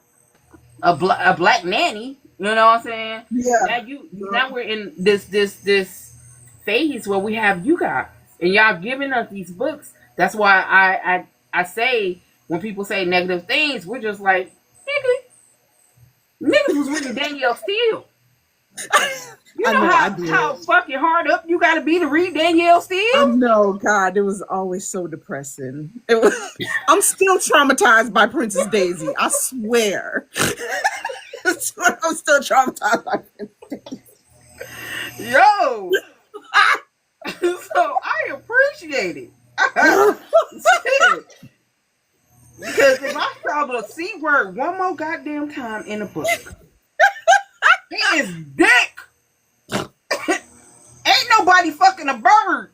a black nanny. You know what I'm saying? Yeah. Now we're in this phase where we have you guys and y'all giving us these books. That's why I say when people say negative things, we're just like, niggas was reading Danielle Steele. You know how fucking hard up you gotta be to read Danielle Steele? I know, God, it was always so depressing. I'm still traumatized by Princess Daisy. I swear. I'm still traumatized by Princess Daisy. Yo! So I appreciate it. Because if I saw the C word one more goddamn time in a book, it is dick. Ain't nobody fucking a bird.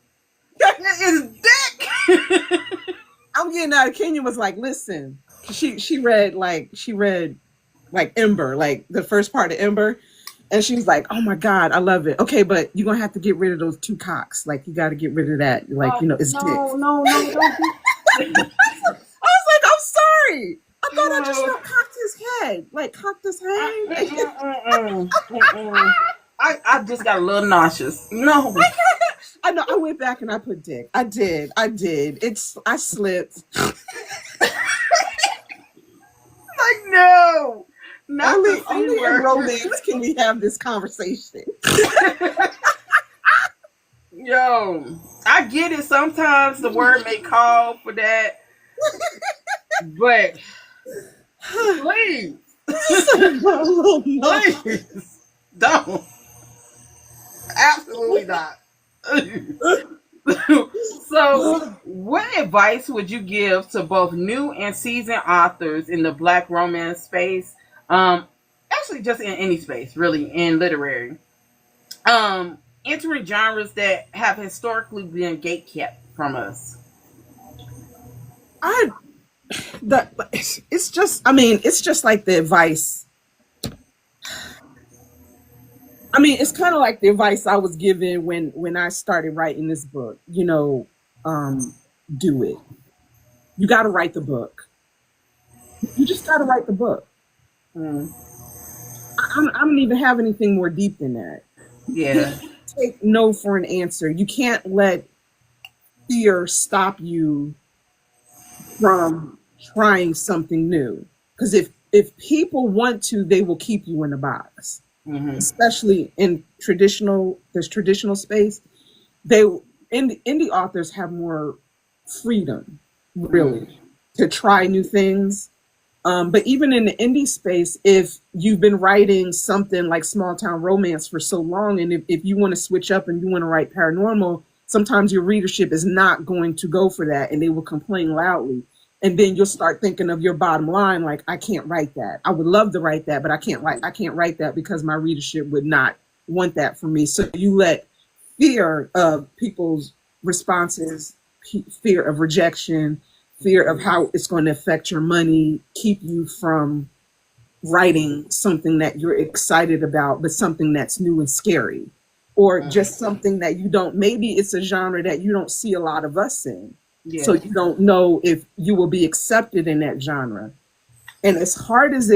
It is dick. I'm getting out of Kenya was like, listen, she read Ember, like the first part of Ember. And she was like, oh my God, I love it. Okay, but you're going to have to get rid of those two cocks. Like, you got to get rid of that. Like, it's dick. No, don't do I was like, I'm sorry. I thought I just cocked his head. Like, cocked his head. I just got a little nauseous. No. I know. I went back and I put dick. I did. I slipped. Like, no. Not only in romance can we have this conversation. Yo, I get it. Sometimes the word may call for that, but please, please don't. Absolutely not. So, what advice would you give to both new and seasoned authors in the Black romance space? Actually, just in any space, really, in literary. Entering genres that have historically been gatekept from us. It's just like the advice. I mean, it's kind of like the advice I was given when I started writing this book. Do it. You got to write the book. You just got to write the book. I don't even have anything more deep than that. Yeah. You can't take no for an answer. You can't let fear stop you from trying something new. Because if people want to, they will keep you in a box, Mm-hmm. especially in traditional space. They indie authors have more freedom, Mm-hmm. really, to try new things. But even in the indie space, if you've been writing something like small town romance for so long, and if you want to switch up and you want to write paranormal, sometimes your readership is not going to go for that, and they will complain loudly. And then you'll start thinking of your bottom line, like, I can't write that. I would love to write that, but I can't write that because my readership would not want that for me. So you let fear of people's responses, fear of rejection, fear of how it's going to affect your money, keep you from writing something that you're excited about, but something that's new and scary, or just something that you don't, maybe it's a genre that you don't see a lot of us in. So Yeah. you don't know if you will be accepted in that genre. And as hard as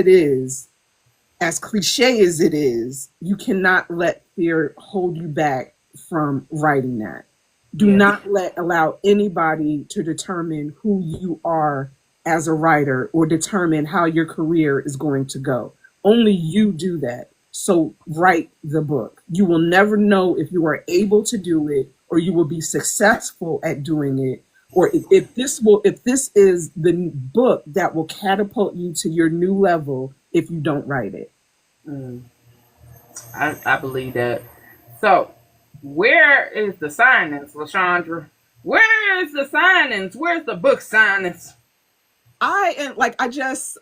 cliche as it is, you cannot let fear hold you back from writing that. Do Yeah. not allow anybody to determine who you are as a writer or determine how your career is going to go. Only you do that. So write the book. You will never know if you are able to do it or you will be successful at doing it, or if this is the book that will catapult you to your new level if you don't write it. Mm. I believe that. So, where is the signings, Lashandra? Where is the signings? Where's the book signings? I am like I just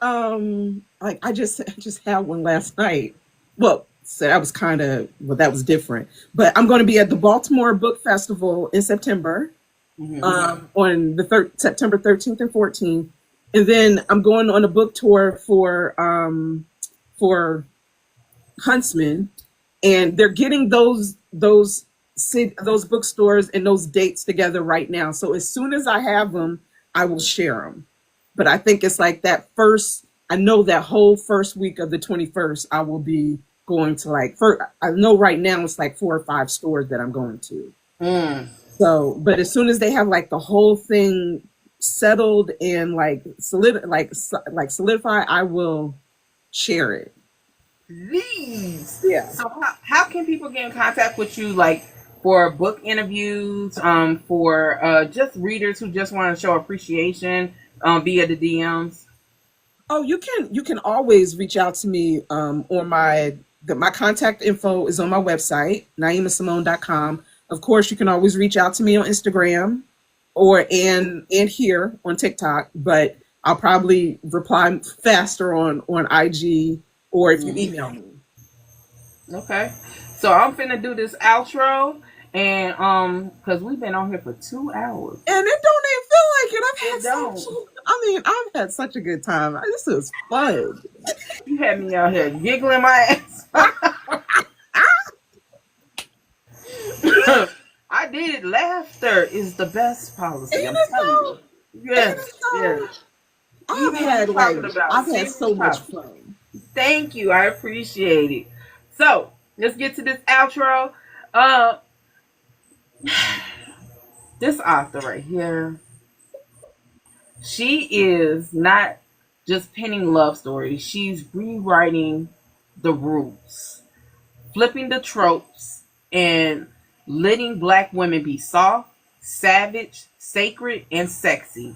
had one last night. Well, so that was that was different. But I'm going to be at the Baltimore Book Festival in September, Mm-hmm. on the September 13th and 14th, and then I'm going on a book tour for Huntsman, and they're getting those bookstores and those dates together right now. So as soon as I have them, I will share them. But I think it's like that first. I know that whole first week of the 21st, I will be going to I know right now it's like 4 or 5 stores that I'm going to. Mm. So, but as soon as they have like the whole thing settled and solidify, I will share it. Please. Yeah. So, how can people get in contact with you, like for book interviews, for just readers who just want to show appreciation via the DMs? Oh, you can always reach out to me on my contact info is on my website, naimasimone.com. Of course, you can always reach out to me on Instagram or and here on TikTok, but I'll probably reply faster on IG or if you Mm. email me. Okay. So I'm finna do this outro, and because we've been on here for 2 hours. And it don't even feel like it. It don't. I've had such a good time. This is fun. You had me out here giggling my ass. I did. Laughter is the best policy. Ain't I'm it telling though? you. Ain't it Yes, though? yes. Even talking about I've had serious so much topics. fun. Thank you. I appreciate it. So let's get to this outro. Uh, this author right here, she is not just penning love stories. She's rewriting the rules, flipping the tropes, and letting black women be soft, savage, sacred, and sexy.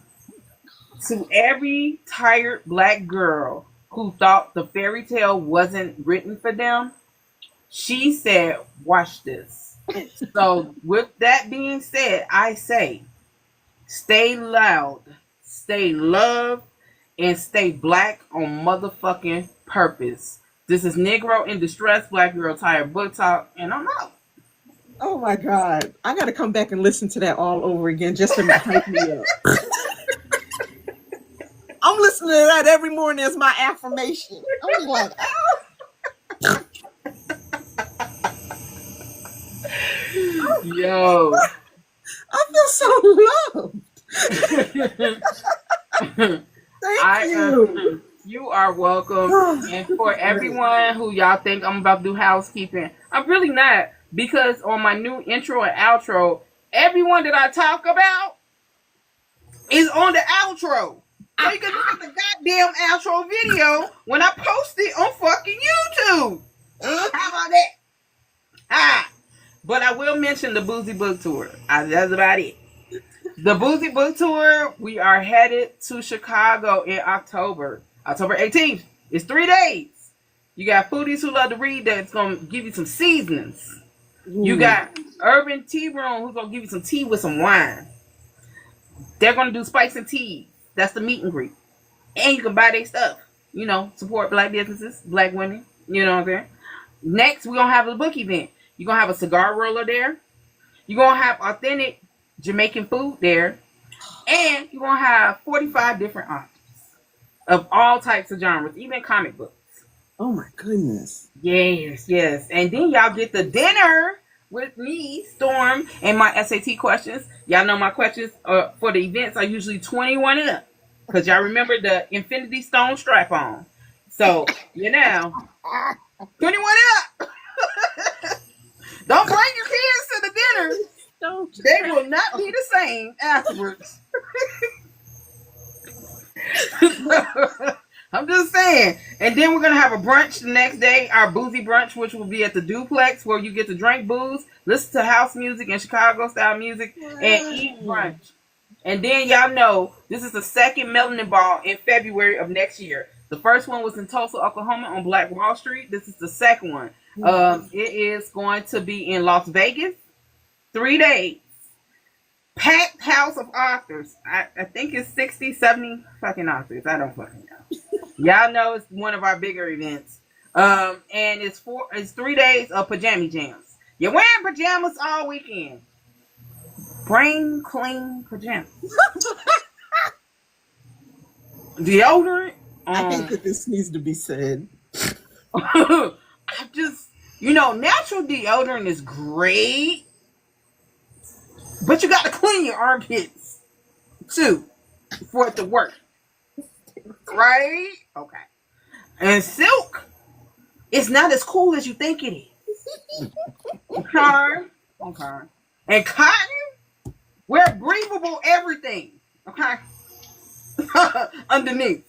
To every tired black girl who thought the fairy tale wasn't written for them, she said, watch this. So, with that being said, I say, stay loud, stay loved, and stay black on motherfucking purpose. This is Negro in Distress, Black Girl Tired Book Talk, and I'm out. Oh my God. I got to come back and listen to that all over again just to hype me up. I'm listening to that every morning as my affirmation. I'm like, Yo. I feel so loved. Thank you. You are welcome. And for everyone who y'all think I'm about to do housekeeping, I'm really not. Because on my new intro and outro, everyone that I talk about is on the outro. So you can look at the goddamn outro video when I post it on fucking YouTube. How about that? Ah. But I will mention the Boozy Book Tour. That's about it. The Boozy Book Tour, we are headed to Chicago in October 18th. It's 3 days. You got foodies who love to read that's going to give you some seasonings. You got Urban Tea Room who's going to give you some tea with some wine. They're going to do spice and tea. That's the meet and greet. And you can buy their stuff. You know, support black businesses, black women. You know what I'm saying? Next, we're going to have a book event. You're going to have a cigar roller there. You're going to have authentic Jamaican food there. And you're going to have 45 different authors of all types of genres, even comic books. Oh, my goodness. Yes, yes. And then y'all get the dinner with me, Storm, and my SAT questions. Y'all know my questions for the events are usually 21 and up. Because y'all remember the Infinity Stone strap-on. So, you know, 21 up. Don't bring your kids to the dinner. They will not be the same afterwards. I'm just saying. And then we're going to have a brunch the next day, our boozy brunch, which will be at the Duplex, where you get to drink booze, listen to house music and Chicago-style music, and eat brunch. And then y'all know this is the second Melanin Ball in February of next year. The first one was in Tulsa, Oklahoma on Black Wall Street. This is the second one. It is going to be in Las Vegas. 3 days. Packed house of authors. I think it's 60, 70 fucking authors. I don't fucking know. Y'all know it's one of our bigger events. And it's 3 days of pajama jams. You're wearing pajamas all weekend. Bring clean pajamas. Deodorant. I think that this needs to be said. I just, natural deodorant is great. But you got to clean your armpits, too, for it to work. Right? Okay. And silk is not as cool as you think it is. Okay. And cotton, wear breathable everything. Okay? Underneath.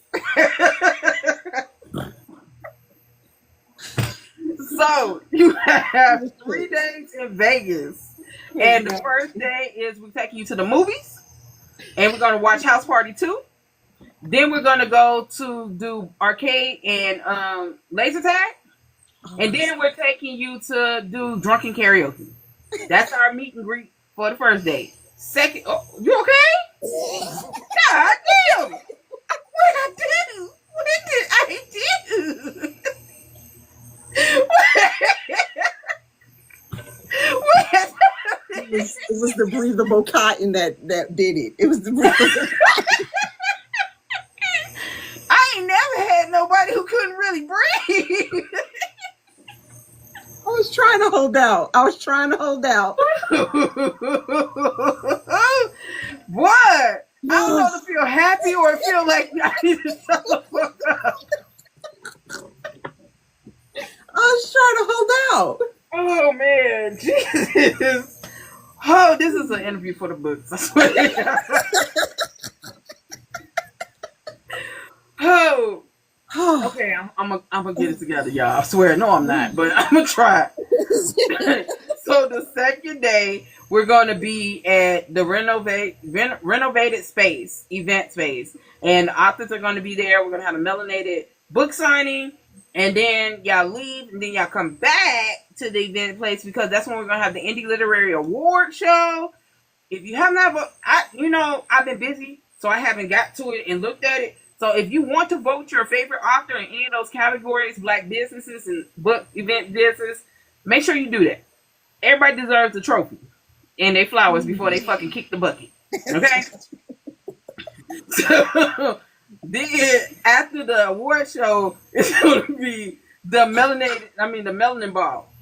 So, you have 3 days in Vegas. And the first day is we're taking you to the movies. And we're going to watch House Party 2. Then we're going to go to do arcade and laser tag. And then we're taking you to do drunken karaoke. That's our meet and greet for the first day. Second, you okay? God damn! What did I do? It was the breathable cotton that did it. It was the breathable cotton. I ain't never had nobody who couldn't really breathe. I was trying to hold out. What? I don't know to feel happy or feel like I need to shut the fuck up. I was trying to hold out. Oh, man. Jesus. Oh, this is an interview for the books. I swear. Okay, I'm gonna get it together, y'all. I swear, no, I'm not, but I'm gonna try. So the second day, we're gonna be at the renovated event space, and the authors are gonna be there. We're gonna have a melanated book signing, and then y'all leave, and then y'all come back to the event place because that's when we're gonna have the Indie Literary Award show. If you haven't I've been busy, so I haven't got to it and looked at it. So if you want to vote your favorite author in any of those categories, black businesses and book event business, make sure you do that. Everybody deserves a trophy and they flowers before they fucking kick the bucket. Okay? So then after the award show, it's going to be the melanin ball.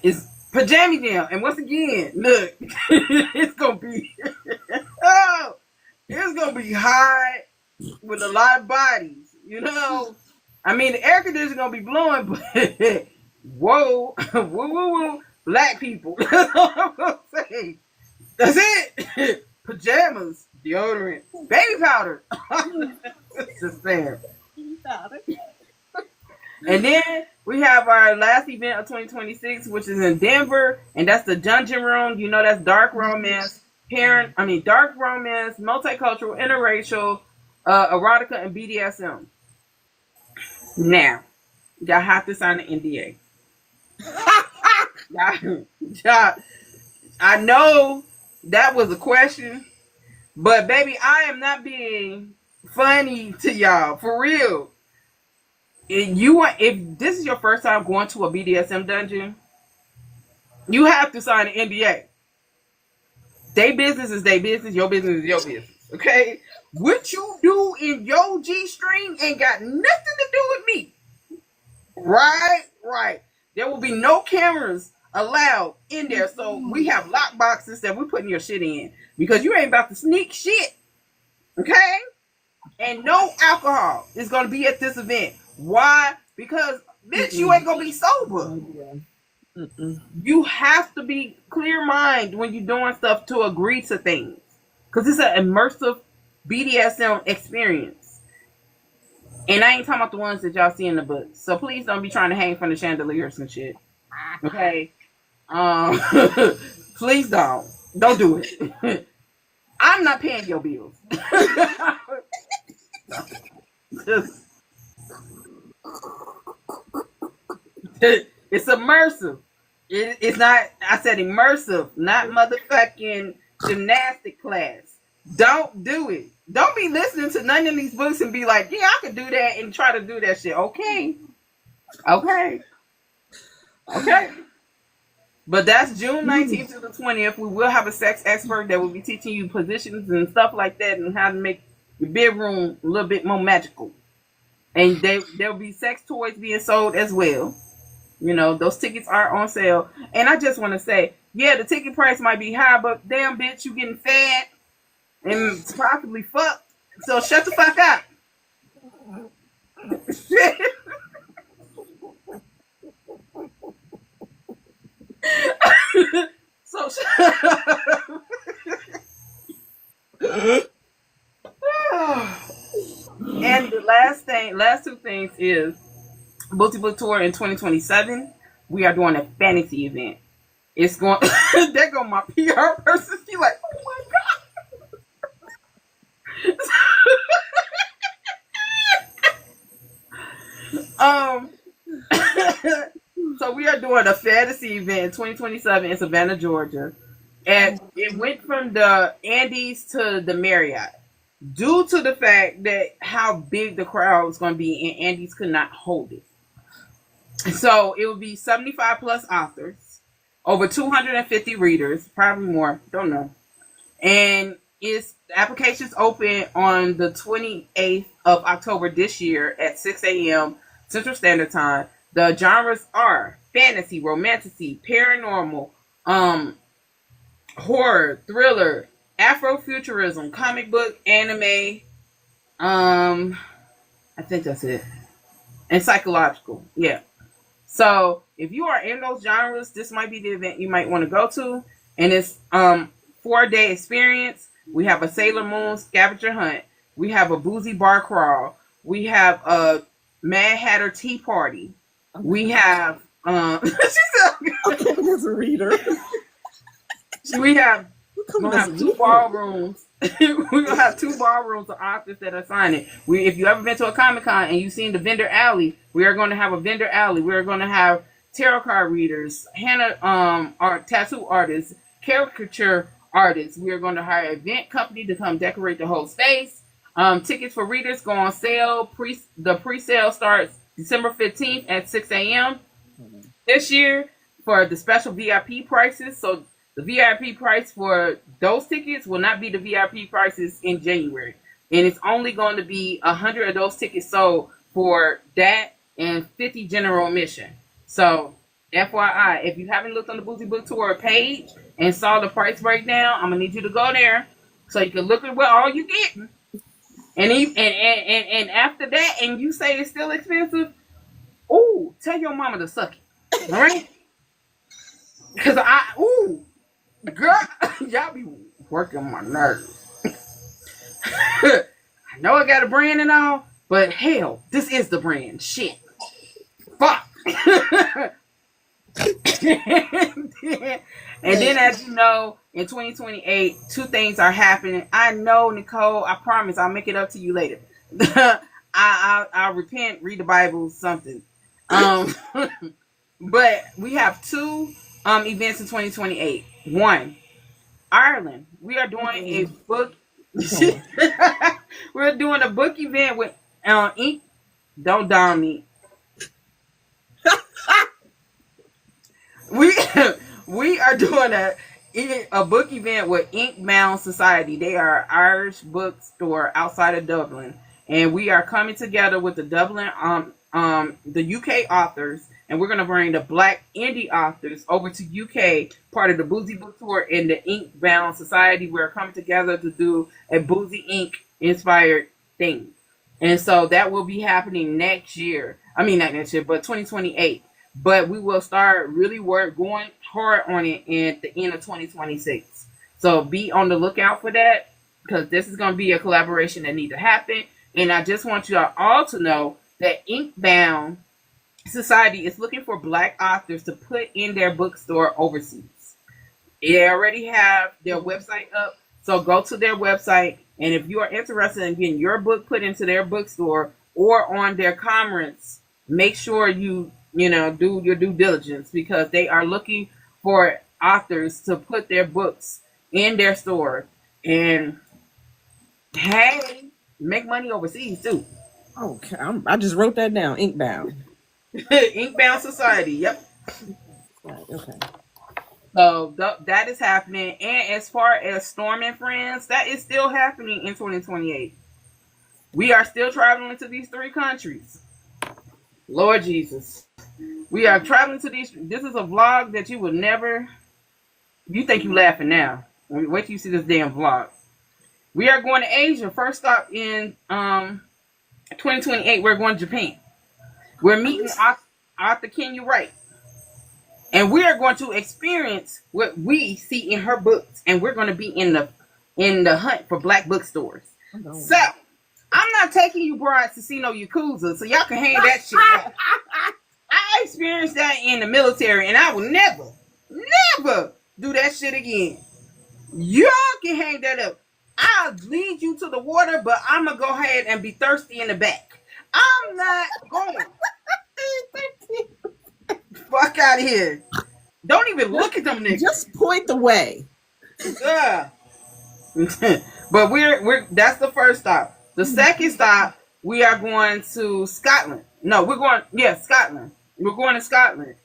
It's pajama jam. And once again, look, it's going to be, it's going to be hot. With a lot of bodies, the air conditioner gonna be blowing, but whoa, woo, black people. That's all I'm gonna say. That's 2026, which is in Denver, and that's the Dungeon Room. You know, that's dark romance, dark romance, multicultural, interracial, erotica, and BDSM. Now, y'all have to sign an NDA. y'all, I know that was a question, but baby, I am not being funny to y'all, for real. If this is your first time going to a BDSM dungeon, you have to sign an NDA. Their business is their business, your business is your business. Okay? What you do in your G-string ain't got nothing to do with me. Right. There will be no cameras allowed in there. So we have lock boxes that we're putting your shit in. Because you ain't about to sneak shit. Okay? And no alcohol is going to be at this event. Why? Because, bitch, you ain't going to be sober. You have to be clear mind when you're doing stuff to agree to things. Because it's an immersive BDSM experience. And I ain't talking about the ones that y'all see in the books. So please don't be trying to hang from the chandeliers and shit. Okay? Please don't. Don't do it. I'm not paying your bills. It's immersive. It's not, I said immersive, not motherfucking gymnastic class. Don't do it. Don't be listening to none of these books and be like, yeah, I could do that and try to do that shit. Okay. But that's June 19th to the 20th. We will have a sex expert that will be teaching you positions and stuff like that and how to make your bedroom a little bit more magical. And there'll be sex toys being sold as well. You know, those tickets are on sale. And I just want to say, yeah, the ticket price might be high, but damn, bitch, you getting fed and possibly fucked. So shut the fuck up. So and the last two things is Book Tour in 2027. We are doing a fantasy event. It's going. There go my PR person. She like, oh my god. So we are doing a fantasy event in 2027 in Savannah, Georgia, and it went from the Andes to the Marriott due to the fact that how big the crowd was going to be, and Andes could not hold it. So it will be 75 plus authors, over 250 readers, probably more, don't know. And the applications open on the 28th of October this year at 6 a.m. Central Standard Time. The genres are fantasy, romantasy, paranormal, horror, thriller, Afrofuturism, comic book, anime. I think that's it. And psychological, yeah. So if you are in those genres, this might be the event you might want to go to. And it's 4-day experience. We have a Sailor Moon scavenger hunt. We have a boozy bar crawl. We have a Mad Hatter tea party. We have she's as a reader. We're gonna have 2 ballrooms. We're gonna have 2 ballrooms of authors that are signing. If you ever been to a Comic-Con and you've seen the vendor alley, we are going to have a vendor alley. We are going to have tarot card readers, art, tattoo artists, caricature artists. We are going to hire an event company to come decorate the whole space. Tickets for readers go on sale. The pre-sale starts December 15th at 6 a.m. This year for the special VIP prices. So the VIP price for those tickets will not be the VIP prices in January. And it's only going to be 100 of those tickets sold for that and 50 general admission. So FYI, if you haven't looked on the Boozy Book Tour page and saw the price breakdown, I'm going to need you to go there so you can look at what all you getting. And after that, and you say it's still expensive, ooh, tell your mama to suck it. All right? Because girl, y'all be working my nerves. I know I got a brand and all, but hell, this is the brand. Shit. Fuck. And then, as you know, in 2028, two things are happening. I know, Nicole. I promise, I'll make it up to you later. I'll repent, read the Bible, something. Um, but we have two events in 2028. One, Ireland. We are doing a book. We're doing a book event with ink. Don't down me. We we are doing a book event with Inkbound Society. They are an Irish bookstore outside of Dublin, and we are coming together with the Dublin the UK authors, and we're gonna bring the Black indie authors over to UK, part of the Boozy Book Tour and the Inkbound Society. We're coming together to do a Boozy Ink inspired thing, and so that will be happening next year. I mean, not next year, but 2028. But we will start really going hard on it at the end of 2026. So be on the lookout for that, because this is going to be a collaboration that needs to happen. And I just want you all to know that Inkbound Society is looking for Black authors to put in their bookstore overseas. They already have their website up, so go to their website. And if you are interested in getting your book put into their bookstore or on their conference, make sure you do your due diligence, because they are looking for authors to put their books in their store. And hey, make money overseas too. Okay, I just wrote that down. Inkbound. Inkbound Society. Yep. Right, okay. So that is happening. And as far as Storm and Friends, that is still happening in 2028. We are still traveling to these three countries. Lord Jesus. We are traveling to these. This is a vlog that you would never. You think you laughing now? Wait till you see this damn vlog. We are going to Asia. First stop in 2028. We're going to Japan. We're meeting Arthur Kenya Wright, and we are going to experience what we see in her books. And we're going to be in the hunt for Black bookstores. So I'm not taking you brides to see no Yakuza, so y'all can hang that shit up. I experienced that in the military, and I will never do that shit again. Y'all can hang that up. I'll lead you to the water, but I'm going to go ahead and be thirsty in the back. I'm not going. Fuck out of here. Don't even look at them niggas. Just point the way. Yeah. But that's the first stop. The second stop, we are going to Scotland. No, Scotland. We're going to Scotland.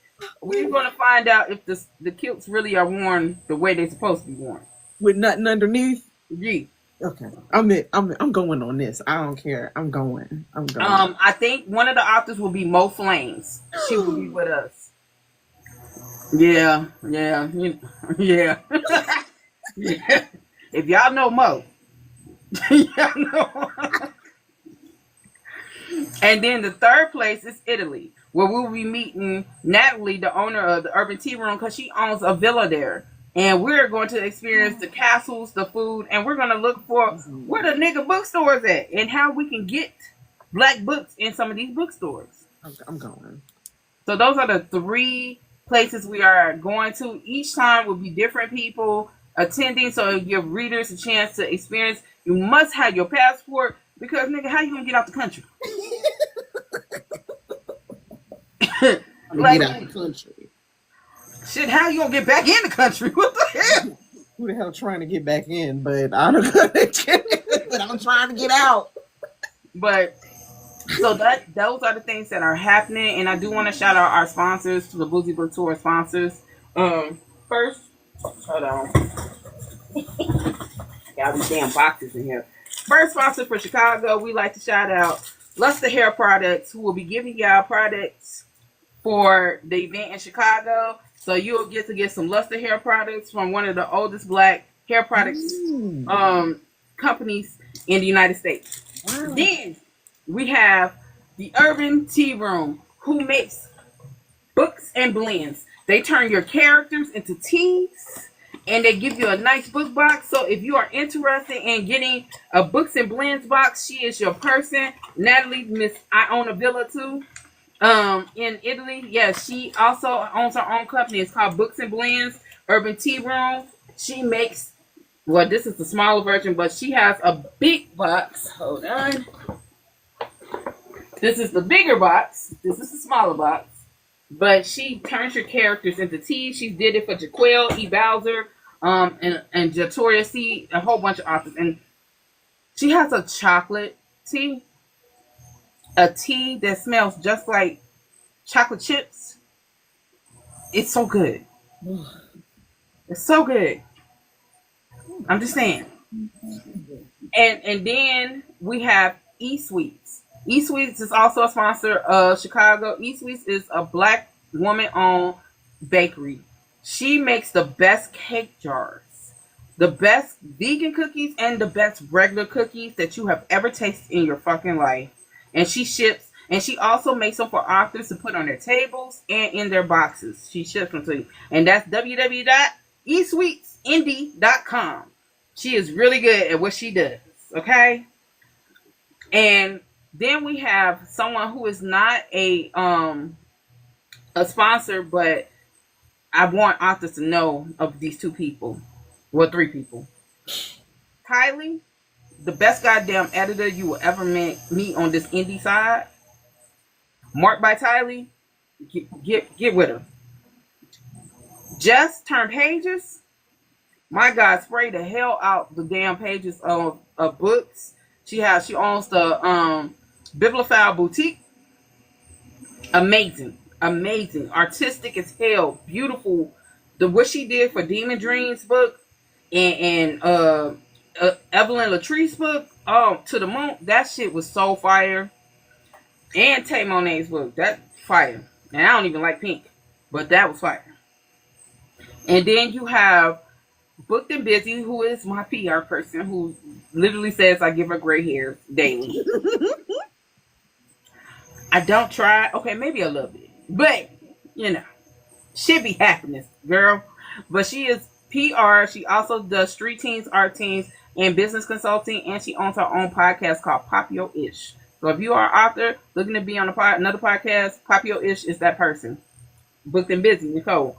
We're going to find out if the kilts really are worn the way they're supposed to be worn. With nothing underneath? Yeah. Okay. I'm going on this. I don't care. I'm going. I think one of the authors will be Mo Flames. She will be with us. Yeah. Yeah. If y'all know Mo, y'all know. And then the third place is Italy, where we'll be meeting Natalie, the owner of the Urban Tea Room, because she owns a villa there. And we're going to experience the castles, the food, and we're going to look for where the nigga bookstores at and how we can get Black books in some of these bookstores. I'm going. So those are the three places we are going to. Each time will be different people attending, so it'll give readers a chance to experience. You must have your passport, because nigga, how you gonna get out the country? Like, get out the country. Shit, how you gonna get back in the country? What the hell? Who the hell trying to get back in? But I don't know. But I'm trying to get out. But so those are the things that are happening, and I do want to shout out our sponsors, to the Boozy Book Tour sponsors. First, hold on. Got these damn boxes in here. First sponsor for Chicago, we like to shout out Luster Hair Products, who will be giving y'all products for the event in Chicago. So you'll get to get some Luster Hair Products from one of the oldest Black hair products companies in the United States. Wow. Then we have the Urban Tea Room, who makes books and blends. They turn your characters into teas, and they give you a nice book box. So if you are interested in getting a books and blends box, she is your person. Natalie, Miss I Own a Villa Too. In Italy, yes, she also owns her own company. It's called Books and Blends Urban Tea Room. She makes, well, this is the smaller version, but she has a big box. Hold on. This is the bigger box. This is the smaller box. But she turns your characters into tea. She did it for Jaquel, E. Bowser, and Jatoria C, a whole bunch of authors. And she has a chocolate tea, a tea that smells just like chocolate chips. It's so good. It's so good. I'm just saying. And then we have E Sweets. E Sweets is also a sponsor of Chicago. E Sweets is a black woman owned bakery. She makes the best cake jars, the best vegan cookies, and the best regular cookies that you have ever tasted in your fucking life. And she ships, and she also makes them for authors to put on their tables and in their boxes. She ships them to you. And that's www.esweetsindie.com. She is really good at what she does. Okay? And then we have someone who is not a sponsor, but I want authors to know of these two people. Well, three people. Kylie, the best goddamn editor you will ever meet on this indie side. Marked by Kylie, get with her. Just turn pages. My God, spray the hell out the damn pages of books. She owns the Bibliophile Boutique. Amazing, artistic as hell, beautiful. What she did for Demon Dreams book and Evelyn Latree's book, To the Moon. That shit was so fire. And Tay Monet's book, that fire. And I don't even like pink, but that was fire. And then you have Booked and Busy, who is my PR person, who literally says I give her gray hair daily. I don't try. Okay, maybe a little bit. But, should be happiness, girl. But she is PR. She also does street teams, art teams, and business consulting. And she owns her own podcast called Pop Your Ish. So if you are an author looking to be on another podcast, Pop Your Ish is that person. Booked and Busy, Nicole.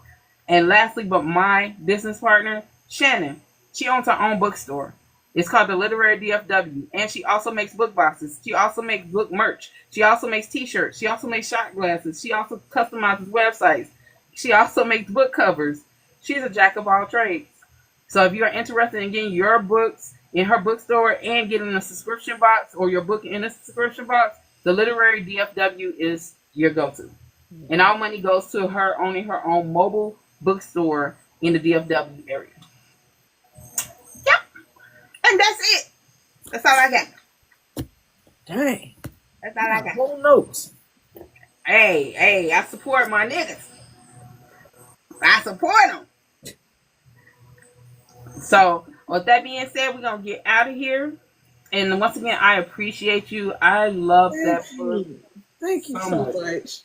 And lastly, but my business partner, Shannon. She owns her own bookstore. It's called the Literary DFW. And she also makes book boxes. She also makes book merch. She also makes t-shirts. She also makes shot glasses. She also customizes websites. She also makes book covers. She's a jack of all trades. So if you're interested in getting your books in her bookstore and getting a subscription box or your book in a subscription box, the Literary DFW is your go-to. And all money goes to her owning her own mobile bookstore in the DFW area. Yep. And that's it. That's all I got. Dang. That's all I got. Whole notes. Hey, I support my niggas. I support them. So, with that being said, we're going to get out of here. And once again, I appreciate you. I love that book. Thank you so much.